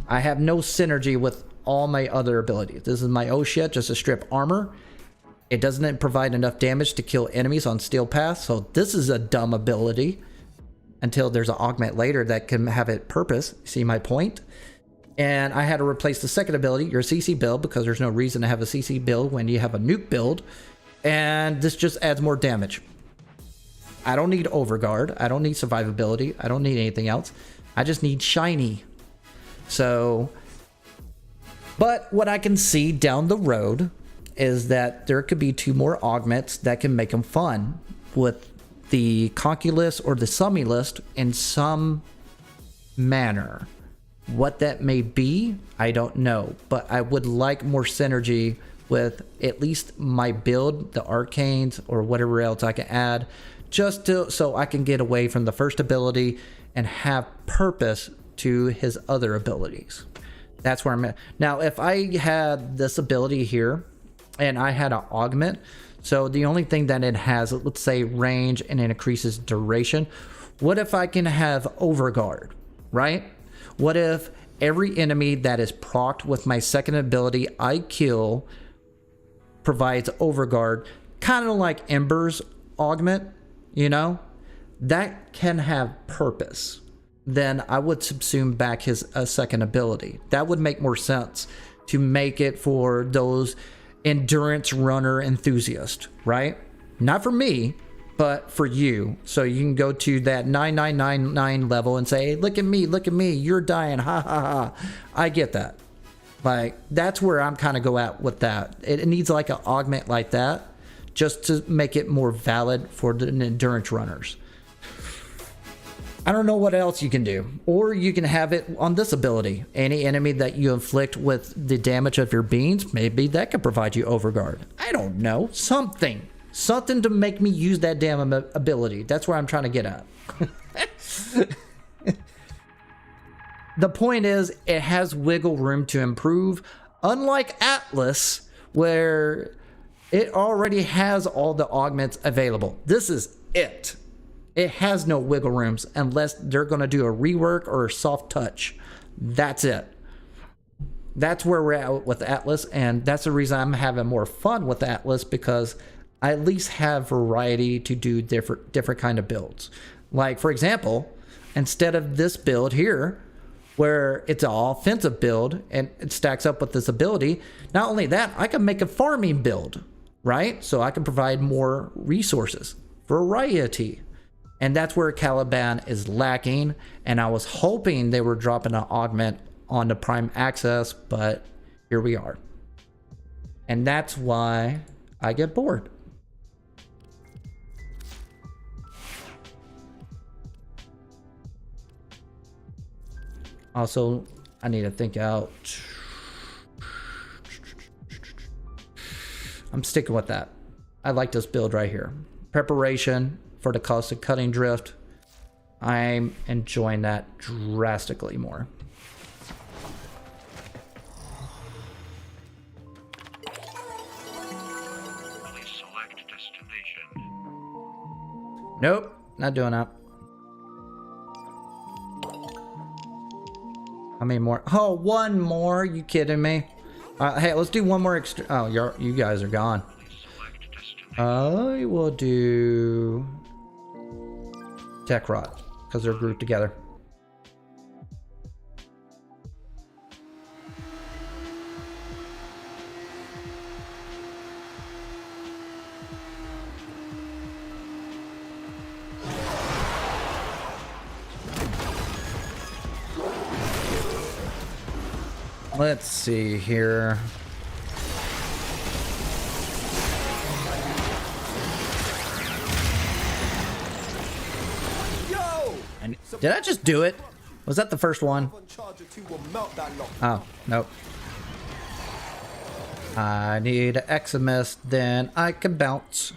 I have no synergy with all my other abilities. This is my oh shit, just a strip armor. It doesn't provide enough damage to kill enemies on Steel Path, so this is a dumb ability until there's an augment later that can have it purpose. See my point? And I had to replace the second ability, your CC build, because there's no reason to have a CC build when you have a nuke build. And this just adds more damage. I don't need Overguard. I don't need survivability. I don't need anything else. I just need shiny. So, but what I can see down the road is that there could be 2 more augments that can make them fun with the Conculus or the Summulist in some manner. What that may be, I don't know, but I would like more synergy with at least my build, the Arcanes or whatever else I can add just so I can get away from the first ability and have purpose to his other abilities. That's where I'm at. Now, if I had this ability here and I had an augment, so the only thing that it has, let's say range, and it increases duration. What if I can have overguard, right? What if every enemy that is procced with my second ability I kill provides overguard, kind of like Ember's augment, you know? That can have purpose. Then I would subsume back his second ability. That would make more sense to make it for those endurance runner enthusiast, right? Not for me, but for you. So you can go to that 9999 level and say, hey, look at me, you're dying, ha ha ha. I get that. Like, that's where I'm kind of go at with that. It needs like an augment like that just to make it more valid for the endurance runners. I don't know what else you can do. Or you can have it on this ability. Any enemy that you inflict with the damage of your beams, maybe that could provide you overguard. I don't know. Something to make me use that damn ability. That's where I'm trying to get at. The point is, it has wiggle room to improve. Unlike Atlas, where it already has all the augments available. This is it. It has no wiggle rooms unless they're going to do a rework or a soft touch. That's it. That's where we're at with Atlas, and that's the reason I'm having more fun with Atlas, because I at least have variety to do different kind of builds. Like, for example, instead of this build here, where it's an offensive build and it stacks up with this ability, not only that, I can make a farming build, right? So I can provide more resources, variety. And that's where Caliban is lacking. And I was hoping they were dropping an augment on the Prime Access, but here we are. And that's why I get bored. Also, I need to think out. I'm sticking with that. I like this build right here. Preparation for the cost of cutting drift. I'm enjoying that drastically more. Please select destination. Nope, not doing that. How many more? Oh, one more? You kidding me? Hey, let's do one more extra. Oh, you guys are gone. I will do Tech Rot because they're grouped together. Let's see here. And did I just do it? Was that the first one? Oh, nope. I need Eximus, then I can bounce.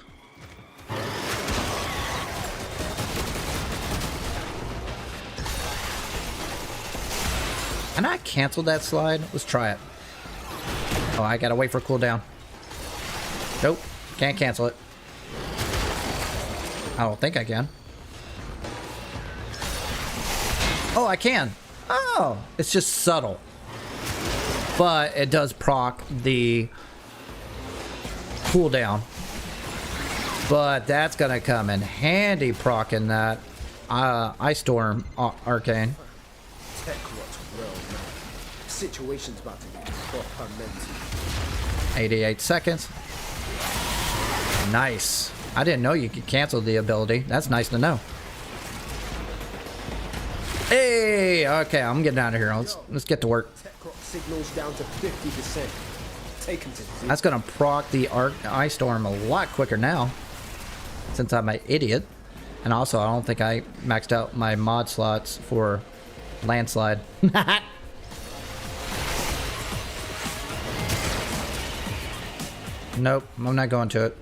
Can I cancel that slide? Let's try it. Oh, I gotta wait for a cooldown. Nope, can't cancel it. I don't think I can. Oh, I can. Oh, it's just subtle. But it does proc the cooldown. But that's gonna come in handy procking that Ice Storm Arcane. Situation's about to be 88 seconds. Nice. I didn't know you could cancel the ability. That's nice to know. Hey, okay, I'm getting out of here. Let's get to work. Signals down to 50%. That's gonna proc the Ice Storm a lot quicker now, since I'm an idiot. And also, I don't think I maxed out my mod slots for landslide. Nope, I'm not going to it.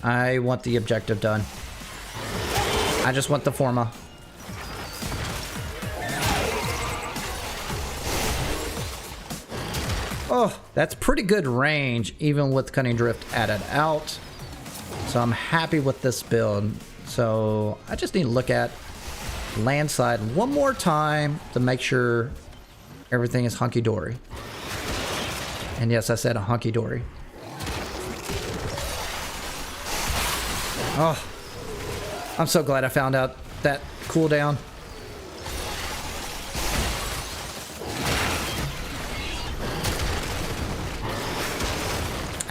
I want the objective done. I just want the Forma. Oh, that's pretty good range, even with Cunning Drift added out. So I'm happy with this build. So I just need to look at landslide one more time to make sure everything is hunky-dory. And yes, I said a hunky-dory. Oh, I'm so glad I found out that cooldown.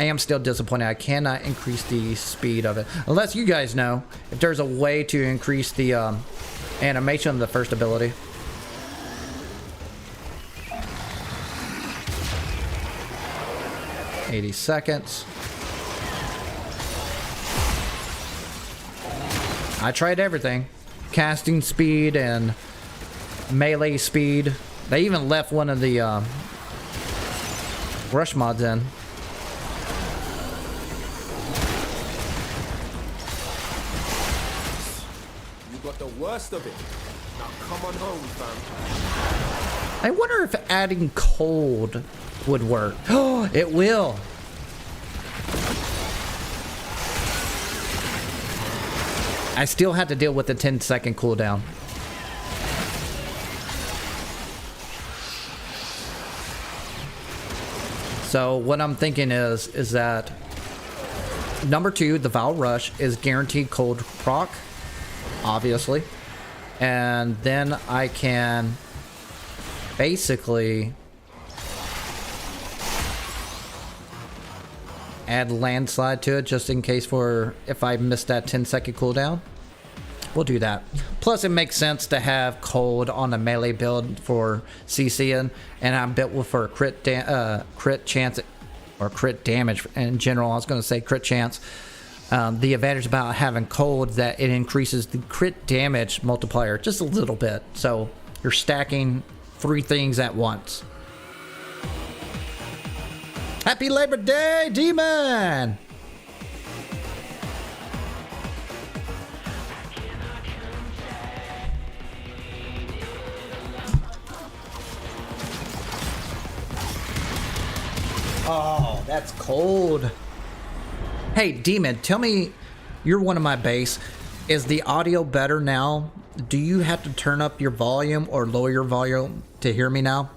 I am still disappointed. I cannot increase the speed of it. Unless you guys know if there's a way to increase the animation of the first ability. $80 seconds. I tried everything. Casting speed and melee speed. They even left one of the rush mods in. The worst of it. Now come on home, fam. I wonder if adding cold would work. Oh, it will. I still had to deal with the 10-second cooldown. So what I'm thinking is that number 2, the Val Rush, is guaranteed cold proc. Obviously, and then I can basically add landslide to it just in case for if I miss that 10-second cooldown. We'll do that. Plus it makes sense to have cold on a melee build for CCing, and I'm built with for crit chance or crit damage in general. I was going to say crit chance. The advantage about having cold that it increases the crit damage multiplier just a little bit. So you're stacking 3 things at once. Happy Labor Day, Demon! Oh, that's cold. Hey, Demon, tell me, you're one of my base. Is the audio better now? Do you have to turn up your volume or lower your volume to hear me now?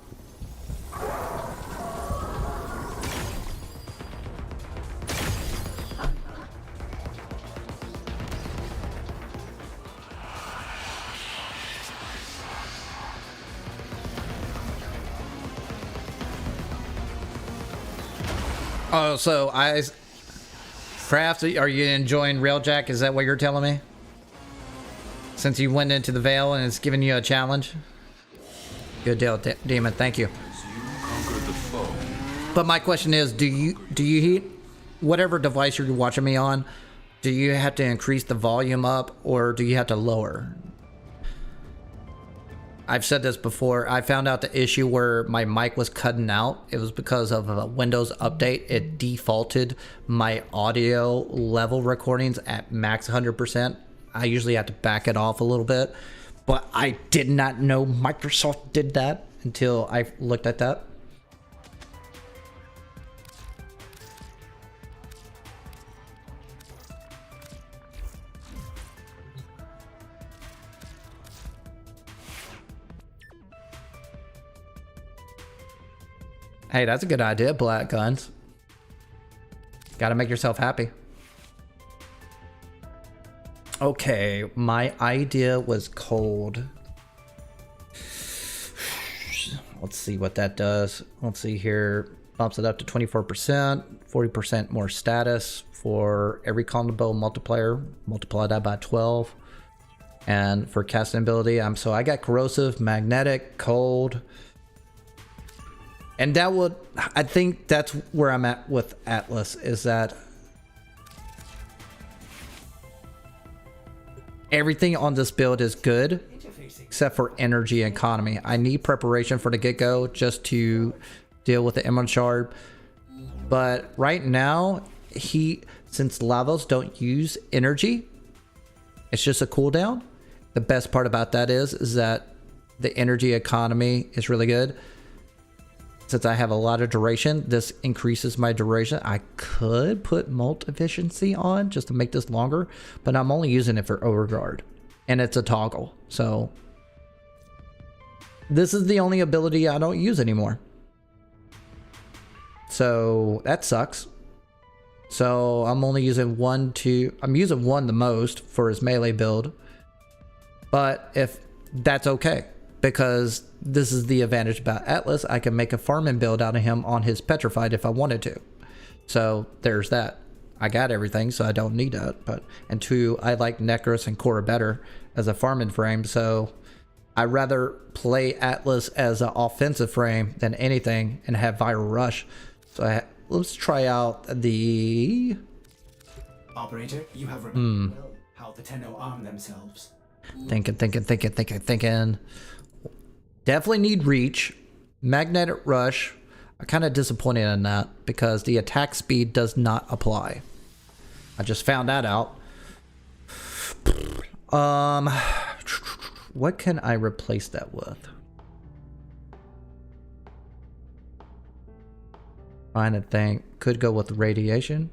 Oh, so Craft, are you enjoying Railjack? Is that what you're telling me? Since you went into the Veil and it's giving you a challenge? Good deal, Demon. Thank you. But my question is, do you whatever device you're watching me on, do you have to increase the volume up or do you have to lower? I've said this before. I found out the issue where my mic was cutting out. It was because of a Windows update. It defaulted my audio level recordings at max 100%. I usually have to back it off a little bit, but I did not know Microsoft did that until I looked at that. Hey, that's a good idea, Black Guns. Gotta make yourself happy. Okay, my idea was cold. Let's see what that does. Let's see here. Bumps it up to 24%, 40% more status for every combo multiplier. Multiply that by 12. And for casting ability, so I got corrosive, magnetic, cold. And that would, I think that's where I'm at with Atlas, is that everything on this build is good, except for energy economy. I need preparation for the get-go just to deal with the Emerald Shard. But right now, since lavos don't use energy, it's just a cooldown. The best part about that is that the energy economy is really good. Since I have a lot of duration, this increases my duration. I could put molt efficiency on just to make this longer, but I'm only using it for overguard, and it's a toggle. So this is the only ability I don't use anymore. So that sucks. So I'm only using I'm using one the most for his melee build, but if that's okay, because this is the advantage about Atlas. I can make a farming build out of him on his petrified if I wanted to. So there's that. I got everything, so I don't need that. And two, I like Necros and Cora better as a farming frame, so I'd rather play Atlas as an offensive frame than anything and have viral rush. So let's try out the Operator, you have remembered well how the Tenno arm themselves. Thinking. Definitely need reach. Magnetic rush. I'm kind of disappointed in that because the attack speed does not apply. I just found that out. What can I replace that with? Trying to think. Could go with radiation.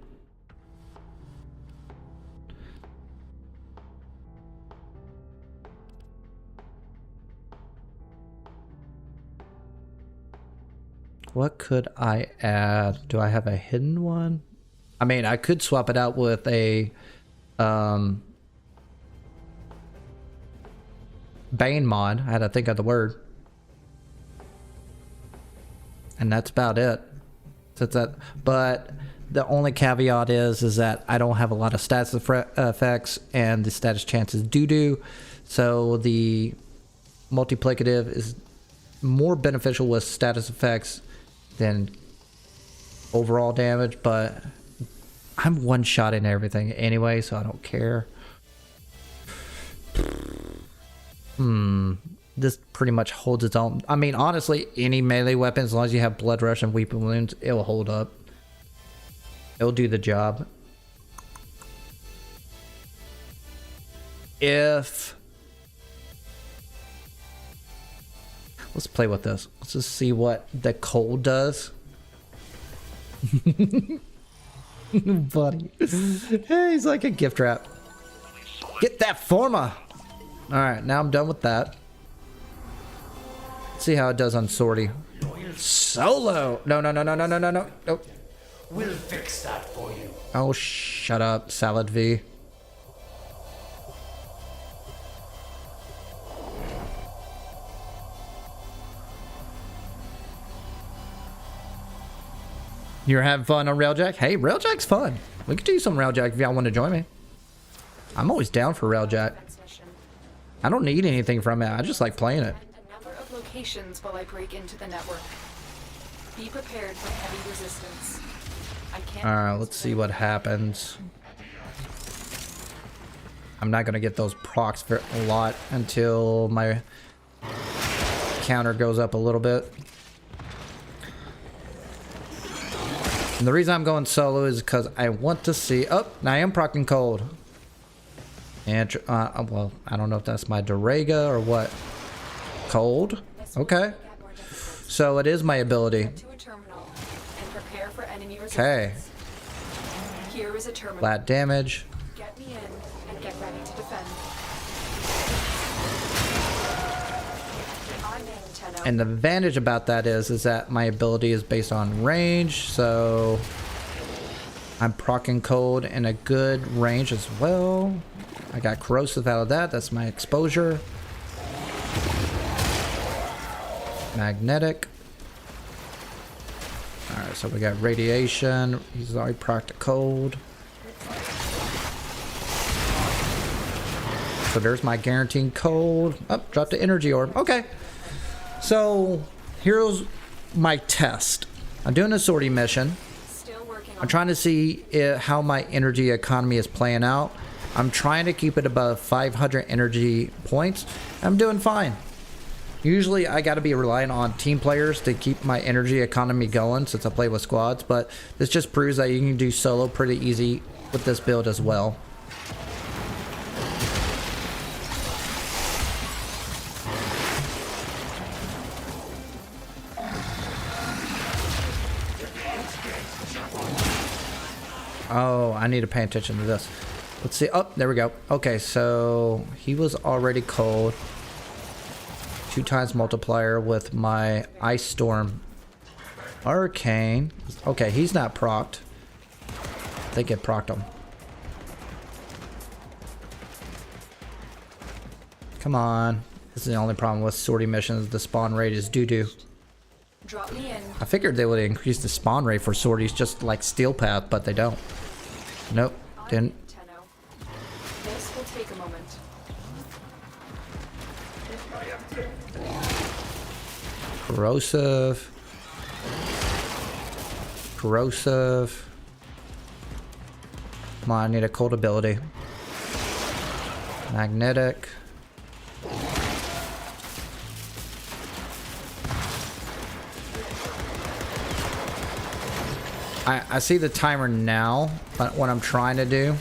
What could I add? Do I have a hidden one? I mean, I could swap it out with a Bane mod. I had to think of the word. And that's about it. But the only caveat is that I don't have a lot of status effects, and the status chance is doo-doo. So the multiplicative is more beneficial with status effects than overall damage, but I'm one-shotting everything anyway, so I don't care. This pretty much holds its own. I mean, honestly, any melee weapon, as long as you have blood rush and weeping wounds, it'll hold up. It'll do the job. Let's play with this. Let's just see what the cold does. Buddy. Hey, he's like a gift wrap. Get that Forma. Alright, now I'm done with that. Let's see how it does on Sortie. Solo! No. Nope. We'll fix that for you. Oh, shut up, Salad V. You're having fun on Railjack? Hey, Railjack's fun. We could do some Railjack if y'all want to join me. I'm always down for Railjack. I don't need anything from it. I just like playing it. A number of locations while I break into the network. Be prepared for heavy resistance. I can't. Alright, let's see what happens. I'm not gonna get those procs for a lot until my counter goes up a little bit. And the reason I'm going solo is because I want to see. Oh, now I am procking cold. And well, I don't know if that's my Durega or what. Cold. Okay. So it is my ability. Okay. Here is a terminal. Flat damage. Get me in and get ready to defend. I'm in, Tenno. And the advantage about that is that my ability is based on range, so I'm procking cold in a good range as well. I got corrosive out of that. That's my exposure. Magnetic. Alright, so we got radiation. He's already procced cold. So there's my guaranteed cold. Oh, dropped the energy orb. Okay. So here's my test. I'm doing a sortie mission. I'm trying to see how my energy economy is playing out. I'm trying to keep it above 500 energy points. I'm doing fine. Usually I got to be relying on team players to keep my energy economy going since I play with squads, but this just proves that you can do solo pretty easy with this build as well. Oh, I need to pay attention to this. Let's see. Oh, there we go. Okay, so he was already cold. 2 times multiplier with my Ice Storm Arcane. Okay, he's not procced. I think it procced him. Come on. This is the only problem with sortie missions. The spawn rate is doo-doo. Drop me in. I figured they would increase the spawn rate for sorties just like Steel Path, but they don't. Nope, didn't. Tenno. This will take a moment. Corrosive. Corrosive. Come on, I need a cold ability. Magnetic. I see the timer now, but what I'm trying to do.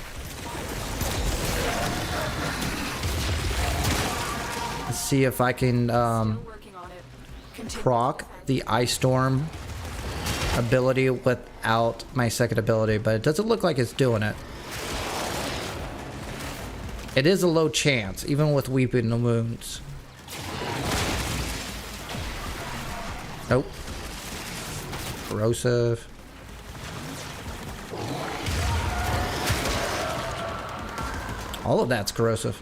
Let's see if I can Working on it. Continue. proc the Ice Storm ability without my second ability, but it doesn't look like it's doing it. It is a low chance, even with Weeping Wounds. Nope. Corrosive. All of that's corrosive.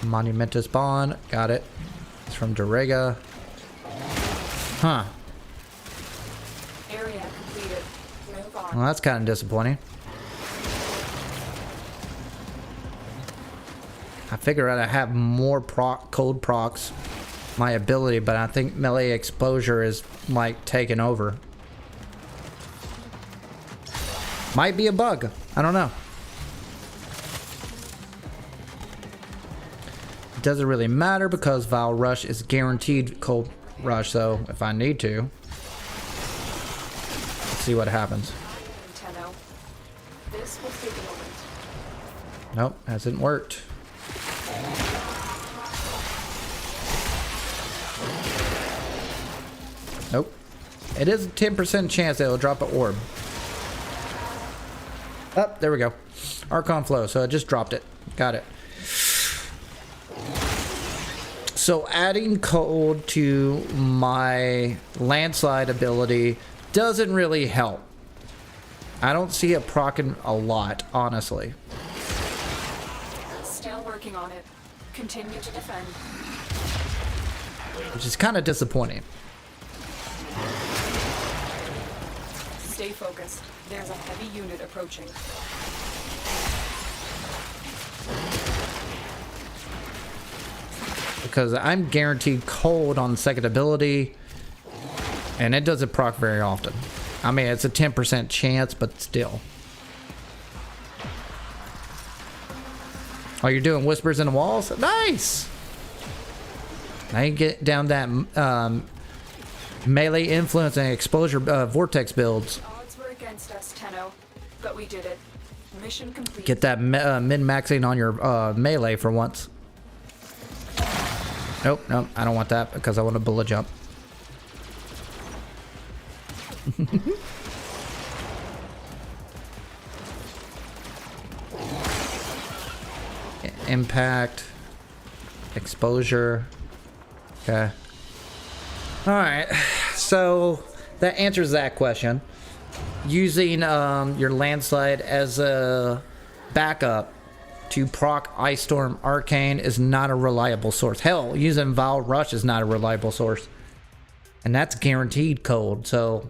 Monumentus Bond. Got it. It's from Durega. Huh. Area completed. Move on. Well, that's kind of disappointing. I figured I'd have more cold procs my ability, but I think melee exposure is like taking over. Might be a bug. I don't know. It doesn't really matter because Vile Rush is guaranteed cold rush, so if I need to. Let's see what happens. Tenno. This will take a moment. Nope, hasn't worked. Nope. It is a 10% chance that it'll drop an orb. Oh, there we go. Archon Flow, so I just dropped it. Got it. So adding cold to my landslide ability doesn't really help. I don't see it proccing a lot, honestly. Still working on it. Continue to defend. Which is kind of disappointing. Stay focused. There's a heavy unit approaching. Because I'm guaranteed cold on the second ability, and it doesn't proc very often. I mean, it's a 10% chance, but still. Oh, you're doing Whispers in the Walls? Nice! Now you get down that melee influence and exposure vortex builds. Odds were against us, Tenno, but we did it. Mission complete. Get that min-maxing on your melee for once. Nope, nope, I don't want that because I want a bullet jump. Impact. Exposure. Okay. Alright, so that answers that question. Using your landslide as a backup to proc Ice Storm Arcane is not a reliable source. Hell, using Vile Rush is not a reliable source. And that's guaranteed cold, so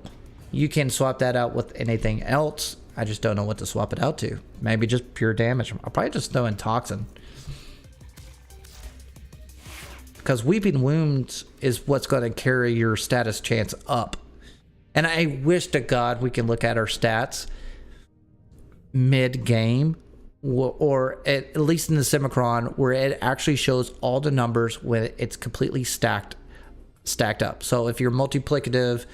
you can swap that out with anything else. I just don't know what to swap it out to. Maybe just pure damage. I'll probably just throw in Toxin. Because Weeping Wounds is what's going to carry your status chance up. And I wish to God we can look at our stats mid-game or at least in the Simicron, where it actually shows all the numbers when it's completely stacked up. So if your multiplicative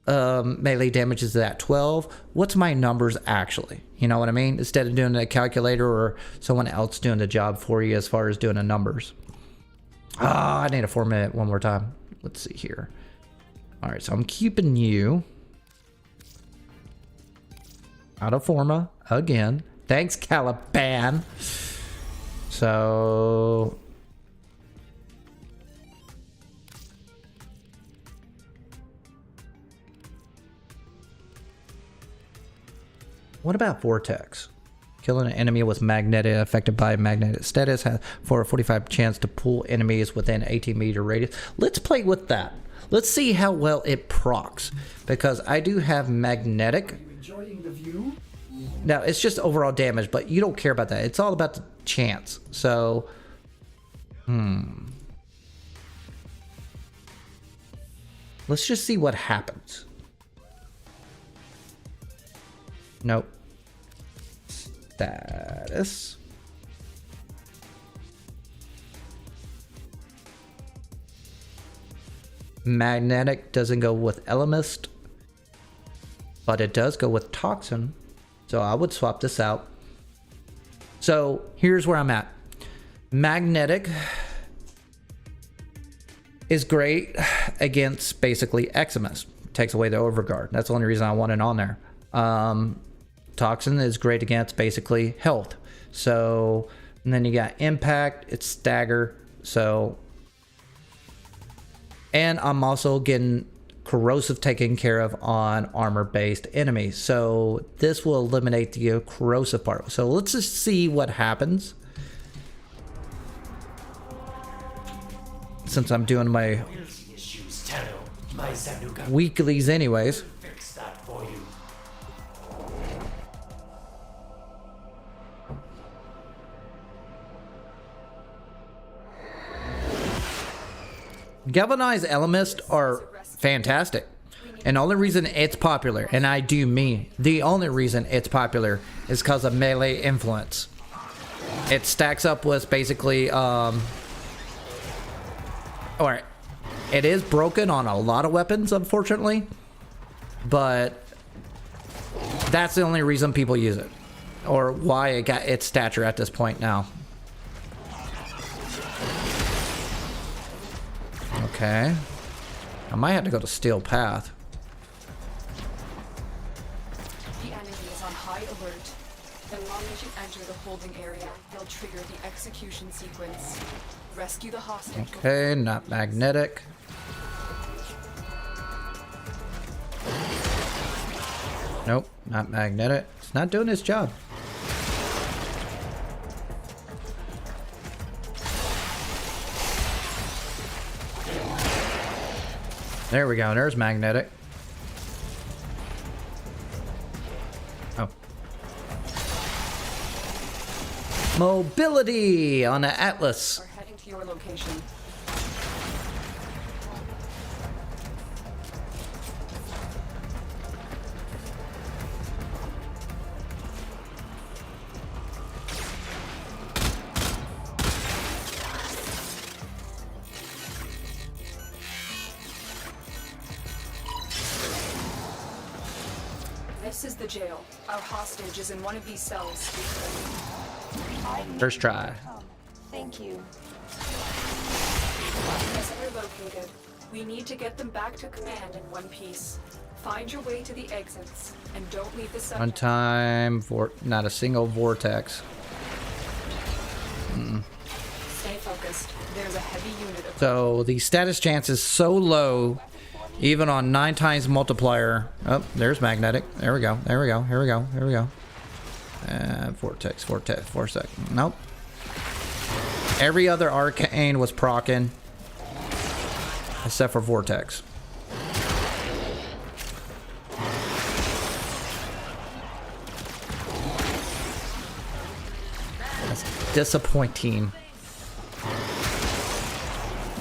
melee damage is at 12, what's my numbers actually? You know what I mean? Instead of doing a calculator or someone else doing the job for you as far as doing the numbers. I need a 4-minute one more time. Let's see here. All right, so I'm keeping you out of Forma again. Thanks, Caliban. So what about Vortex? Killing an enemy with magnetic affected by magnetic status has for a 45 chance to pull enemies within 18-meter radius. Let's play with that. Let's see how well it procs, because I do have magnetic. Are you enjoying the view? Now it's just overall damage, but you don't care about that. It's all about the chance. So, let's just see what happens. Nope. Status. Magnetic doesn't go with Elemist, but it does go with Toxin. So I would swap this out. So here's where I'm at. Magnetic is great against basically Eximus. Takes away the overguard. That's the only reason I want it on there. Toxin is great against basically health. So, and then you got impact, it's stagger. So, and I'm also getting corrosive taken care of on armor based enemies. So this will eliminate the corrosive part. So let's just see what happens. Since I'm doing my weeklies anyways. Fix that for you. Galvanized Elemist are fantastic. And the only reason it's popular, and I do mean the only reason it's popular, is because of melee influence. It stacks up with basically, or it is broken on a lot of weapons, unfortunately. But that's the only reason people use it. Or why it got its stature at this point now. Okay. I might have to go to Steel Path. The enemy is on high alert. The moment you enter the holding area, they'll trigger the execution sequence. Rescue the hostage. Okay, not magnetic. Nope, not magnetic. It's not doing its job. There we go. There's magnetic. Oh. Mobility on the Atlas. We're heading to your location. This is the jail. Our hostage is in one of these cells. First try. Thank you. As they're located, we need to get them back to command in one piece. Find your way to the exits, and don't leave the One subject. time, not a single vortex. Stay focused. There's a heavy unit of So the status chance is so low, even on 9 times multiplier. Oh, there's magnetic. There we go. There we go. Here we go. Here we go. Vortex. 4 seconds. Nope. Every other arcane was proccing, except for Vortex. That's disappointing.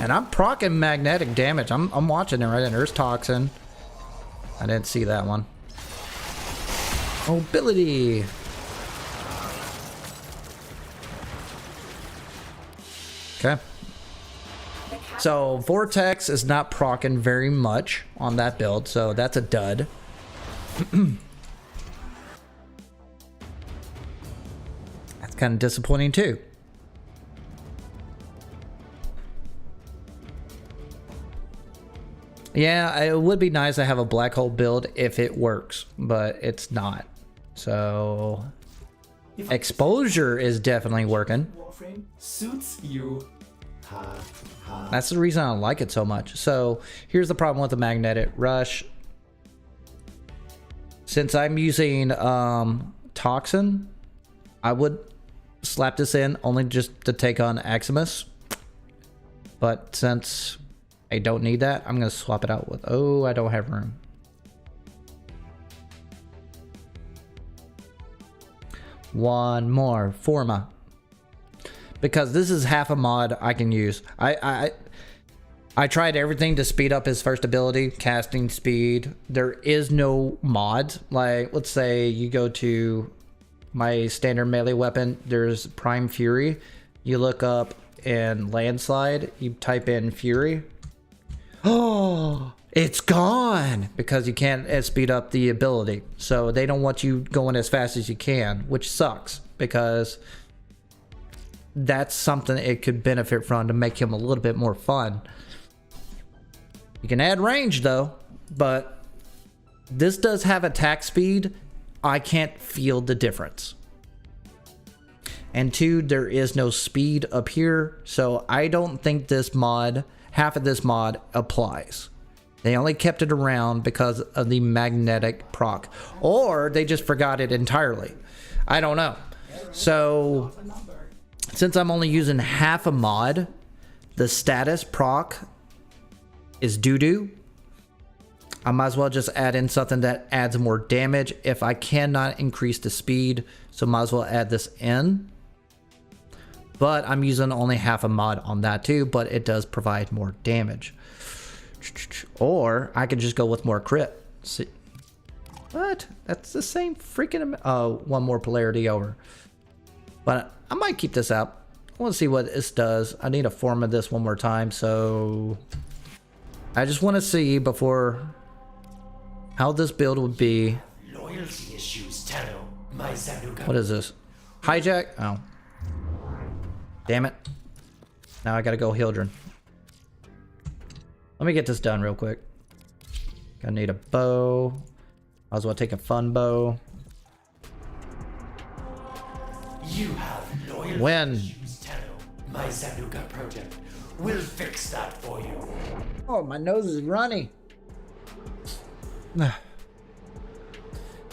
And I'm proccing magnetic damage. I'm watching it right there. There's Toxin. I didn't see that one. Mobility. Okay. So Vortex is not proccing very much on that build, so that's a dud. That's kind of disappointing too. Yeah, it would be nice to have a black hole build if it works, but it's not. So exposure is definitely working. Warframe suits you. Ha, ha. That's the reason I like it so much. So here's the problem with the magnetic rush. Since I'm using toxin, I would slap this in only just to take on Aximus. But since I don't need that, I'm gonna swap it out with, oh, I don't have room. One more Forma, because this is half a mod I can use. I tried everything to speed up his first ability, casting speed. There is no mods. Like, let's say you go to my standard melee weapon, there's Prime Fury. You look up in Landslide, you type in Fury. Oh, it's gone because you can't speed up the ability. So they don't want you going as fast as you can, which sucks because that's something it could benefit from to make him a little bit more fun. You can add range though, but this does have attack speed. I can't feel the difference. And two, there is no speed up here, so I don't think this mod, half of this mod applies. They only kept it around because of the magnetic proc, or they just forgot it entirely. I don't know. So since I'm only using half a mod, the status proc is doo-doo. I might as well just add in something that adds more damage if I cannot increase the speed, so might as well add this in. But I'm using only half a mod on that too, but it does provide more damage. Or I could just go with more crit. See, what? That's the same freaking one more polarity over. But I might keep this out. I want to see what this does. I need to Forma this one more time, so I just want to see before how this build would be. Loyalty issues, Tano. My Zanuka. What is this? Hijack? Oh. Damn it. Now I gotta go Hildren. Let me get this done real quick. Gonna need a bow. Might as well take a fun bow. You have loyalty When? issues, Tano. My Zanuka project will fix that for you. Oh, my nose is runny.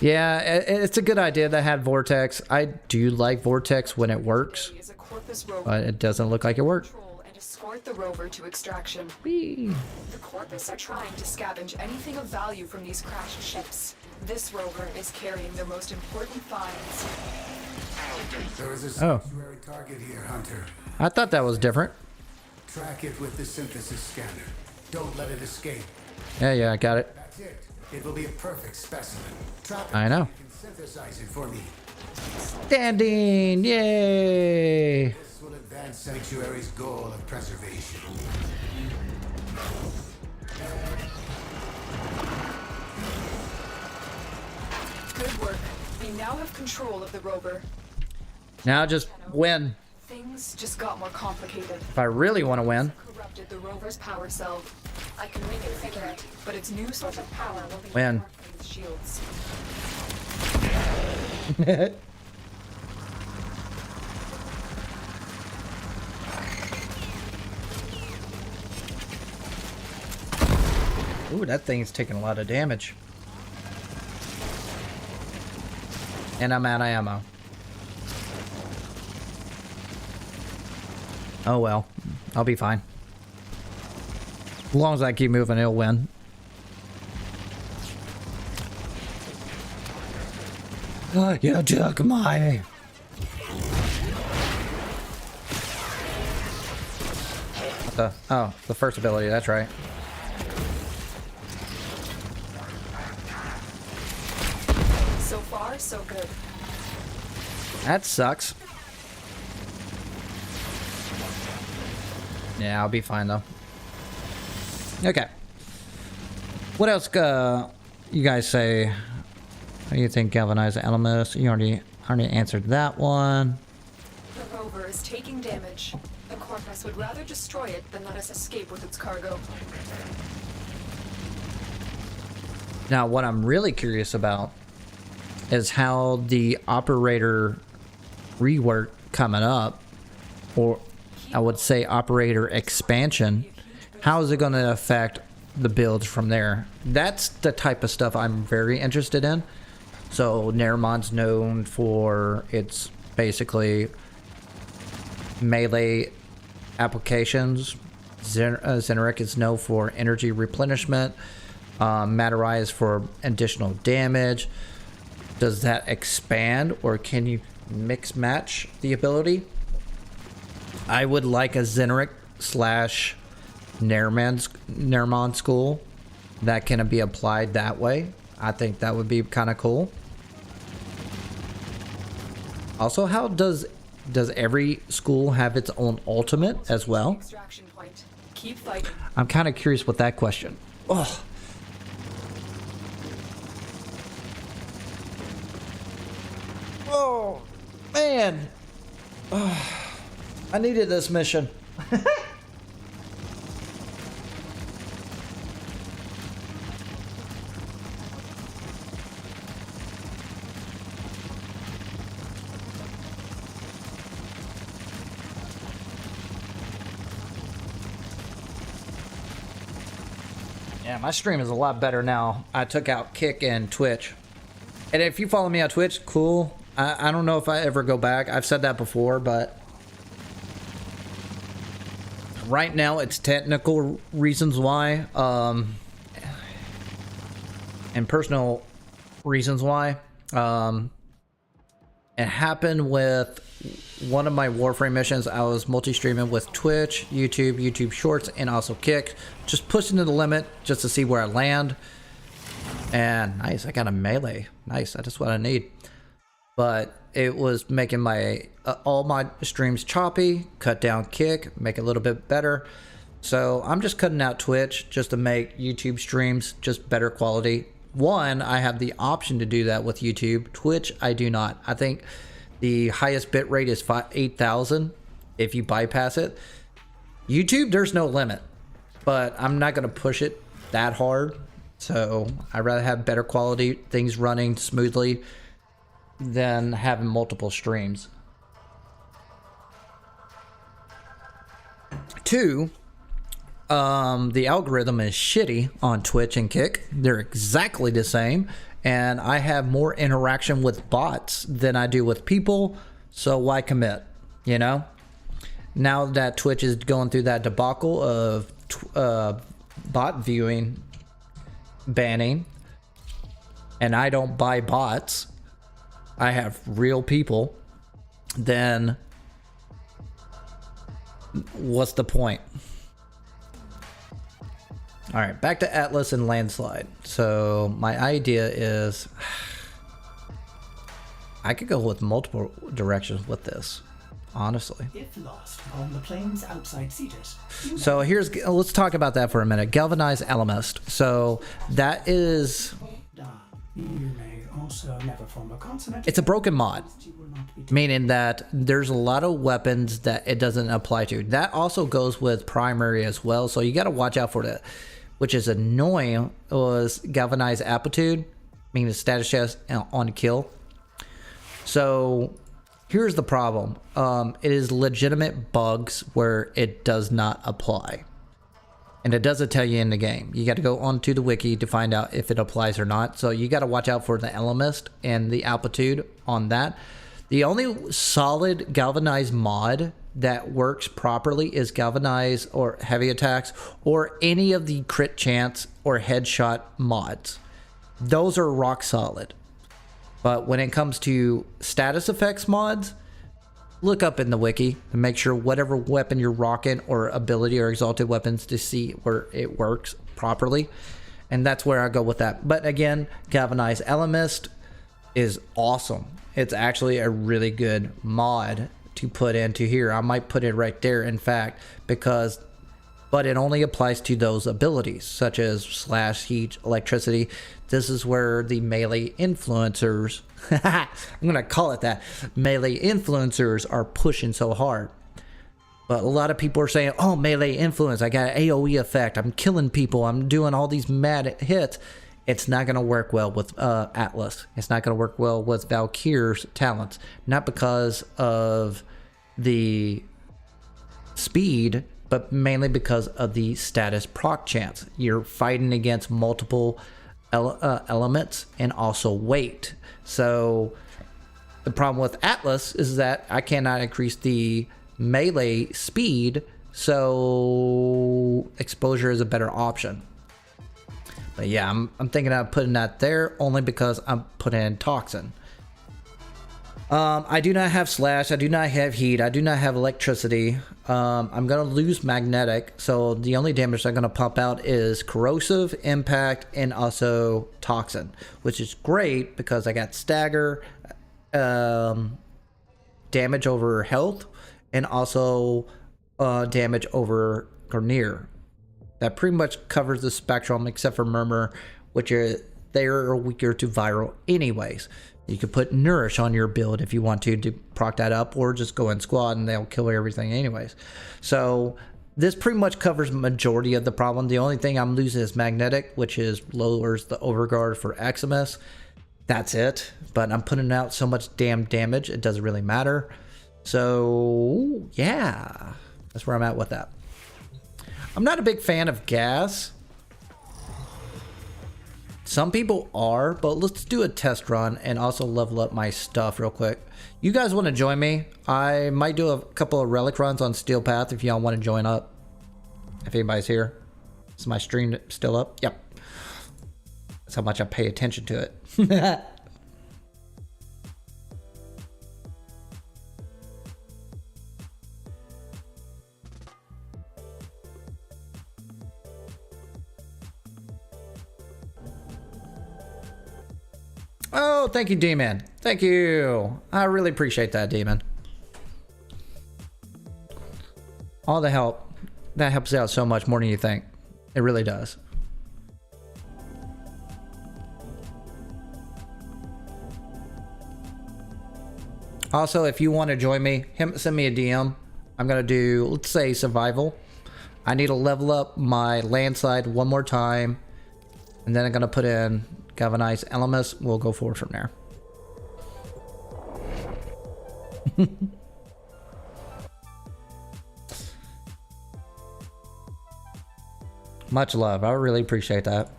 Yeah, it's a good idea that had Vortex. I do like Vortex when it works, Is a Corpus rover. but it doesn't look like it worked. Control and escort the rover to extraction. Whee. The Corpus are trying to scavenge anything of value from these crashed ships. This rover is carrying their most important finds. There is a Oh. sanctuary target here, Hunter. I thought that was different. Track it with the synthesis scanner. Don't let it escape. Yeah, I got it. That's it. It will be a perfect specimen. Trap it. I know. You can synthesize it for me. Standing! Yay! This will advance Sanctuary's goal of preservation. Good work. We now have control of the rover. Now just win. Things just got more complicated. If I really want to win. Corrupted the rover's power cell. I can reconfigure it, but its new source of power will be When? Warframe's shields. Ooh, that thing's taking a lot of damage. And I'm out of ammo. Oh well, I'll be fine. As long as I keep moving, it'll win. You took my... Oh, the first ability, that's right. So far, so good. That sucks. Yeah, I'll be fine though. Okay. What else you guys say? What do you think, galvanized elements? You already answered that one. The rover is taking damage. The Corpus would rather destroy it than let us escape with its cargo. Now, what I'm really curious about is how the operator rework coming up, or I would say operator expansion, how is it going to affect the builds from there? That's the type of stuff I'm very interested in. So Nermon's known for its basically melee applications. Zenerek is known for energy replenishment. Materai is for additional damage. Does that expand, or can you mix match the ability? I would like a Zenerek slash Nermon school that can be applied that way. I think that would be kind of cool. Also, how does every school have its own ultimate as well? Extraction point. Keep fighting. I'm kind of curious with that question. Oh. Oh, man. Oh, I needed this mission. Yeah, my stream is a lot better now. I took out Kick and Twitch. And if you follow me on Twitch, cool. I don't know if I ever go back. I've said that before, but right now it's technical reasons why, and personal reasons why. It happened with one of my Warframe missions. I was multi-streaming with Twitch, YouTube Shorts, and also Kick. Just pushing to the limit just to see where I land. And nice, I got a melee. Nice, that's what I need. But it was making my all my streams choppy. Cut down Kick, make it a little bit better. So I'm just cutting out Twitch just to make YouTube streams just better quality. One, I have the option to do that with YouTube. Twitch, I do not. I think the highest bit rate is 8,000 if you bypass it. YouTube, there's no limit, but I'm not going to push it that hard. So I'd rather have better quality things running smoothly than having multiple streams. Two, the algorithm is shitty on Twitch and Kick. They're exactly the same, and I have more interaction with bots than I do with people, so why commit, you know? Now that Twitch is going through that debacle of bot viewing banning, and I don't buy bots, I have real people, then what's the point? All right, back to Atlas and Landslide. So my idea is I could go with multiple directions with this, honestly. If lost on the plains outside Cetus. So let's talk about that for a minute. Galvanized Elemist. So that is, You may also never form a consonant. it's a broken mod, meaning that there's a lot of weapons that it doesn't apply to. That also goes with primary as well, so you got to watch out for that. Which is annoying was Galvanized Aptitude, meaning the status chest on kill. So here's the problem. It is legitimate bugs where it does not apply. And it doesn't tell you in the game. You got to go onto the wiki to find out if it applies or not. So you got to watch out for the Elemist and the Aptitude on that. The only solid Galvanized mod that works properly is Galvanize or Heavy Attacks or any of the crit chance or headshot mods. Those are rock solid. But when it comes to status effects mods, look up in the wiki to make sure whatever weapon you're rocking or ability or exalted weapons to see where it works properly. And that's where I go with that. But again, Galvanized Elemist is awesome. It's actually a really good mod to put into here. I might put it right there, in fact, because but it only applies to those abilities, such as slash, heat, electricity. This is where the melee influencers, I'm gonna call it that, melee influencers are pushing so hard. But a lot of people are saying, oh, melee influence, I got an AoE effect, I'm killing people, I'm doing all these mad hits. It's not going to work well with Atlas. It's not going to work well with Valkyrie's talents. Not because of the speed, but mainly because of the status proc chance. You're fighting against multiple elements and also weight. So the problem with Atlas is that I cannot increase the melee speed, so exposure is a better option. But yeah, I'm thinking of putting that there only because I'm putting in Toxin. I do not have slash, I do not have heat, I do not have electricity. I'm gonna lose magnetic, so the only damage I'm gonna pump out is corrosive, impact, and also toxin, which is great because I got stagger, damage over health, and also damage over Garnier. That pretty much covers the spectrum except for Murmur, which they're weaker to viral anyways. You could put Nourish on your build if you want to proc that up, or just go in squad and they'll kill everything anyways. So this pretty much covers the majority of the problem. The only thing I'm losing is Magnetic, which is lowers the overguard for Eximus. That's it. But I'm putting out so much damn damage, it doesn't really matter. So yeah, that's where I'm at with that. I'm not a big fan of gas. Some people are, but let's do a test run and also level up my stuff real quick. You guys want to join me? I might do a couple of relic runs on Steel Path if y'all want to join up. If anybody's here. Is my stream still up? Yep. That's how much I pay attention to it. Oh, thank you, Demon. Thank you. I really appreciate that, Demon. All the help. That helps out so much more than you think. It really does. Also, if you want to join me, send me a DM. I'm going to do, let's say, survival. I need to level up my landslide one more time. And then I'm going to put in Galvanize Elemis. We'll go forward from there. Much love. I really appreciate that.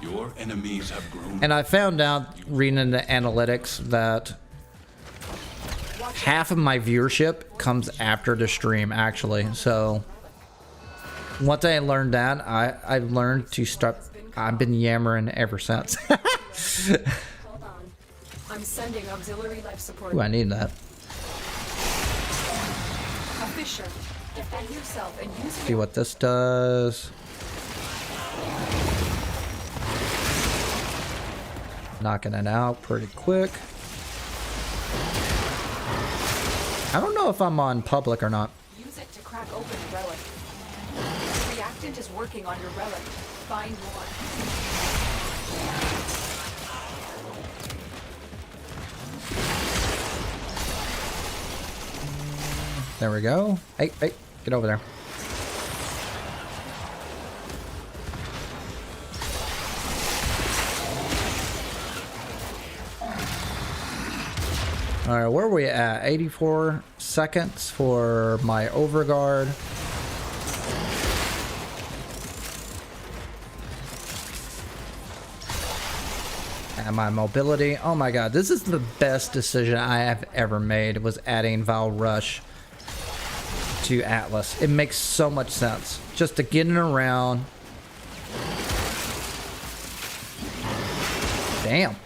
Your enemies have grown. And I found out reading the analytics that half of my viewership comes after the stream, actually. So once I learned that, I've learned to start. I've been yammering ever since. Hold on. I'm sending auxiliary life support. Ooh, I need that. A Fisher. Defend yourself and use See what this does. Knocking it out pretty quick. I don't know if I'm on public or not. Use it to crack open the relic. The reactant is working on your relic. Find more. There we go. Hey, hey, get over there. All right, where are we at? 84 seconds for my overguard. And my mobility. Oh my god, this is the best decision I have ever made, was adding Vile Rush to Atlas. It makes so much sense. Just to get it around. Damn.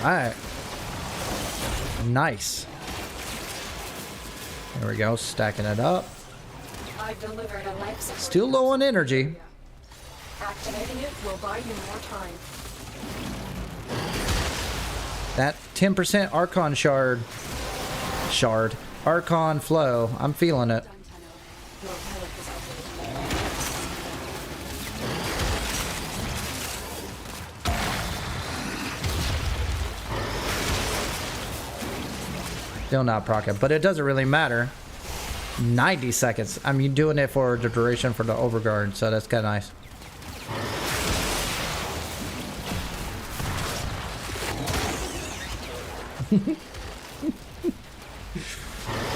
Alright. Nice. There we go, stacking it up. I've delivered a life support. Still low on energy. Activating it will buy you more time. That 10% Archon Archon flow. I'm feeling it. Your relic is updated. Still not proccing, but it doesn't really matter. 90 seconds. I mean, doing it for the duration for the overguard, so that's kind of nice.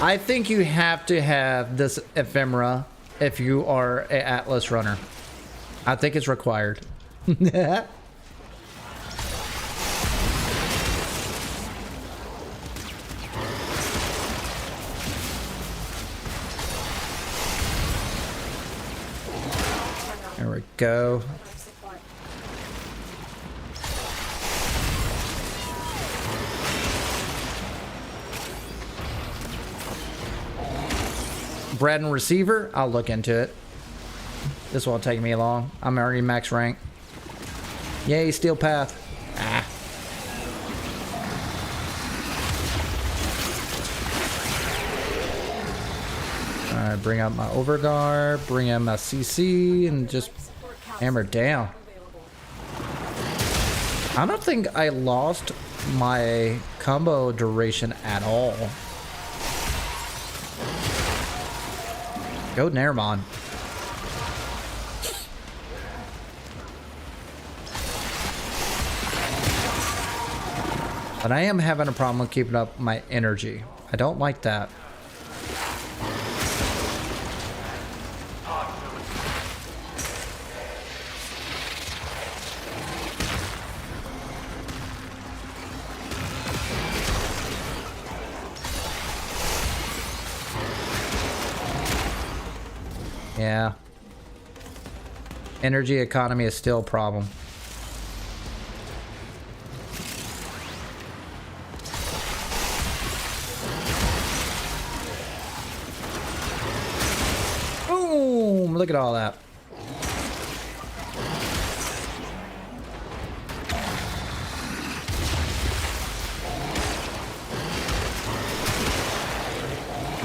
I think you have to have this ephemera if you are an Atlas runner. I think it's required. There we go. Bread and receiver, I'll look into it. This won't take me long. I'm already max rank. Yay, steel path. Ah. Alright, bring up my overguard, bring in my CC, and just hammer down. I don't think I lost my combo duration at all. Go Nairmon. But I am having a problem with keeping up my energy. I don't like that. Yeah. Energy economy is still a problem. Boom! Look at all that.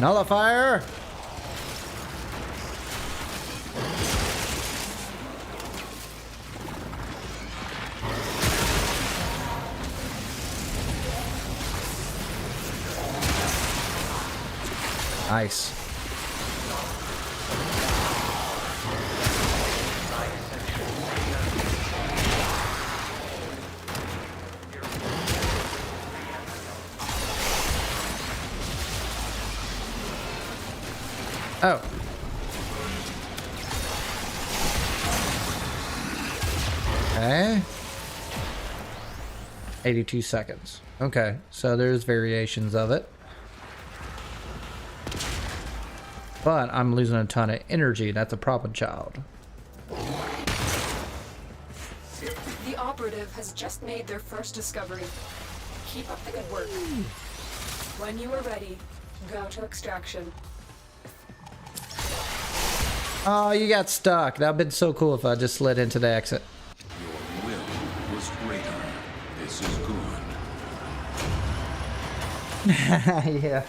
Nullifier! Nice. Oh. Okay. 82 seconds. Okay, so there's variations of it. But I'm losing a ton of energy. That's a problem, child. The operative has just made their first discovery. Keep up the good work. When you are ready, go to extraction. Oh, you got stuck. That would have been so cool if I just slid into the exit. Your will was greater. This is good. Yeah.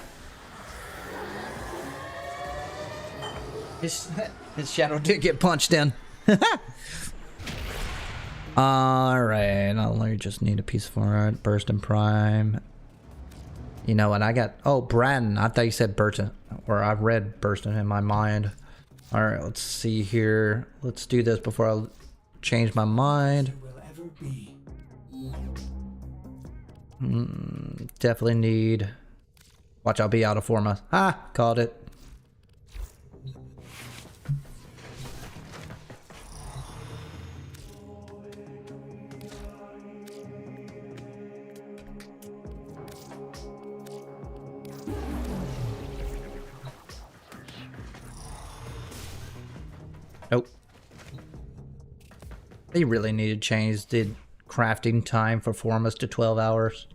His shadow did get punched in. Alright, I only just need a piece of art. Burst and Prime. You know what? I got. Oh, Brandon. I thought you said Burton. Or I read Burston in my mind. Alright, let's see here. Let's do this before I change my mind. Definitely need. Watch, I'll be out of Forma. Ah, called it. Nope. They really need to change the crafting time for Formas to 12 hours.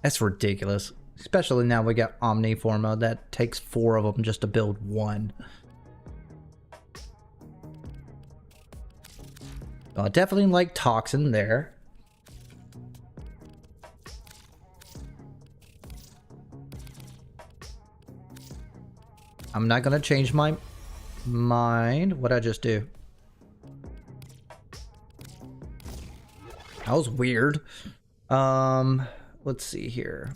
That's ridiculous. Especially now we got Omni Forma that takes 4 of them just to build 1. I definitely like Toxin there. I'm not gonna change my mind. What'd I just do? That was weird. Let's see here.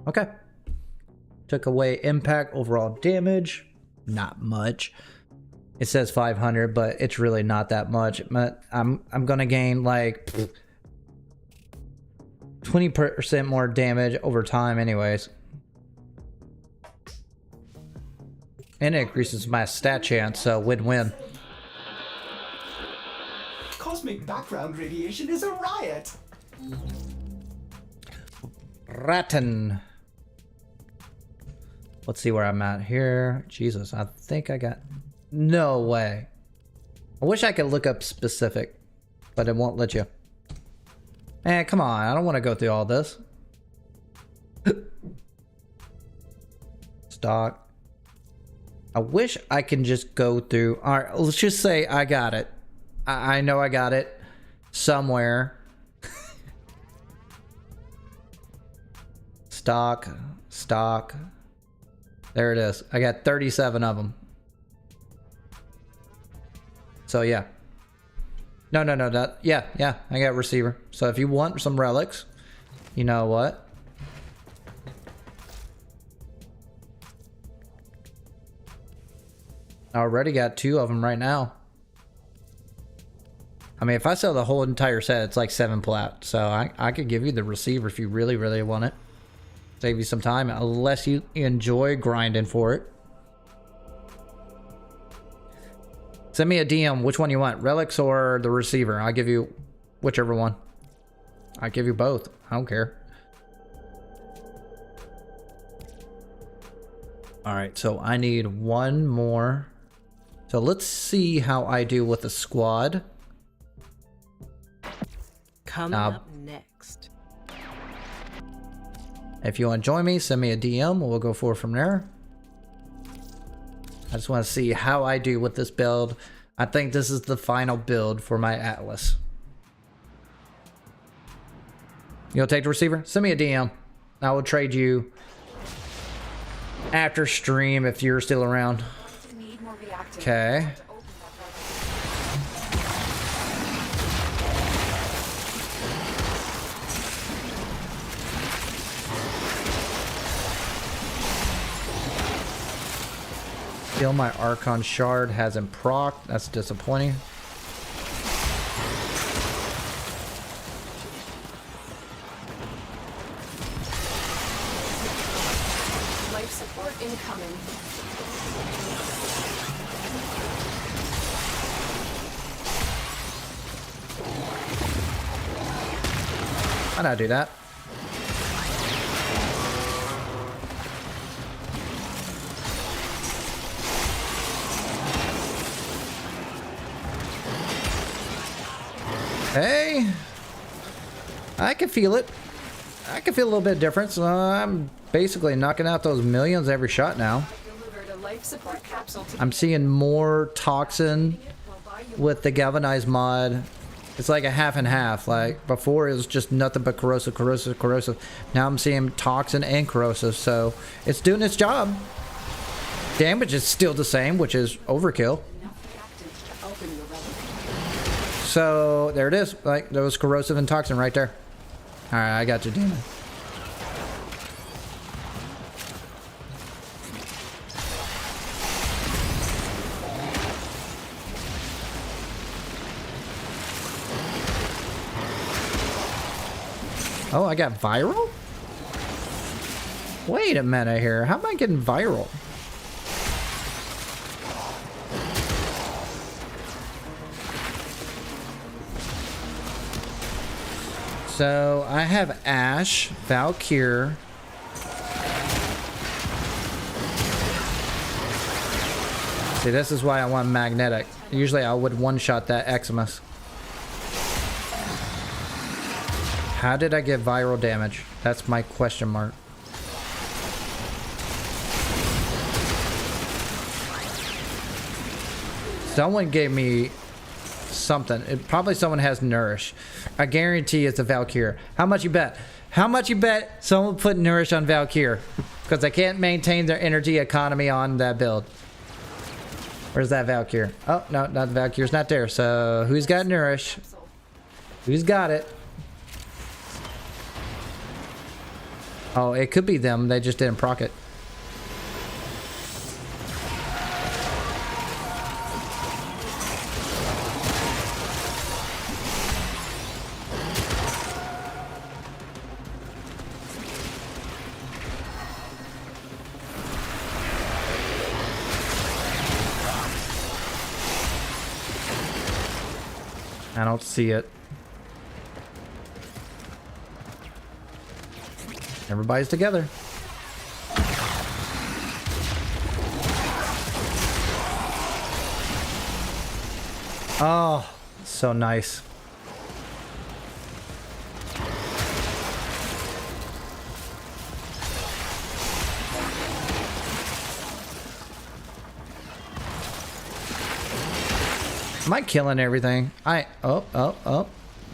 Okay. Took away impact, overall damage. Not much. It says 500, but it's really not that much. I'm gonna gain like 20% more damage over time anyways. And it increases my stat chance, so win-win. Cosmic background radiation is a riot. Rattan. Let's see where I'm at here. Jesus, I think I got... No way. I wish I could look up specific, but it won't let you. Eh, come on. I don't want to go through all this. Stock. I wish I can just go through... Alright, let's just say I got it. I know I got it somewhere. Stock. There it is. I got 37 of them. So yeah. No. Yeah. I got receiver. So if you want some relics, you know what? I already got 2 of them right now. I mean, if I sell the whole entire set, it's like 7 plat. So I could give you the receiver if you really, really want it. Save you some time, unless you enjoy grinding for it. Send me a DM. Which one you want? Relics or the receiver? I'll give you whichever one. I'll give you both. I don't care. Alright, so I need one more. So let's see how I do with the squad. Coming up next. If you want to join me, send me a DM. We'll go forward from there. I just want to see how I do with this build. I think this is the final build for my Atlas. You'll take the receiver? Send me a DM. I will trade you after stream if you're still around. Okay. Still, my Archon Shard hasn't procced. That's disappointing. Life support incoming. Why'd I do that? Hey, I can feel it. I can feel a little bit of difference. I'm basically knocking out those millions every shot now. I'm seeing more toxin with the galvanized mod. It's like a half and half. Like before it was just nothing but corrosive. Now I'm seeing toxin and corrosive, so it's doing its job. Damage is still the same, which is overkill. So there it is. Like there was corrosive and toxin right there. All right, I got you, demon. Oh, I got viral? Wait a minute here. How am I getting viral? So I have Ash, Valkyr. See, this is why I want magnetic. Usually I would one-shot that Eximus. How did I get viral damage? That's my question mark. Someone gave me something. Probably someone has Nourish. I guarantee it's a Valkyrie. How much you bet? How much you bet someone put Nourish on Valkyrie? Because they can't maintain their energy economy on that build. Where's that Valkyrie? Oh, no, not the Valkyrie. It's not there. So, who's got Nourish? Who's got it? Oh, it could be them. They just didn't proc it. I don't see it. Everybody's together. Oh, so nice. Am I killing everything? Oh.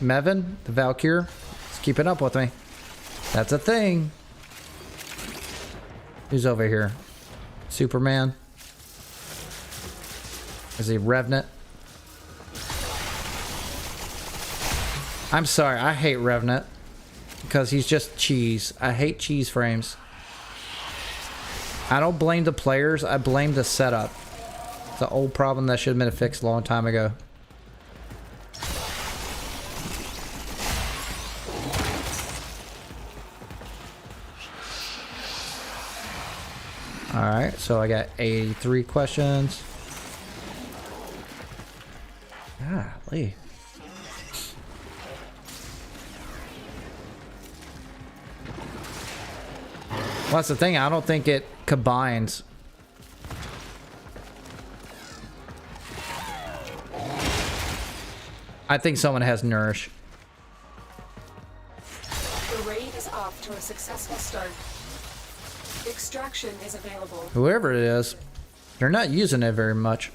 Mevin, the Valkyrie, is keeping up with me. That's a thing. Who's over here? Superman? Is he Revenant? I'm sorry, I hate Revenant. Because he's just cheese. I hate cheese frames. I don't blame the players, I blame the setup. It's an old problem that should have been fixed a long time ago. Alright, so I got 83 questions. Golly. Well, that's the thing, I don't think it combines. I think someone has Nourish. The raid is off to a successful start. Extraction is available. Whoever it is, they're not using it very much.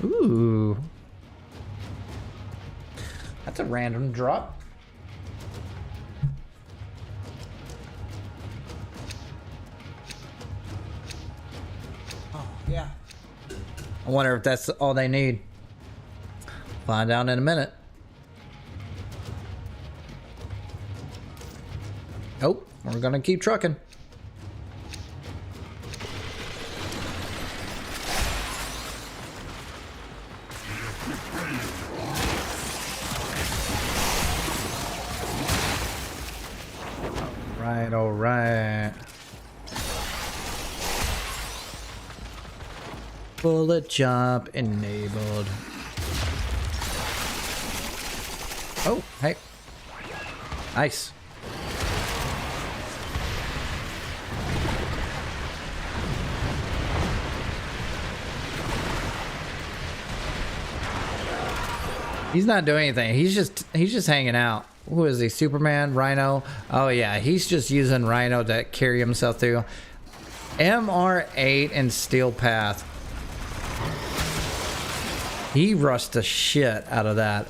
Ooh. That's a random drop. Yeah. I wonder if that's all they need. Find out in a minute. Oh, we're gonna keep trucking. All right. Bullet jump enabled. Oh, hey. Nice. He's not doing anything. He's just hanging out. Who is he? Superman? Rhino? Oh yeah, he's just using Rhino to carry himself through. MR8 and Steel Path. He rushed the shit out of that.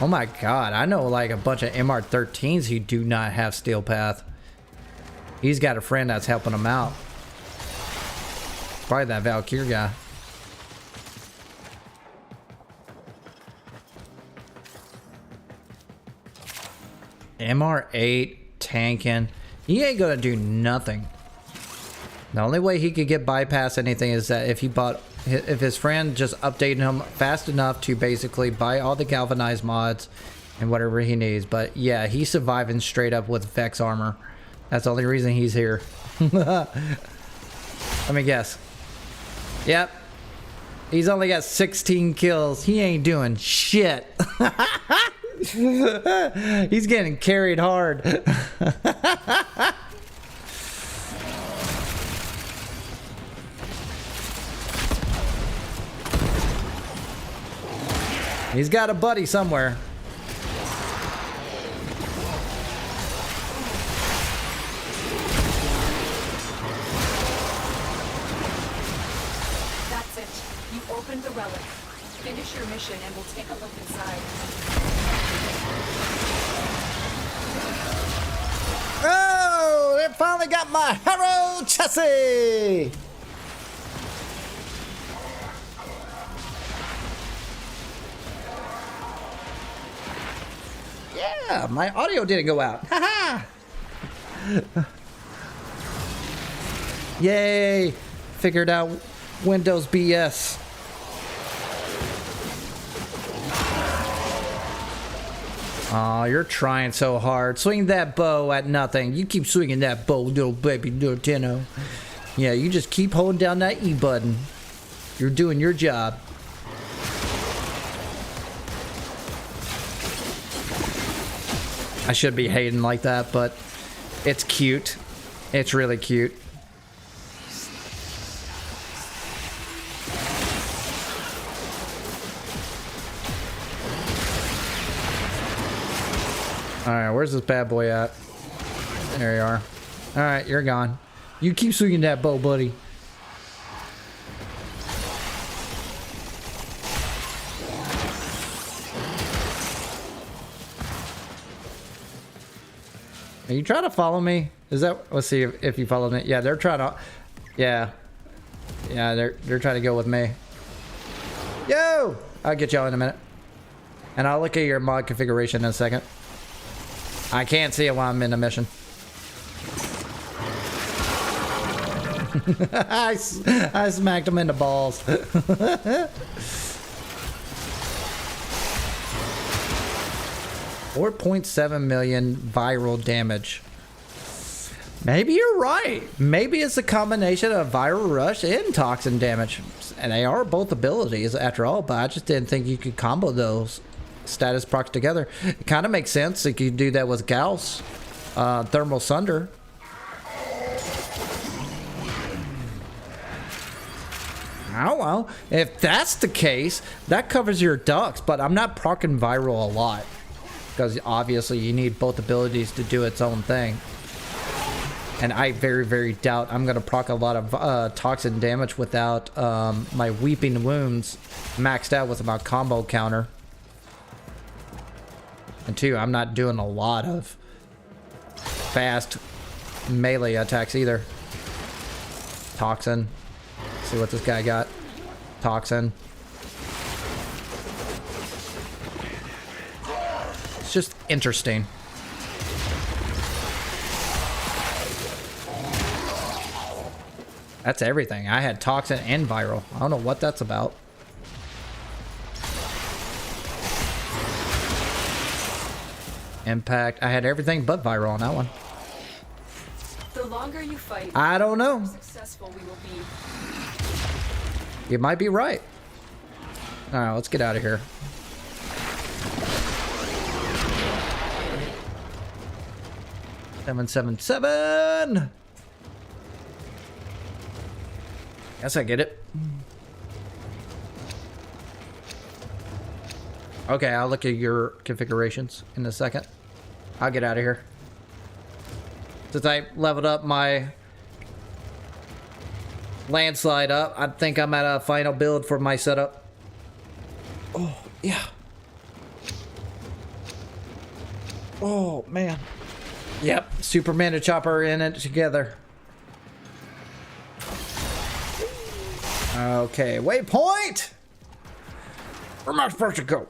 Oh my god, I know like a bunch of MR13s who do not have Steel Path. He's got a friend that's helping him out. Probably that Valkyrie guy. MR8 tanking. He ain't gonna do nothing. The only way he could get bypass anything is that if his friend just updated him fast enough to basically buy all the galvanized mods and whatever he needs. But yeah, he's surviving straight up with Vex armor. That's the only reason he's here. Let me guess. Yep. He's only got 16 kills. He ain't doing shit. He's getting carried hard. He's got a buddy somewhere. opened the relic. Finish your mission and we'll take a look inside. Oh, they finally got my Harrow chassis! Yeah, my audio didn't go out. Haha! Yay! Figured out Windows BS. Oh, you're trying so hard. Swing that bow at nothing. You keep swinging that bow, little baby, little Tenno. Yeah, you just keep holding down that E button. You're doing your job. I should be hating like that, but it's cute. It's really cute. Alright, where's this bad boy at? There you are. Alright, you're gone. You keep swinging that bow, buddy. Are you trying to follow me? Is that... Let's see if you follow me. Yeah, they're trying to... Yeah. Yeah, they're trying to go with me. Yo! I'll get y'all in a minute. And I'll look at your mod configuration in a second. I can't see it while I'm in a mission. I smacked him in the balls. 4.7 million viral damage. Maybe you're right. Maybe it's a combination of viral rush and toxin damage. And they are both abilities after all, but I just didn't think you could combo those status procs together. It kind of makes sense. You could do that with Gauss. Thermal Sunder. Oh well, if that's the case, that covers your ducks, but I'm not proccing viral a lot. Because obviously you need both abilities to do its own thing. And I very, very doubt I'm going to proc a lot of toxin damage without my Weeping Wounds maxed out with my combo counter. And two, I'm not doing a lot of fast melee attacks either. Toxin. Let's see what this guy got. Toxin. It's just interesting. That's everything. I had toxin and viral. I don't know what that's about. Impact. I had everything but viral on that one. The longer you fight, I don't know. the more successful we will be. You might be right. All right, let's get out of here. $777. Guess I get it. Okay, I'll look at your configurations in a second. I'll get out of here. Since I leveled up my landslide up, I think I'm at a final build for my setup. Oh, yeah. Oh, man. Yep, Superman and Chopper in it together. Okay, waypoint! Where am I supposed to go?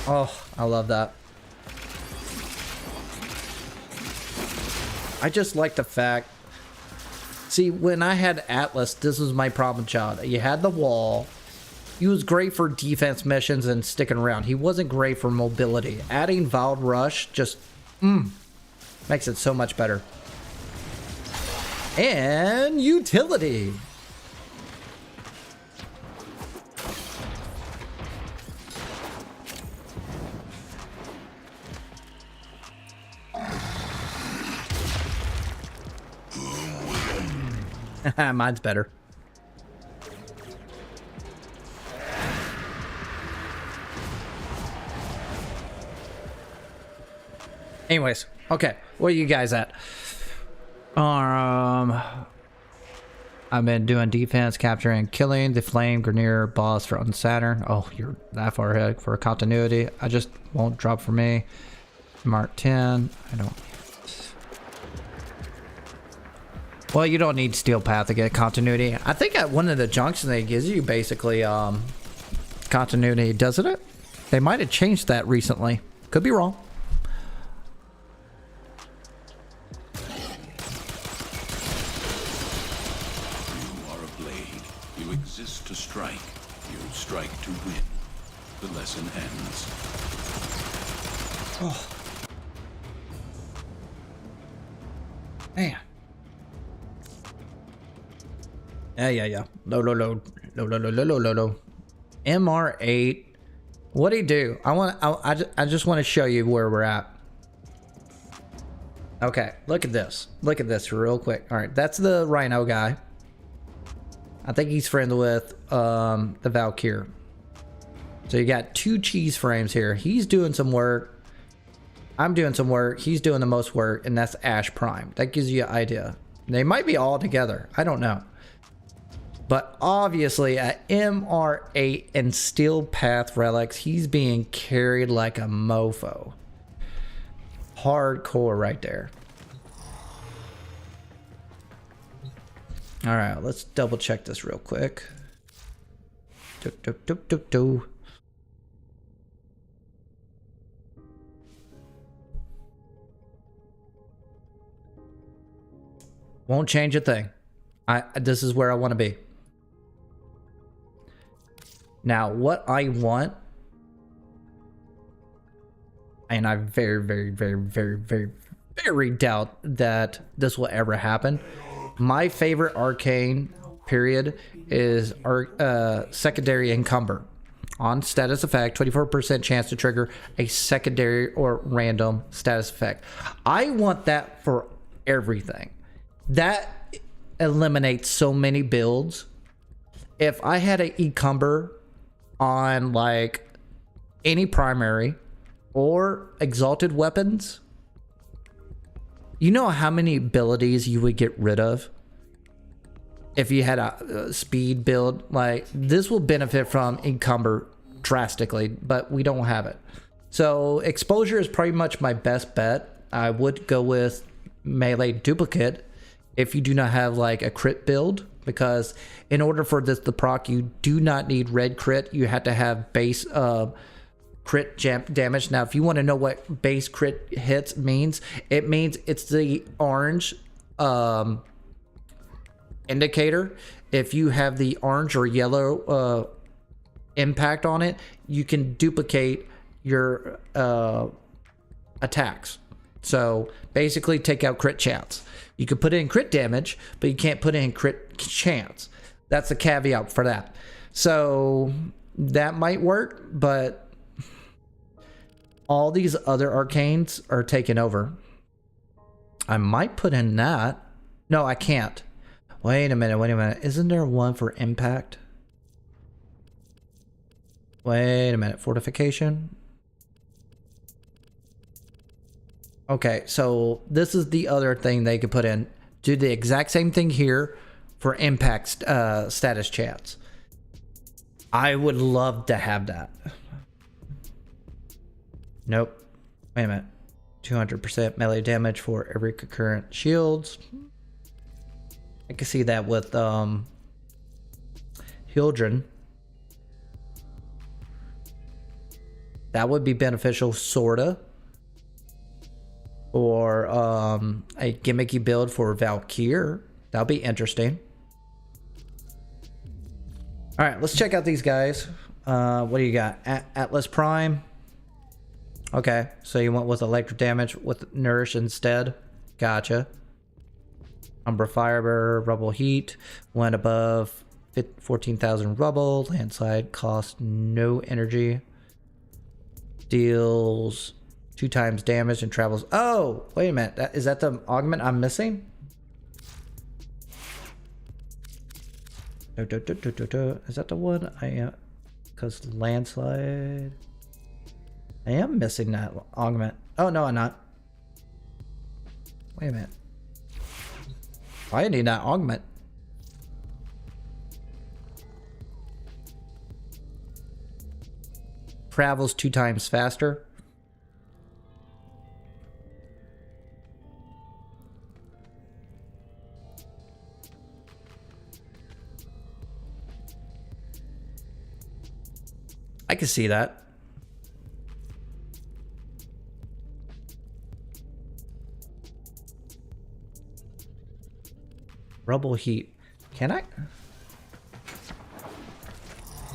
Oh, I love that. I just like the fact... See, when I had Atlas, this was my problem child. You had the wall. He was great for defense missions and sticking around. He wasn't great for mobility. Adding Wild Rush just... makes it so much better. And utility. Mine's better. Anyways, okay, where are you guys at? I've been doing defense, capturing, and killing the Flame Grenier boss on Saturn. Oh, you're that far ahead for continuity. I just won't drop for me. Mark 10. I don't. Well, you don't need Steel Path to get continuity. I think at one of the junctions they gives you basically continuity, doesn't it? They might have changed that recently. Could be wrong. Exist to strike. You strike to win. The lesson ends. Oh. Man. Yeah. Load. MR8. What'd he do? I just want to show you where we're at. Okay, look at this. Look at this real quick. All right, that's the Rhino guy. I think he's friends with the Valkyr. So you got 2 cheese frames here. He's doing some work. I'm doing some work. He's doing the most work, and that's Ash Prime. That gives you an idea. They might be all together. I don't know. But obviously at MR8 and Steel Path Relics, he's being carried like a mofo. Hardcore right there. All right, let's double check this real quick. Won't change a thing. This is where I want to be. Now, what I want, and I very doubt that this will ever happen. My favorite arcane period is our secondary encumber. On status effect, 24% chance to trigger a secondary or random status effect. I want that for everything. That eliminates so many builds. If I had an encumber on like any primary or exalted weapons, you know how many abilities you would get rid of if you had a speed build? Like, this will benefit from encumber drastically, but we don't have it. So exposure is pretty much my best bet. I would go with melee duplicate if you do not have like a crit build, because in order for this to proc, you do not need red crit. You have to have base crit damage. Now, if you want to know what base crit hits means, it means it's the orange indicator. If you have the orange or yellow impact on it, you can duplicate your attacks. So basically take out crit chance. You can put in crit damage, but you can't put in crit chance. That's a caveat for that. So that might work, but all these other arcanes are taken over. I might put in that. No, I can't. Wait a minute. Isn't there one for impact? Wait a minute. Fortification. Okay, so this is the other thing they could put in. Do the exact same thing here for impact status chance. I would love to have that. Nope. Wait a minute. 200% melee damage for every concurrent shields. I can see that with Hildren. That would be beneficial, sorta. Or a gimmicky build for Valkyr. That'll be interesting. All right, let's check out these guys. What do you got? Atlas Prime. Okay, so you went with electric damage with Nourish instead. Gotcha. Umbra Fiber, Rubble Heat. Went above 14,000 rubble. Landslide costs no energy. Deals 2 times damage and travels. Oh, wait a minute. Is that the augment I'm missing? Is that the one I am? Because landslide. I am missing that augment. Oh, no, I'm not. Wait a minute. I need that augment. Travels 2 times faster. I can see that. Rubble heat. Can I?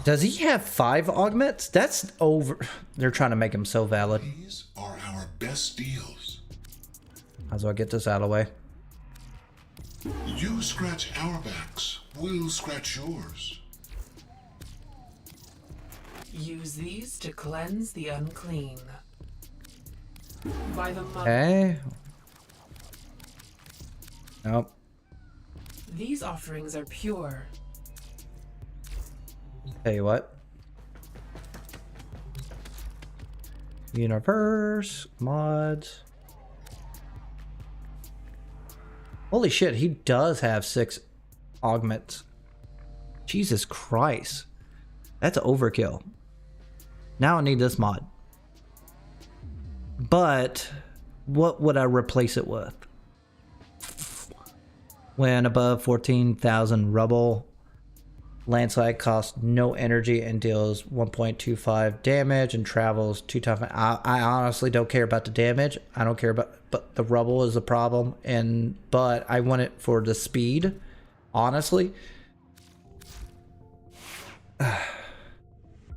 Does he have 5 augments? That's over. They're trying to make him so valid. These are our best deals. How do I get this out of the way? You scratch our backs, we'll scratch yours. Use these to cleanse the unclean. By the month. Okay. Nope. These offerings are pure. Tell you what. Universe mods. Holy shit, he does have 6 augments. Jesus Christ. That's overkill. Now I need this mod. But what would I replace it with? When above 14,000 rubble, landslide costs no energy and deals 1.25 damage and travels 2 times. I honestly don't care about the damage. I don't care about, but the rubble is a problem. But I want it for the speed. Honestly,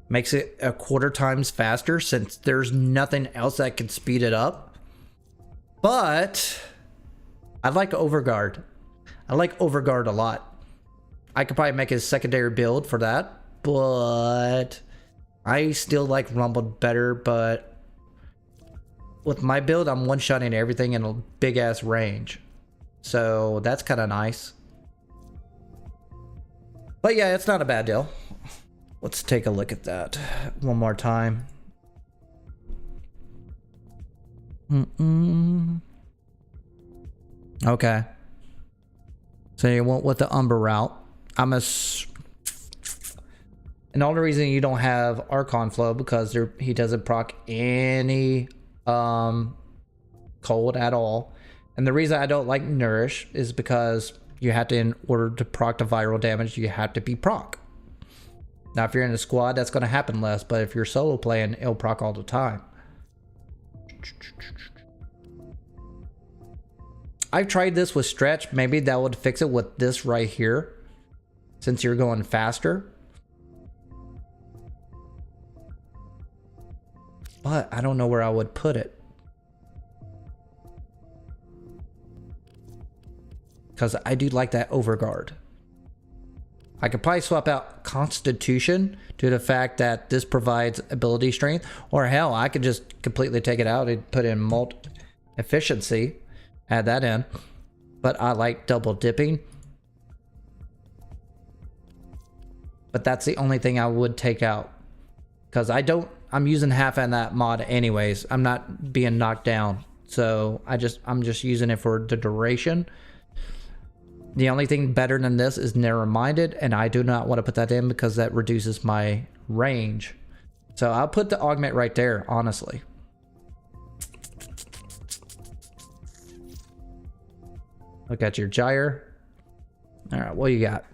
makes it a 1/4 times faster since there's nothing else that can speed it up. But I like Overguard. I like Overguard a lot. I could probably make a secondary build for that, but I still like Rumble better. But with my build, I'm one-shotting everything in a big-ass range. So that's kind of nice. But yeah, it's not a bad deal. Let's take a look at that one more time. Okay. So you went with the Umber route. And the only reason you don't have Archon Flow because he doesn't proc any cold at all. And the reason I don't like Nourish is because you have to, in order to proc the viral damage, you have to be proc. Now if you're in a squad, that's going to happen less, but if you're solo playing, it'll proc all the time. I've tried this with Stretch. Maybe that would fix it with this right here, since you're going faster. But I don't know where I would put it, because I do like that Overguard. I could probably swap out Constitution due to the fact that this provides ability strength, or hell, I could just completely take it out and put in efficiency, add that in. But I like double dipping. But that's the only thing I would take out, because I'm using half on that mod anyways. I'm not being knocked down, so I'm just using it for the duration. The only thing better than this is narrow-minded, and I do not want to put that in because that reduces my range. So I'll put the augment right there, honestly. Look at your gyre. All right, what you got?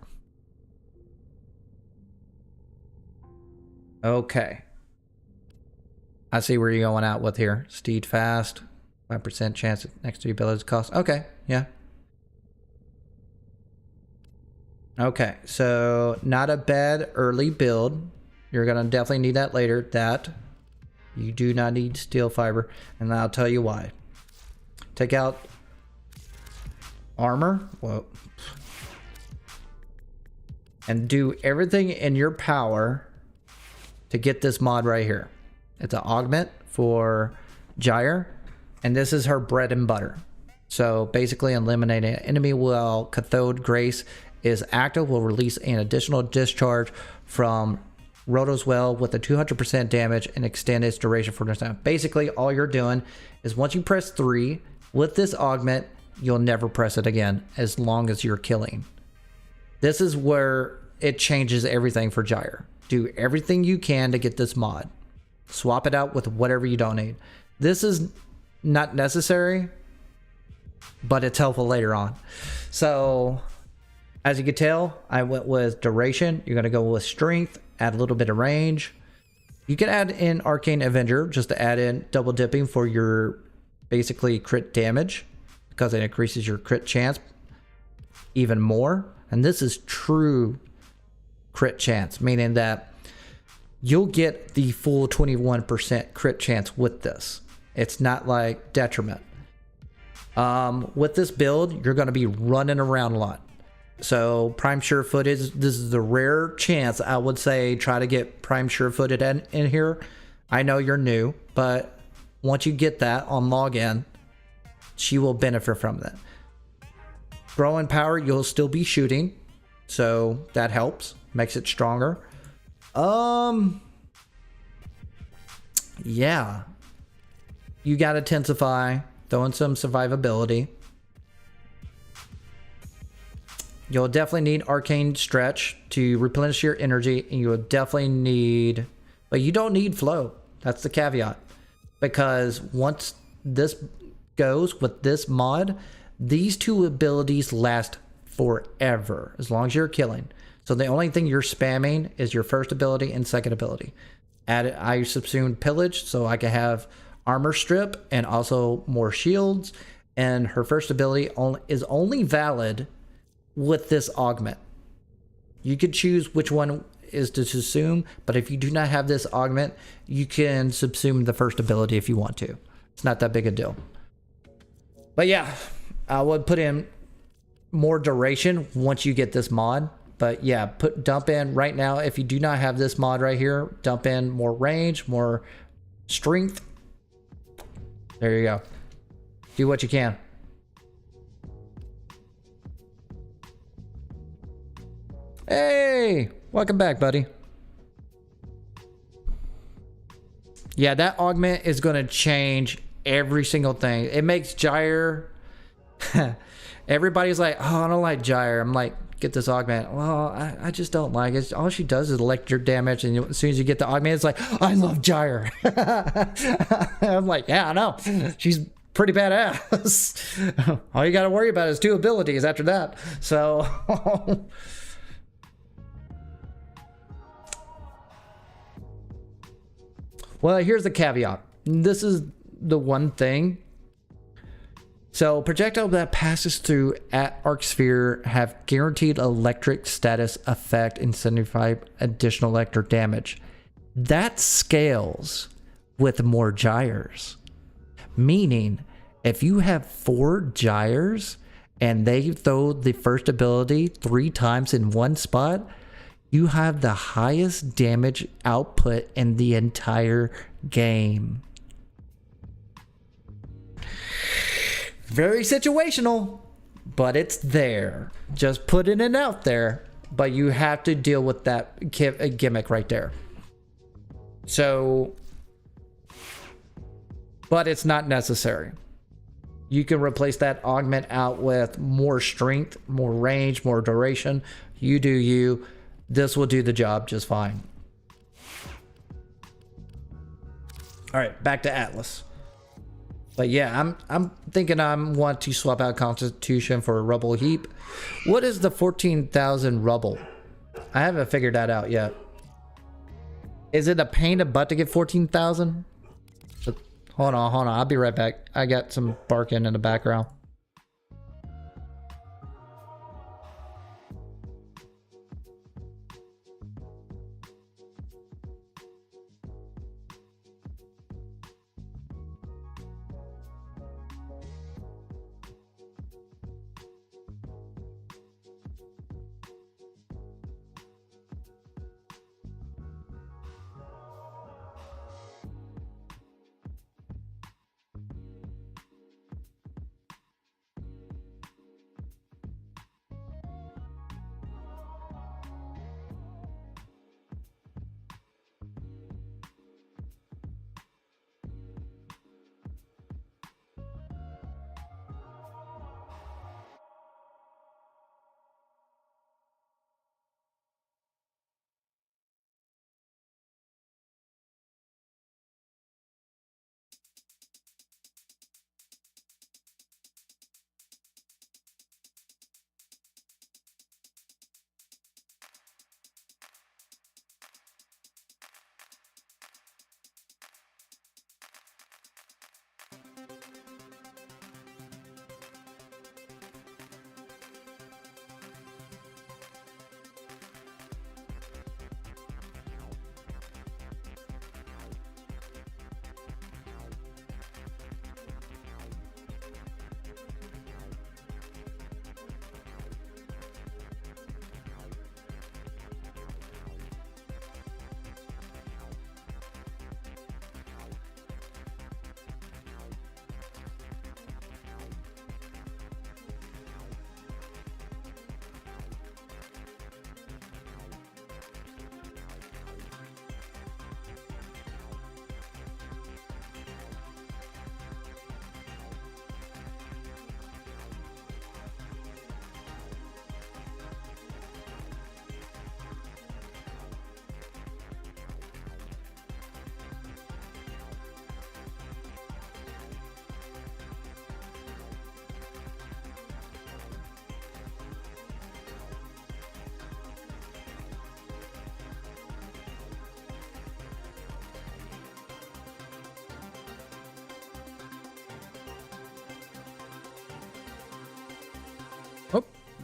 Okay. I see where you're going out with here. Steed fast. 5% chance next to your abilities cost. Okay, yeah. Okay, so not a bad early build. You're gonna definitely need that later. That you do not need steel fiber, and I'll tell you why. Take out armor. Whoa. And do everything in your power to get this mod right here. It's an augment for Gyre, and this is her bread and butter. So basically eliminating an enemy while Cathode Grace is active will release an additional discharge from Roto's Well with a 200% damage and extend its duration for this time. Basically, all you're doing is once you press 3 with this augment, you'll never press it again as long as you're killing. This is where it changes everything for Gyre. Do everything you can to get this mod. Swap it out with whatever you don't need. This is not necessary, but it's helpful later on. So, as you can tell, I went with duration. You're going to go with strength, add a little bit of range. You can add in Arcane Avenger just to add in double dipping for your basically crit damage, because it increases your crit chance even more. And this is true crit chance, meaning that you'll get the full 21% crit chance with this. It's not like detriment. With this build, you're going to be running around a lot. So prime sure-footed, this is the rare chance I would say try to get prime sure-footed in here. I know you're new, but once you get that on login, she will benefit from that. Growing power, you'll still be shooting, so that helps, makes it stronger. Yeah, you gotta intensify, throw in some survivability. You'll definitely need arcane stretch to replenish your energy, and you will definitely need, but you don't need flow. That's the caveat, because once this goes with this mod, these two abilities last forever as long as you're killing. So the only thing you're spamming is your first ability and second ability. I subsumed pillage so I can have armor strip and also more shields, and her first ability is only valid with this augment. You could choose which one is to subsume, but if you do not have this augment, you can subsume the first ability if you want to. It's not that big a deal. But yeah, I would put in more duration once you get this mod. But yeah, dump in right now, if you do not have this mod right here, dump in more range, more strength. There you go. Do what you can. Hey, welcome back, buddy. Yeah, that augment is going to change every single thing. It makes Gyre... Everybody's like, oh, I don't like Gyre. I'm like, get this augment. Well, I just don't like it. All she does is electric damage, and as soon as you get the augment, it's like, I love Gyre. I'm like, yeah, I know. She's pretty badass. All you got to worry about is 2 abilities after that. So... Well, here's the caveat. This is the one thing. So, projectile that passes through at arc sphere have guaranteed electric status effect and 75 additional electric damage. That scales with more gyres. Meaning, if you have 4 gyres and they throw the first ability 3 times in one spot, you have the highest damage output in the entire game. Very situational, but it's there. Just putting it out there, but you have to deal with that gimmick right there. So, but it's not necessary. You can replace that augment out with more strength, more range, more duration. You do you. This will do the job just fine. All right, back to Atlas. But yeah, I'm thinking I want to swap out Constitution for a rubble heap. What is the 14,000 rubble? I haven't figured that out yet. Is it a pain in the butt to get 14,000? Hold on. I'll be right back. I got some barking in the background.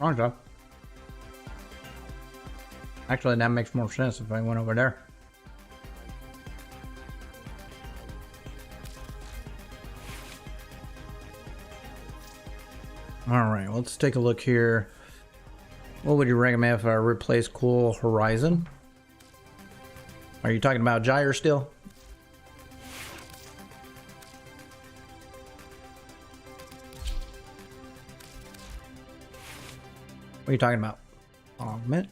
Okay. Actually, that makes more sense if I went over there. Alright, let's take a look here. What would you recommend if I replace Cool Horizon? Are you talking about Gyre still? What are you talking about? Augment?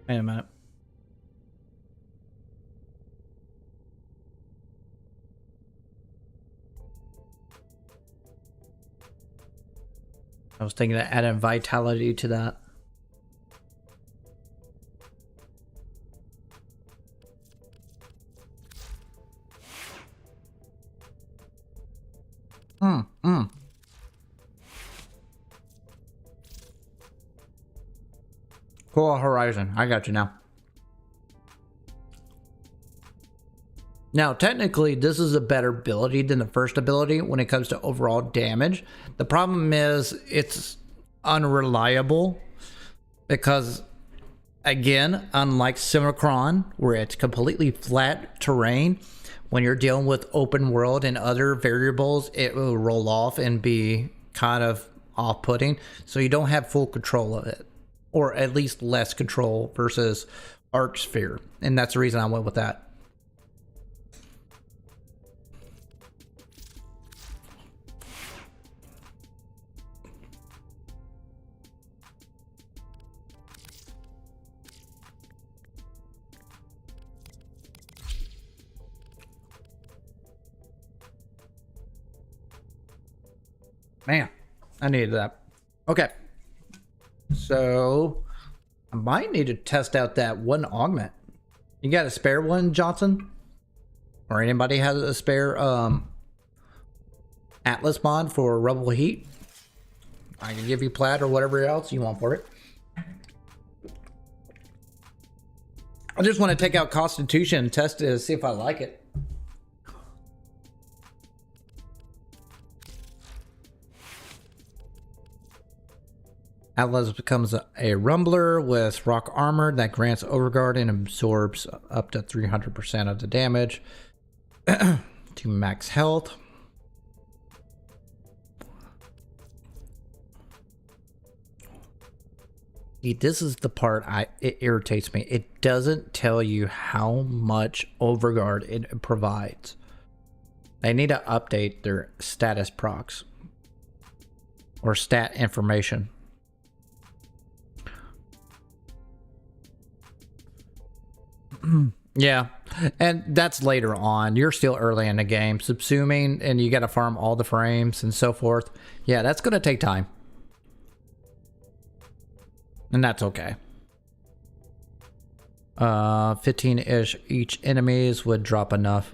Wait a minute. I was thinking of adding vitality to that. Cool Horizon. I got you now. Now, technically, this is a better ability than the first ability when it comes to overall damage. The problem is it's unreliable because, again, unlike Simicron, where it's completely flat terrain, when you're dealing with open world and other variables, it will roll off and be kind of off-putting. So you don't have full control of it, or at least less control versus Arc Sphere. And that's the reason I went with that. Man, I needed that. Okay. So, I might need to test out that one augment. You got a spare one, Johnson? Or anybody has a spare Atlas mod for Rebel Heat? I can give you plat or whatever else you want for it. I just want to take out Constitution and test it to see if I like it. Atlas becomes a rumbler with rock armor that grants overguard and absorbs up to 300% of the damage to max health. See, this is the part it irritates me. It doesn't tell you how much overguard it provides. They need to update their status procs or stat information. Yeah, and that's later on. You're still early in the game, subsuming, and you got to farm all the frames and so forth. Yeah, that's going to take time. And that's okay. 15-ish each enemies would drop enough.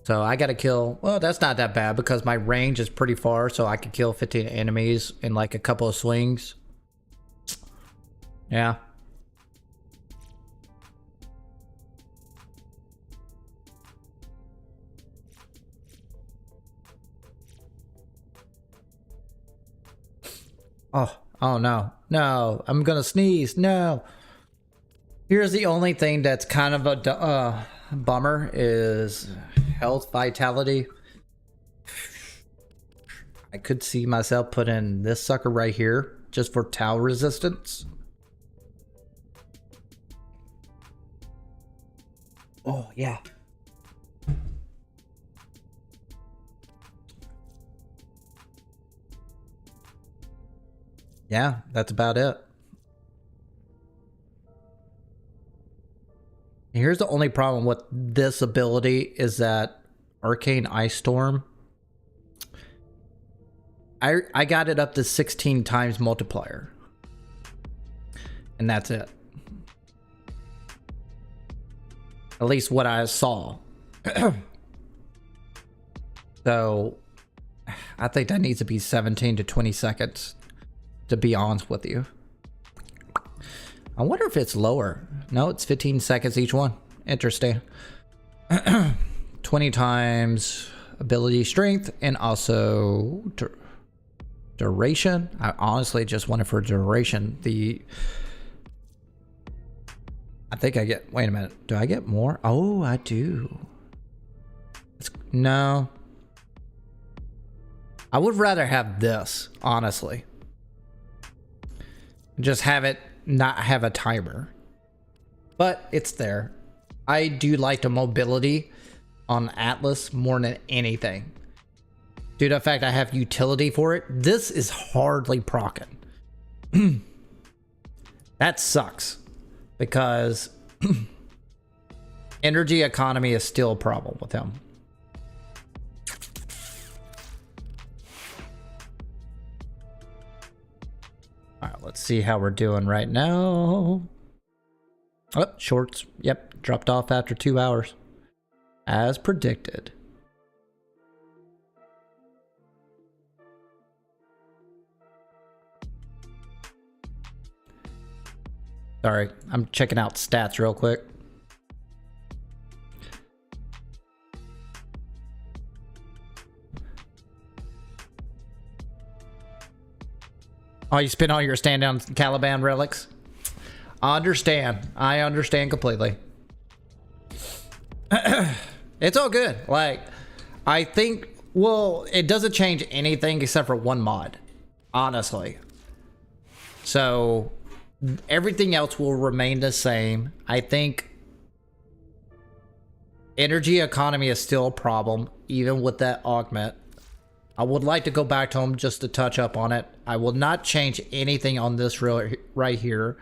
So I got to kill... Well, that's not that bad because my range is pretty far, so I could kill 15 enemies in like a couple of swings. Yeah. Oh no, no, I'm gonna sneeze, no. Here's the only thing that's kind of a bummer is health vitality. I could see myself putting this sucker right here just for tau resistance. Oh yeah. Yeah, that's about it. Here's the only problem with this ability is that Arcane Ice Storm, I got it up to 16 times multiplier. And that's it. At least what I saw. So, I think that needs to be 17 to 20 seconds. To be honest with you. I wonder if it's lower. No, it's 15 seconds each one. Interesting. 20 times ability strength and also Duration. I honestly just want it for duration. I think I get, wait a minute. Do I get more? Oh, I do. No. I would rather have this, honestly. Just have it not have a timer. But it's there. I do like the mobility on Atlas more than anything. Due to the fact I have utility for it, this is hardly procking. That sucks. Because energy economy is still a problem with him. Alright, let's see how we're doing right now. Oh, shorts. Yep, dropped off after 2 hours. As predicted. Sorry, I'm checking out stats real quick. Oh, you spent all your stand down Caliban relics? I understand completely. It's all good. Like, I think, well, it doesn't change anything except for one mod, honestly. So everything else will remain the same. I think energy economy is still a problem, even with that augment. I would like to go back to them just to touch up on it. I will not change anything on this right here.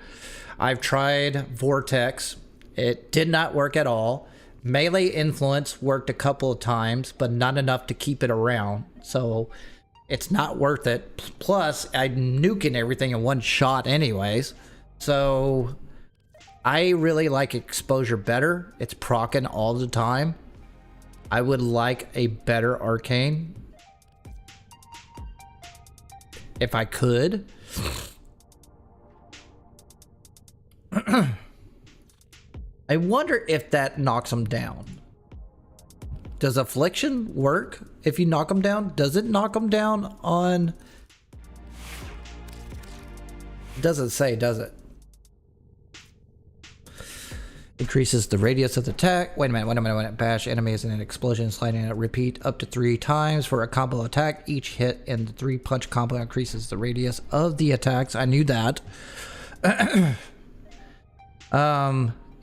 I've tried Vortex. It did not work at all. Melee influence worked a couple of times, but not enough to keep it around. So it's not worth it. Plus, I'm nuking everything in one shot anyways. So I really like exposure better. It's proccing all the time. I would like a better arcane. If I could. I wonder if that knocks them down. Does affliction work if you knock them down? Does it knock them down on... Doesn't say, does it? Increases the radius of the attack. Wait a minute. Bash enemies in an explosion, sliding it. Repeat up to 3 times for a combo attack. Each hit in the 3-punch combo increases the radius of the attacks. I knew that.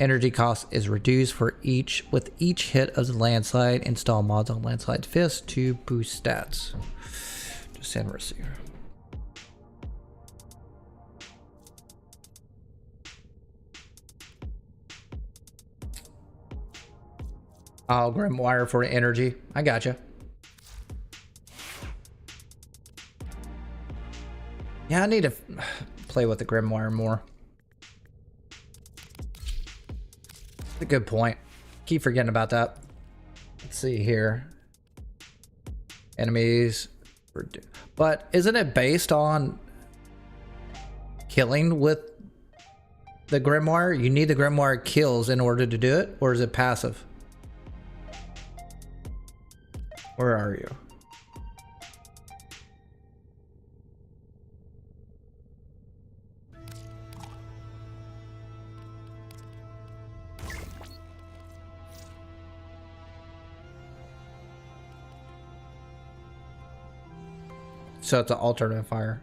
Energy cost is reduced for with each hit of the landslide. Install mods on landslide fist to boost stats. Just send receiver. Oh, Grimoire for energy. I gotcha. Yeah, I need to play with the Grimoire more. That's a good point. Keep forgetting about that. Let's see here. Enemies. But isn't it based on killing with the Grimoire? You need the Grimoire kills in order to do it? Or is it passive? Where are you? So it's an alternate fire.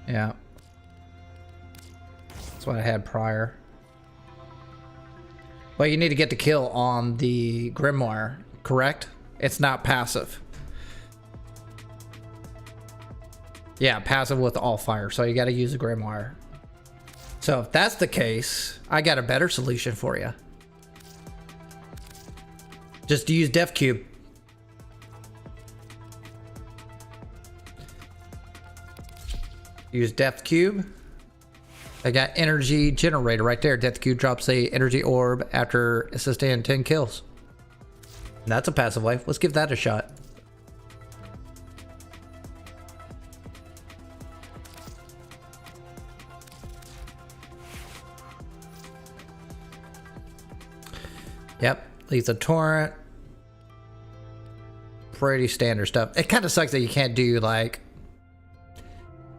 Yeah. That's what I had prior. But you need to get the kill on the Grimoire, correct? It's not passive. Yeah, passive with all fire, so you got to use a Grimoire. So if that's the case, I got a better solution for you. Just use Death Cube. Use Death Cube. I got energy generator right there. Death Cube drops a energy orb after sustaining 10 kills. That's a passive way. Let's give that a shot. Yep, Lethal Torrent. pretty standard stuff. It kind of sucks that you can't do like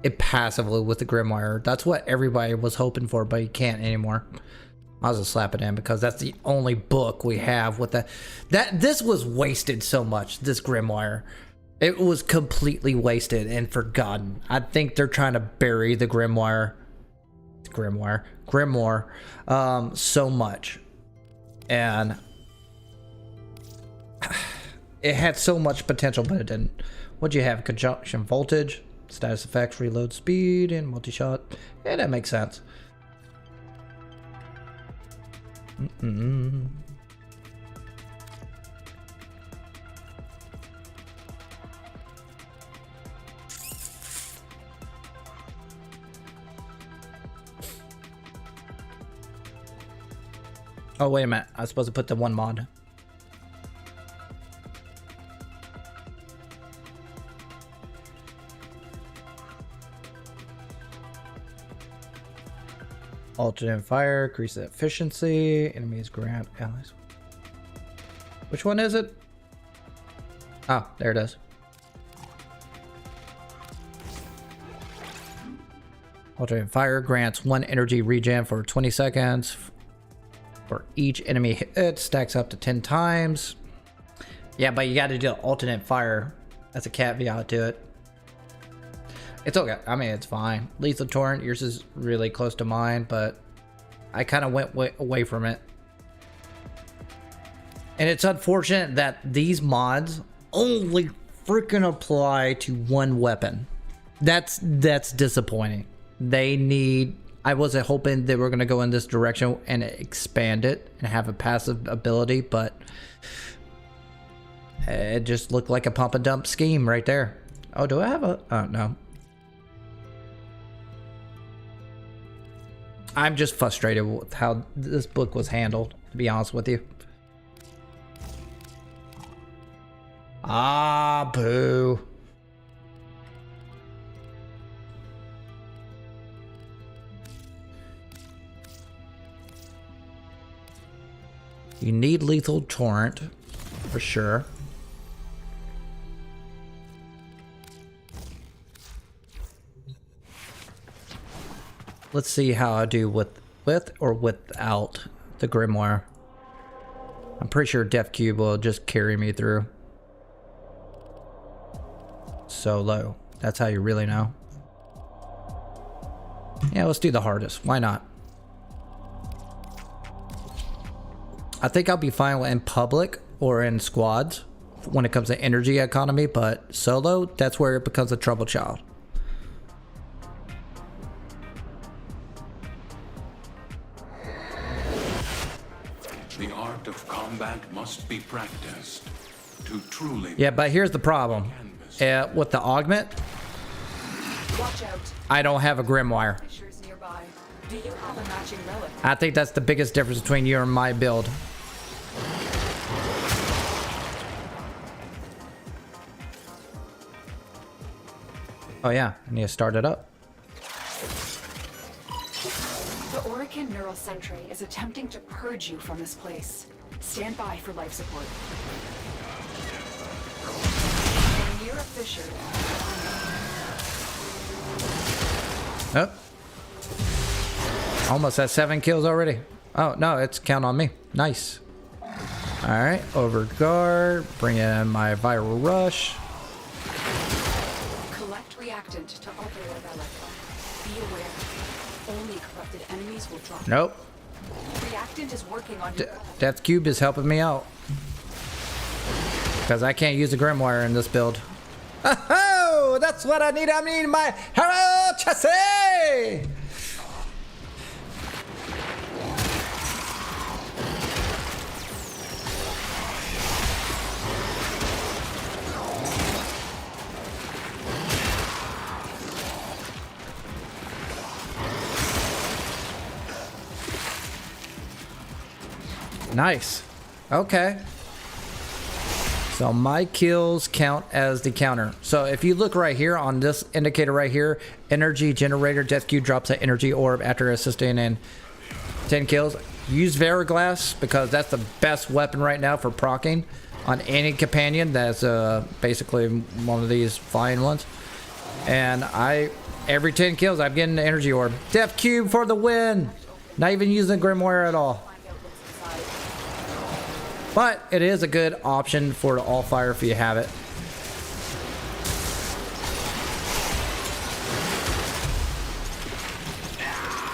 it passively with the Grimoire. That's what everybody was hoping for, but you can't anymore. I'll just slap it in because that's the only book we have with this was wasted so much, this Grimoire. It was completely wasted and forgotten. I think they're trying to bury the Grimoire so much. And it had so much potential, but it didn't. What'd you have? Conjunction voltage, status effects, reload speed, and multi-shot. Yeah, that makes sense. Oh, wait a minute. I was supposed to put the one mod. Alternate fire, increase efficiency, enemies grant allies. Which one is it? Oh, there it is. Alternate fire grants 1 energy regen for 20 seconds. For each enemy hit, stacks up to 10 times. Yeah, but you got to do alternate fire. That's a caveat to it. It's okay. I mean, it's fine. Lethal Torrent, yours is really close to mine, but I kind of went away from it. And it's unfortunate that these mods only freaking apply to one weapon. That's disappointing. They need... I wasn't hoping they were going to go in this direction and expand it and have a passive ability, but it just looked like a pump and dump scheme right there. Oh, do I have a... Oh, no. I'm just frustrated with how this book was handled, to be honest with you. Ah, boo. You need Lethal Torrent, for sure. Let's see how I do with or without the Grimoire. I'm pretty sure Death Cube will just carry me through. Solo. That's how you really know. Yeah, let's do the hardest. Why not? I think I'll be fine in public or in squads when it comes to energy economy, but solo, that's where it becomes a trouble child. The art of combat must be practiced to truly... Yeah, but here's the problem. With the augment, Watch out. I don't have a Grimoire. Nearby. Do you have a matching relic? I think that's the biggest difference between you and my build. Oh yeah, I need to start it up. The Orican Neural Sentry is attempting to purge you from this place. Stand by for life support. When near a fissure. Oh. Almost at 7 kills already. Oh, no, it's count on me. Nice. Alright, over guard. Bring in my viral rush. Collect reactant to alter your relic. Be aware. Only corrupted enemies will drop. Nope. Reactant is working on your Death Cube is helping me out. Because I can't use the Grimoire in this build. Oh, that's what I need. I need my Harrow chassis! Nice. Okay. So my kills count as the counter. So if you look right here on this indicator right here, energy generator, Death Cube drops an energy orb after assisting in 10 kills. Use Veriglass because that's the best weapon right now for proccing. on any companion that's basically one of these flying ones. And every 10 kills, I'm getting an energy orb. Death Cube for the win! Not even using Grimoire at all. But it is a good option for all fire if you have it.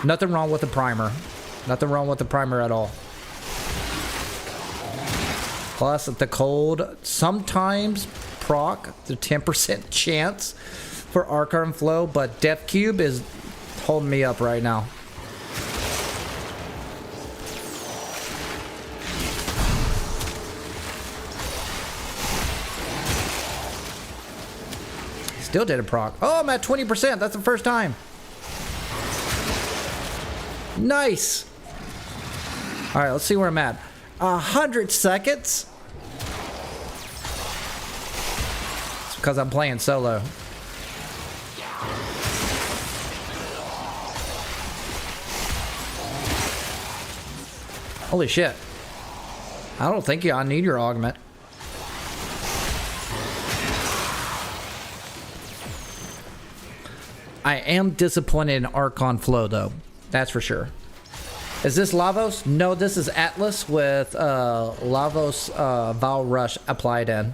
Nothing wrong with the primer. Nothing wrong with the primer at all. Plus, the cold sometimes proc the 10% chance for Archon Flow, but Death Cube is holding me up right now. Still didn't proc. Oh, I'm at 20%. That's the first time. Nice. All right, let's see where I'm at. 100 seconds. It's because I'm playing solo. Holy shit. I don't think I need your augment. I am disappointed in Archon Flow, though. That's for sure. Is this Lavos? No, this is Atlas with Lavos Val Rush applied in.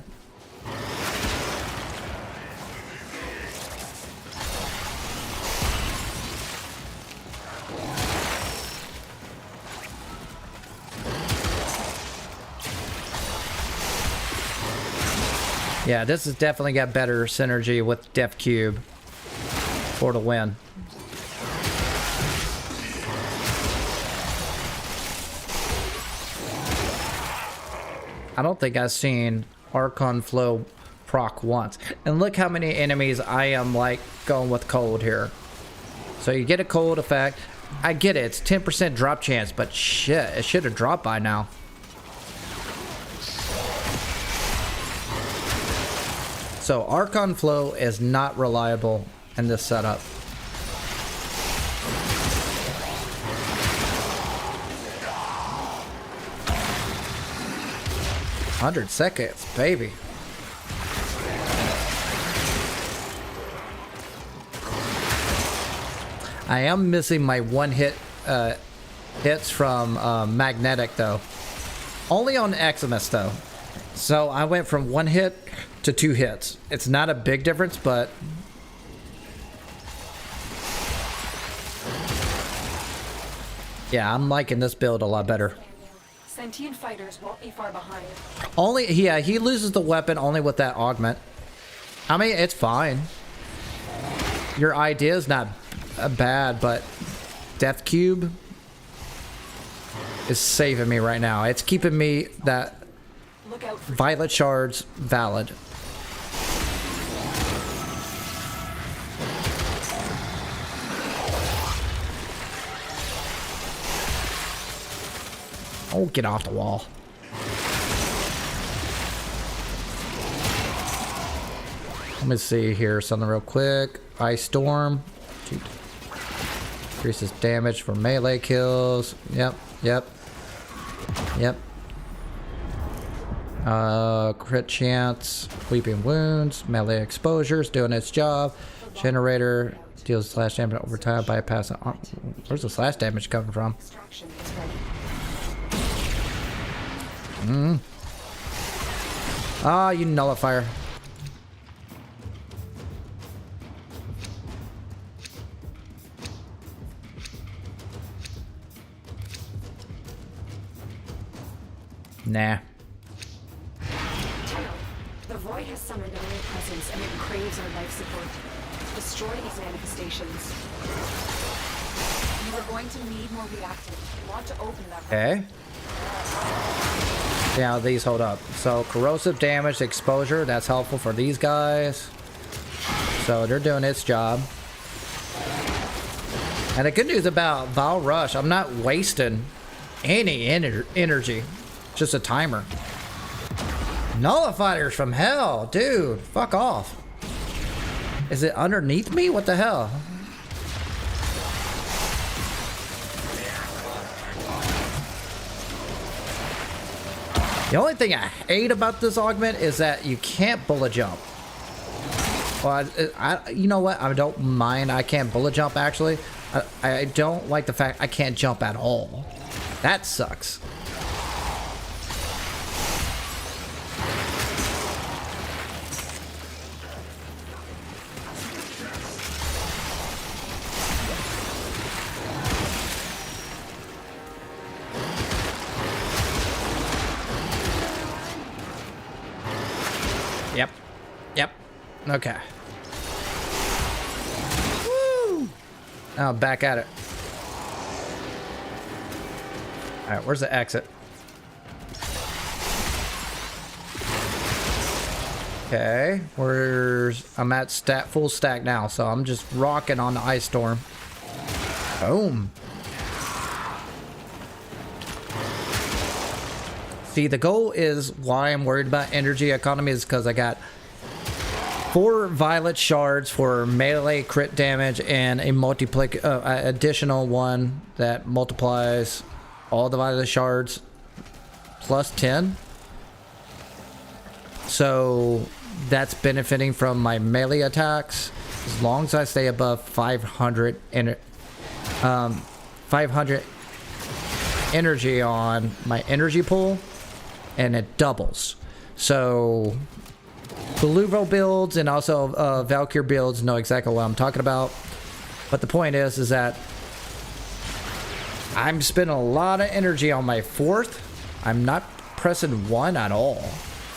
Yeah, this has definitely got better synergy with Death Cube for the win. I don't think I've seen Archon Flow proc once. And look how many enemies I am like going with cold here. So you get a cold effect. I get it, it's 10% drop chance, but shit, it should have dropped by now. So Archon Flow is not reliable in this setup. $100 seconds, baby. I am missing my one hit hits from Magnetic though. Only on Eximus though. So I went from 1 hit to 2 hits. It's not a big difference, but yeah, I'm liking this build a lot better. Sentient fighters won't be far behind. Only, yeah, he loses the weapon only with that augment. I mean, it's fine. Your idea is not bad, but Death Cube is saving me right now. It's keeping me that Violet Shards valid. Oh, get off the wall. Let me see here something real quick. Ice Storm. Increases damage for melee kills. Yep. Crit chance. Weeping wounds. Melee exposures. Doing its job. Generator. Deals slash damage over time. Bypass. Where's the slash damage coming from? Ah, you nullifier. Nah. The void has summoned a new presence and it craves our life support. Destroy these manifestations. You are going to need more reactive. You want to open that. Okay. Yeah, these hold up. So corrosive damage, exposure, that's helpful for these guys. So they're doing its job. And the good news about Val Rush, I'm not wasting any energy. Just a timer. Nullifiers from hell, dude. Fuck off. Is it underneath me? What the hell? The only thing I hate about this augment is that you can't bullet jump. Well, you know what? I don't mind. I can't bullet jump, actually. I don't like the fact I can't jump at all. That sucks. Yep. Yep. Okay. Woo! Now back at it. Alright, where's the exit? Okay, I'm at full stack now, so I'm just rocking on the ice storm. Boom. See, the goal is why I'm worried about energy economy is because I got 4 violet shards for melee crit damage and a additional one that multiplies all the violet shards plus 10. So that's benefiting from my melee attacks as long as I stay above 500 energy on my energy pool, and it doubles. So Beluvo builds and also Valkyrie builds know exactly what I'm talking about. But the point is that I'm spending a lot of energy on my 4th. I'm not pressing 1 at all.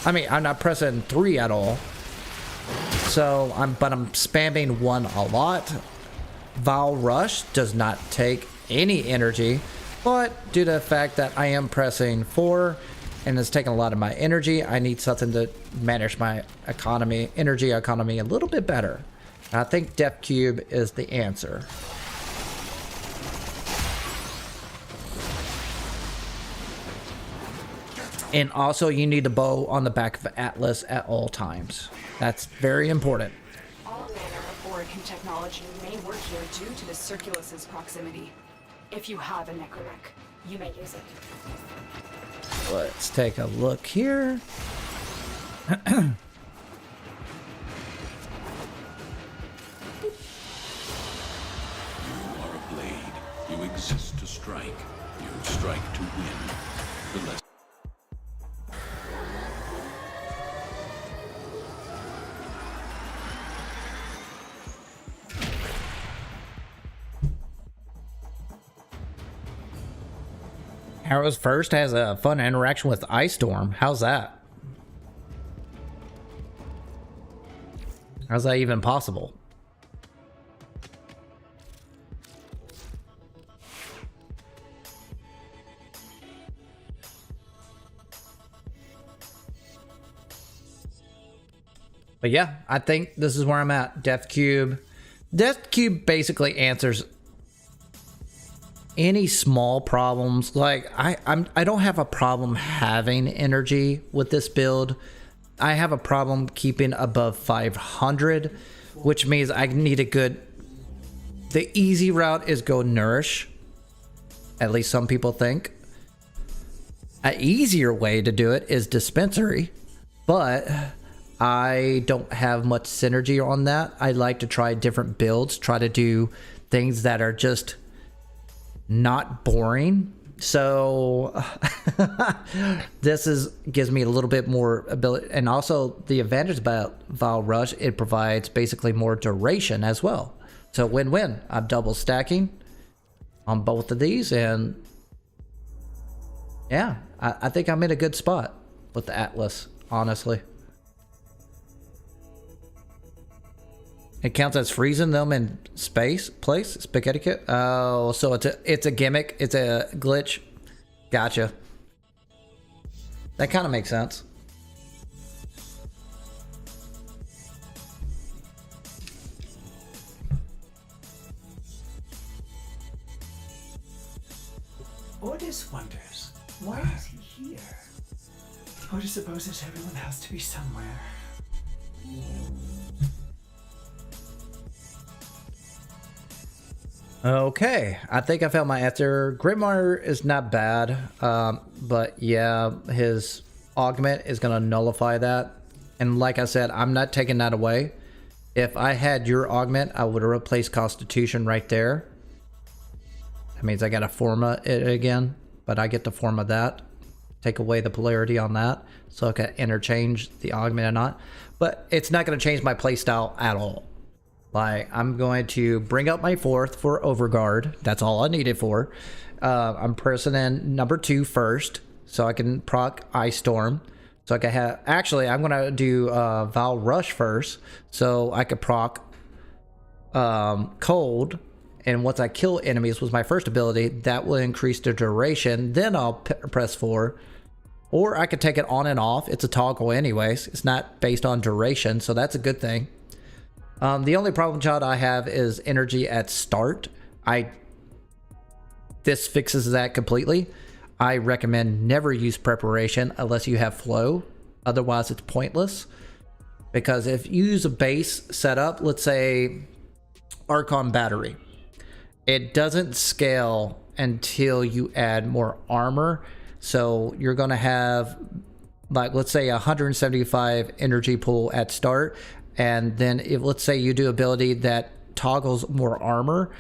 I mean, I'm not pressing 3 at all. So I'm spamming 1 a lot. Val Rush does not take any energy, but due to the fact that I am pressing 4 and it's taking a lot of my energy, I need something to manage my energy economy a little bit better. And I think Depth Cube is the answer. And also, you need the bow on the back of Atlas at all times. That's very important. All manner of Orokin technology may work here due to the Circulus's proximity. If you have a necromech, you may use it. Let's take a look here. You are a blade. You exist to strike. You strike to win. The less Harrow's first has a fun interaction with Ice Storm. How's that? How's that even possible? But yeah, I think this is where I'm at. Death Cube. Death Cube basically answers any small problems. Like I don't have a problem having energy with this build. I have a problem keeping above 500, which means I need a good. The easy route is go nourish. At least some people think. An easier way to do it is dispensary, but I don't have much synergy on that. I like to try different builds, try to do things that are just not boring. So this gives me a little bit more ability, and also the advantage about Vile Rush, it provides basically more duration as well. So win-win. I'm double stacking on both of these, and yeah, I think I'm in a good spot with the Atlas, honestly. It counts as freezing them in place, spaghetti kit. Oh, so it's a gimmick. It's a glitch. Gotcha. That kind of makes sense. Ordis wonders, why is he here? Ordis supposes everyone has to be somewhere. Okay, I think I found my answer. Grimoire is not bad, but yeah, his augment is going to nullify that. And like I said, I'm not taking that away. If I had your augment, I would replace Constitution right there. That means I got to Forma it again, but I get to Forma that. Take away the polarity on that, so I can interchange the augment or not. But it's not going to change my playstyle at all. Like, I'm going to bring up my 4th for Overguard. That's all I need it for. I'm pressing in number 2 first, so I can proc Ice Storm. So I can have, actually, I'm going to do Val Rush first, so I could proc Cold. And once I kill enemies with my first ability, that will increase the duration. Then I'll press 4. Or I could take it on and off. It's a toggle anyways. It's not based on duration, so that's a good thing. The only problem child I have is energy at start. This fixes that completely. I recommend never use preparation unless you have flow. Otherwise, it's pointless. Because if you use a base setup, let's say Archon Battery, it doesn't scale until you add more armor. So you're going to have, like, let's say 175 energy pool at start. And then if, let's say you do ability that toggles more armor,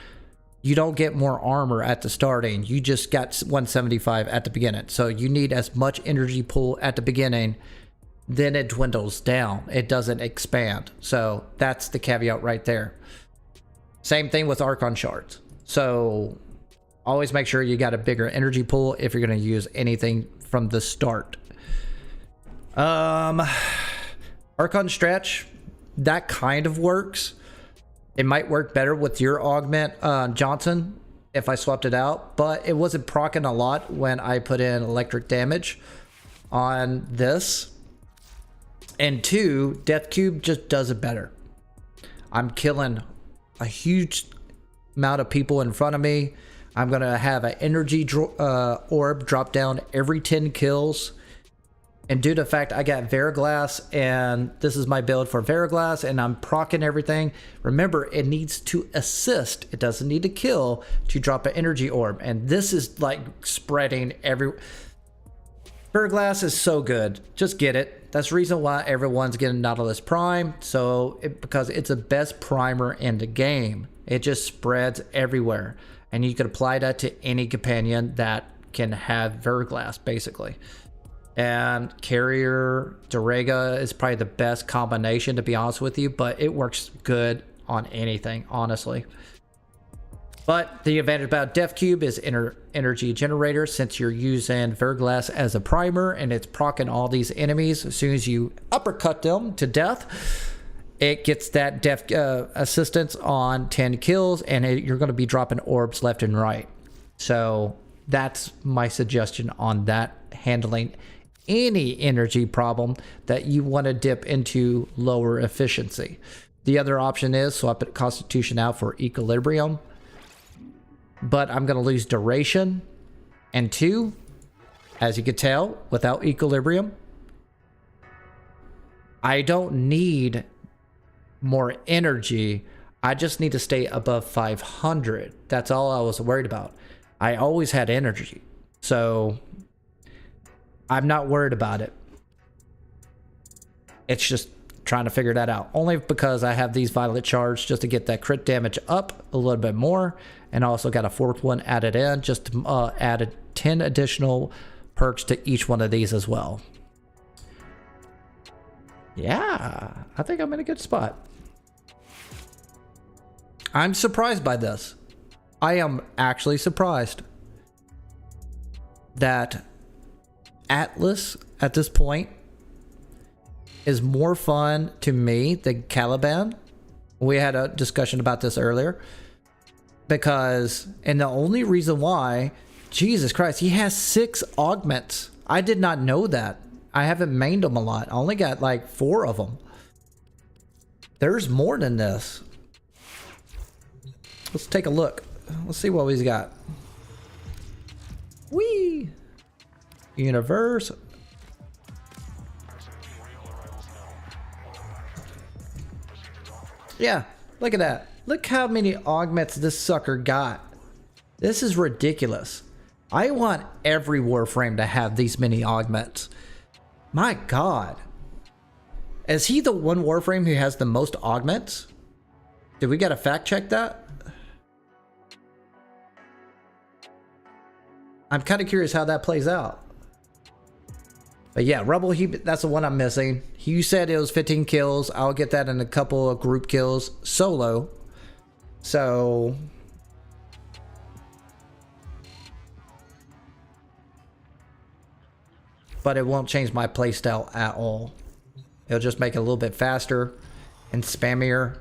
you don't get more armor at the starting. You just got 175 at the beginning. So you need as much energy pool at the beginning, then it dwindles down. It doesn't expand. So that's the caveat right there. Same thing with Archon Shards. So always make sure you got a bigger energy pool if you're going to use anything from the start. Archon Stretch, that kind of works. It might work better with your augment, Johnson, if I swapped it out, but it wasn't proccing a lot when I put in electric damage on this. And 2, Death Cube just does it better. I'm killing a huge amount of people in front of me. I'm going to have an energy orb drop down every 10 kills. And due to the fact I got Veriglass, and this is my build for Veriglass, and I'm proccing everything. Remember, it needs to assist. It doesn't need to kill to drop an energy orb. And this is like spreading every... Veriglass is so good. Just get it. That's the reason why everyone's getting Nautilus Prime. Because it's the best primer in the game. It just spreads everywhere. And you can apply that to any companion that can have Veriglass, basically. And Carrier Durega is probably the best combination, to be honest with you, but it works good on anything, honestly. But the advantage about Death Cube is energy generator, since you're using Veriglass as a primer and it's proccing all these enemies. As soon as you uppercut them to death, it gets that death assistance on 10 kills, and you're going to be dropping orbs left and right. So that's my suggestion on that, handling any energy problem that you want to dip into lower efficiency. The other option is swap it Constitution out for Equilibrium, but I'm going to lose duration. And 2, as you can tell, without Equilibrium, I don't need more energy. I just need to stay above 500. That's all I was worried about. I always had energy, so I'm not worried about it. It's just trying to figure that out. Only because I have these Violet Shards just to get that crit damage up a little bit more. And I also got a 4th one added in, just to add 10 additional perks to each one of these as well. Yeah, I think I'm in a good spot. I'm surprised by this. I am actually surprised that Atlas at this point is more fun to me than Caliban. We had a discussion about this earlier. And the only reason why, Jesus Christ, he has 6 augments. I did not know that. I haven't mained them a lot. I only got like 4 of them. There's more than this. Let's take a look. Let's see what he's got. Whee! Universe. Yeah, look at that. Look how many augments this sucker got. This is ridiculous. I want every Warframe to have these many augments. My God. Is he the one Warframe who has the most augments? Did we gotta fact check that? I'm kind of curious how that plays out. But yeah, Rebel, that's the one I'm missing. You said it was 15 kills. I'll get that in a couple of group kills solo. So... but it won't change my playstyle at all. It'll just make it a little bit faster and spammier.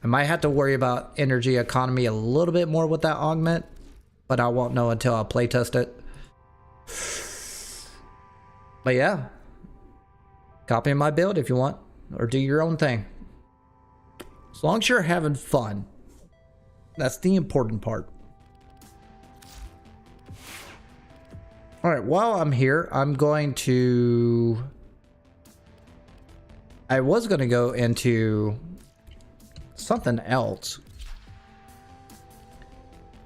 I might have to worry about energy economy a little bit more with that augment, but I won't know until I playtest it. But yeah, copy my build if you want, or do your own thing. As long as you're having fun, that's the important part. All right, while I'm here, I'm going to... I was going to go into something else.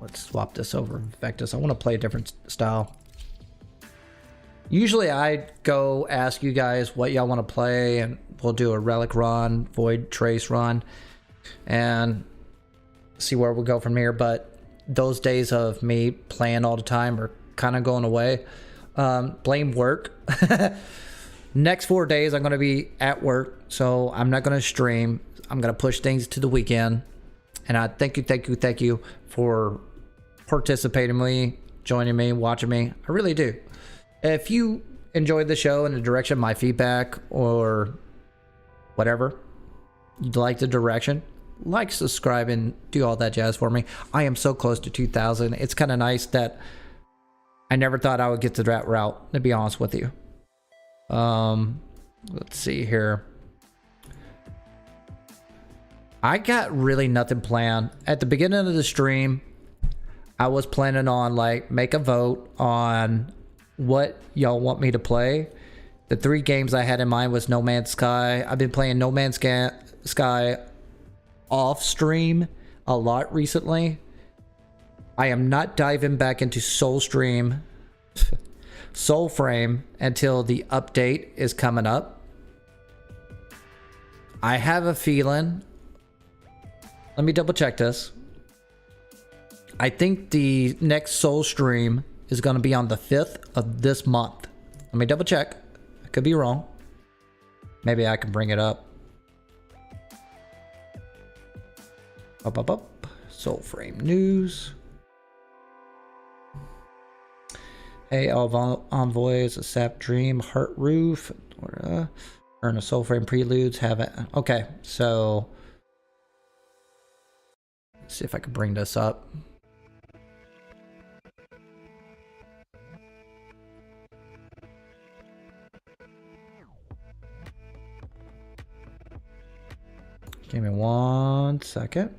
Let's swap this over. Vectus. I want to play a different style. Usually I go ask you guys what y'all want to play, and we'll do a relic run, void trace run, and see where we go from here. But those days of me playing all the time are kind of going away. Blame work. Next 4 days I'm going to be at work, so I'm not going to stream. I'm going to push things to the weekend. And I thank you for participating with me, joining me, watching me. I really do. If you enjoyed the show and the direction, my feedback, or whatever, you'd like the direction, like, subscribe, and do all that jazz for me. I am so close to 2,000. It's kind of nice that I never thought I would get to that route, to be honest with you. Let's see here. I got really nothing planned. At the beginning of the stream, I was planning on, like, make a vote on what y'all want me to play. The 3 games I had in mind was No Man's Sky. I've been playing No Man's Sky off stream a lot recently. I am not diving back into Soulframe until the update is coming up. I have a feeling, let me double check this. I think the next Soul stream is going to be on the 5th of this month. Let me double check. I could be wrong. Maybe I can bring it up. Up. Soulframe news. Hey, all envoys, a sap dream, heart roof, or earn a Soulframe preludes, have it. Okay, so let's see if I can bring this up. Give me 1 second.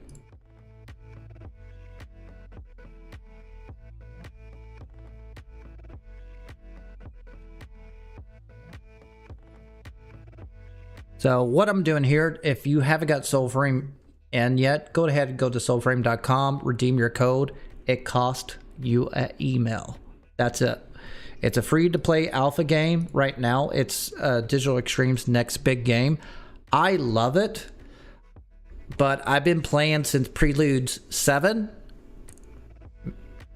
So what I'm doing here, if you haven't got Soulframe in yet, go ahead and go to soulframe.com, redeem your code. It costs you an email. That's it. It's a free to play alpha game right now. It's Digital Extreme's next big game. I love it, but I've been playing since Preludes 7.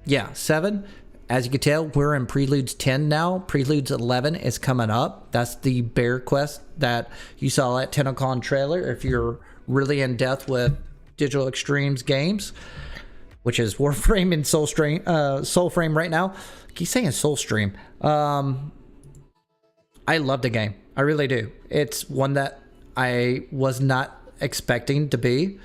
Yeah, 7. As you can tell, we're in Preludes 10 now. Preludes 11 is coming up. That's the bear quest that you saw at TennoCon trailer. If you're really in depth with Digital Extremes games, which is Warframe and Soulframe right now. I keep saying Soulstream. I love the game. I really do. It's one that I was not expecting to be.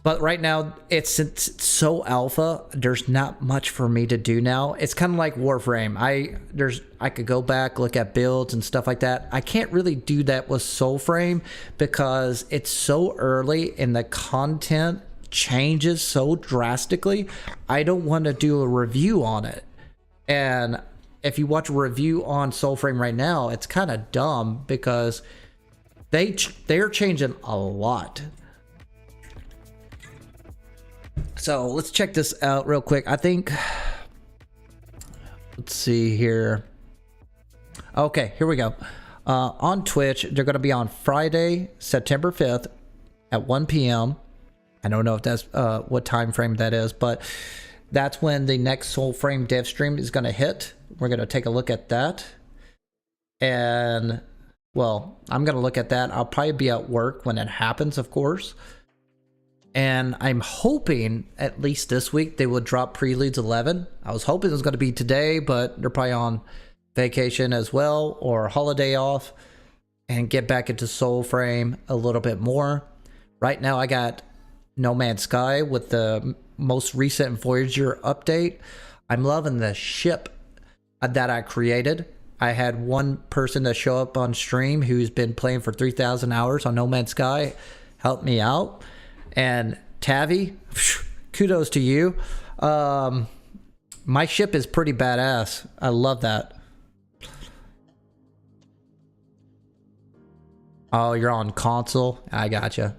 But right now, it's so alpha, there's not much for me to do now. It's kind of like Warframe. I could go back, look at builds and stuff like that. I can't really do that with Soulframe because it's so early and the content changes so drastically. I don't want to do a review on it. And if you watch a review on Soulframe right now, it's kind of dumb because they're changing a lot. So let's check this out real quick. I think, let's see here. Okay, here we go. On Twitch, they're going to be on Friday, September 5th at 1 p.m. I don't know if that's what time frame that is, but that's when the next Soulframe dev stream is going to hit. We're going to take a look at that. And, well, I'm going to look at that. I'll probably be at work when it happens, of course. And I'm hoping, at least this week, they will drop Preludes 11. I was hoping it was going to be today, but they're probably on vacation as well, or holiday off, and get back into Soulframe a little bit more. Right now, I got No Man's Sky with the most recent Voyager update. I'm loving the ship that I created. I had one person that show up on stream who's been playing for 3,000 hours on No Man's Sky, help me out. And Tavi, kudos to you. My ship is pretty badass. I love that. Oh, you're on console? I gotcha.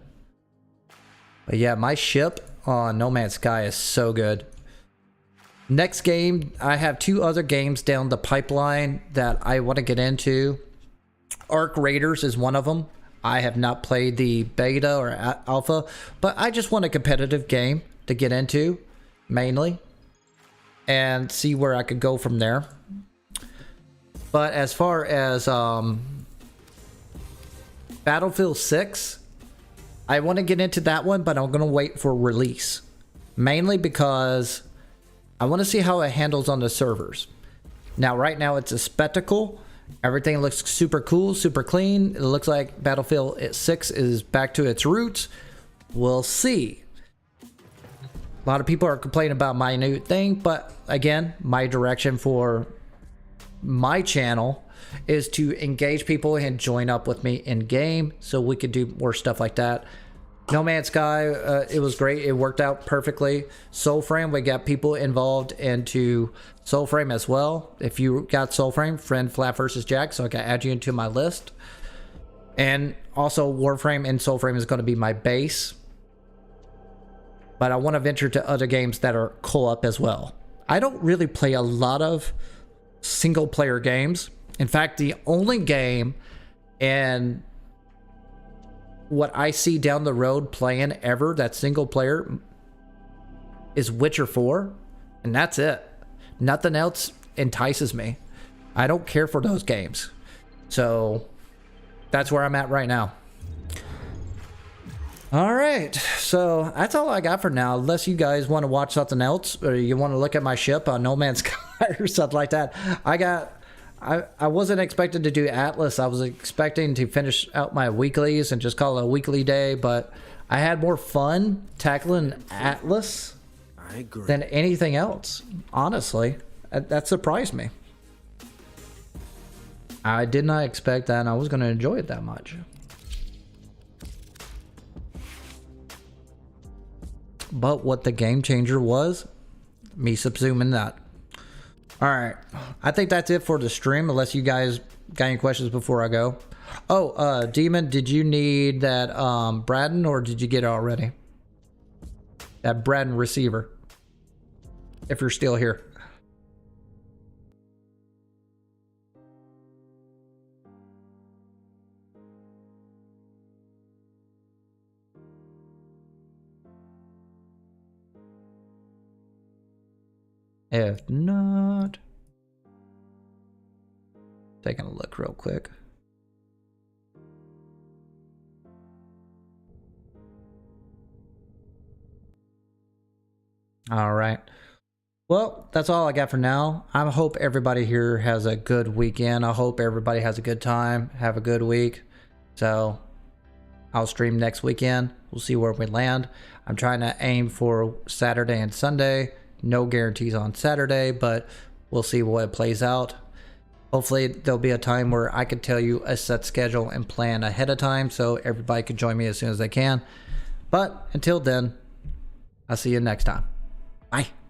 But yeah, my ship on No Man's Sky is so good. Next game, I have 2 other games down the pipeline that I want to get into. Arc Raiders is one of them. I have not played the beta or alpha, but I just want a competitive game to get into, mainly, and see where I could go from there. But as far as Battlefield 6, I want to get into that one, but I'm going to wait for release. Mainly because I want to see how it handles on the servers. Now, right now, it's a spectacle. Everything looks super cool, super clean. It looks like Battlefield 6 is back to its roots. We'll see. A lot of people are complaining about my new thing, but again, my direction for my channel is to engage people and join up with me in game so we could do more stuff like that. No Man's Sky, it was great. It worked out perfectly. Soulframe, we got people involved into Soulframe as well. If you got Soulframe, friend flapvsjack, so I can add you into my list. And also Warframe and Soulframe is going to be my base. But I want to venture to other games that are co-op as well. I don't really play a lot of single player games. In fact, the only game and what I see down the road playing ever that's single player is Witcher 4, and that's it. Nothing else entices me. I don't care for those games. So that's where I'm at right now. All right, so that's all I got for now. Unless you guys want to watch something else, or you want to look at my ship on No Man's Sky or something like that. I wasn't expecting to do Atlas. I was expecting to finish out my weeklies and just call it a weekly day, but I had more fun tackling Atlas than anything else, honestly. That surprised me. I did not expect that, and I was going to enjoy it that much. But what the game changer was, me subsuming that. Alright, I think that's it for the stream, unless you guys got any questions before I go. Oh, Demon, did you need that Braden, or did you get it already? That Braden receiver. If you're still here. If not, taking a look real quick. All right. Well, that's all I got for now. I hope everybody here has a good weekend. I hope everybody has a good time. Have a good week. So I'll stream next weekend. We'll see where we land. I'm trying to aim for Saturday and Sunday. No guarantees on Saturday, but we'll see what it plays out. Hopefully there'll be a time where I could tell you a set schedule and plan ahead of time so everybody can join me as soon as they can. But until then, I'll see you next time. Bye.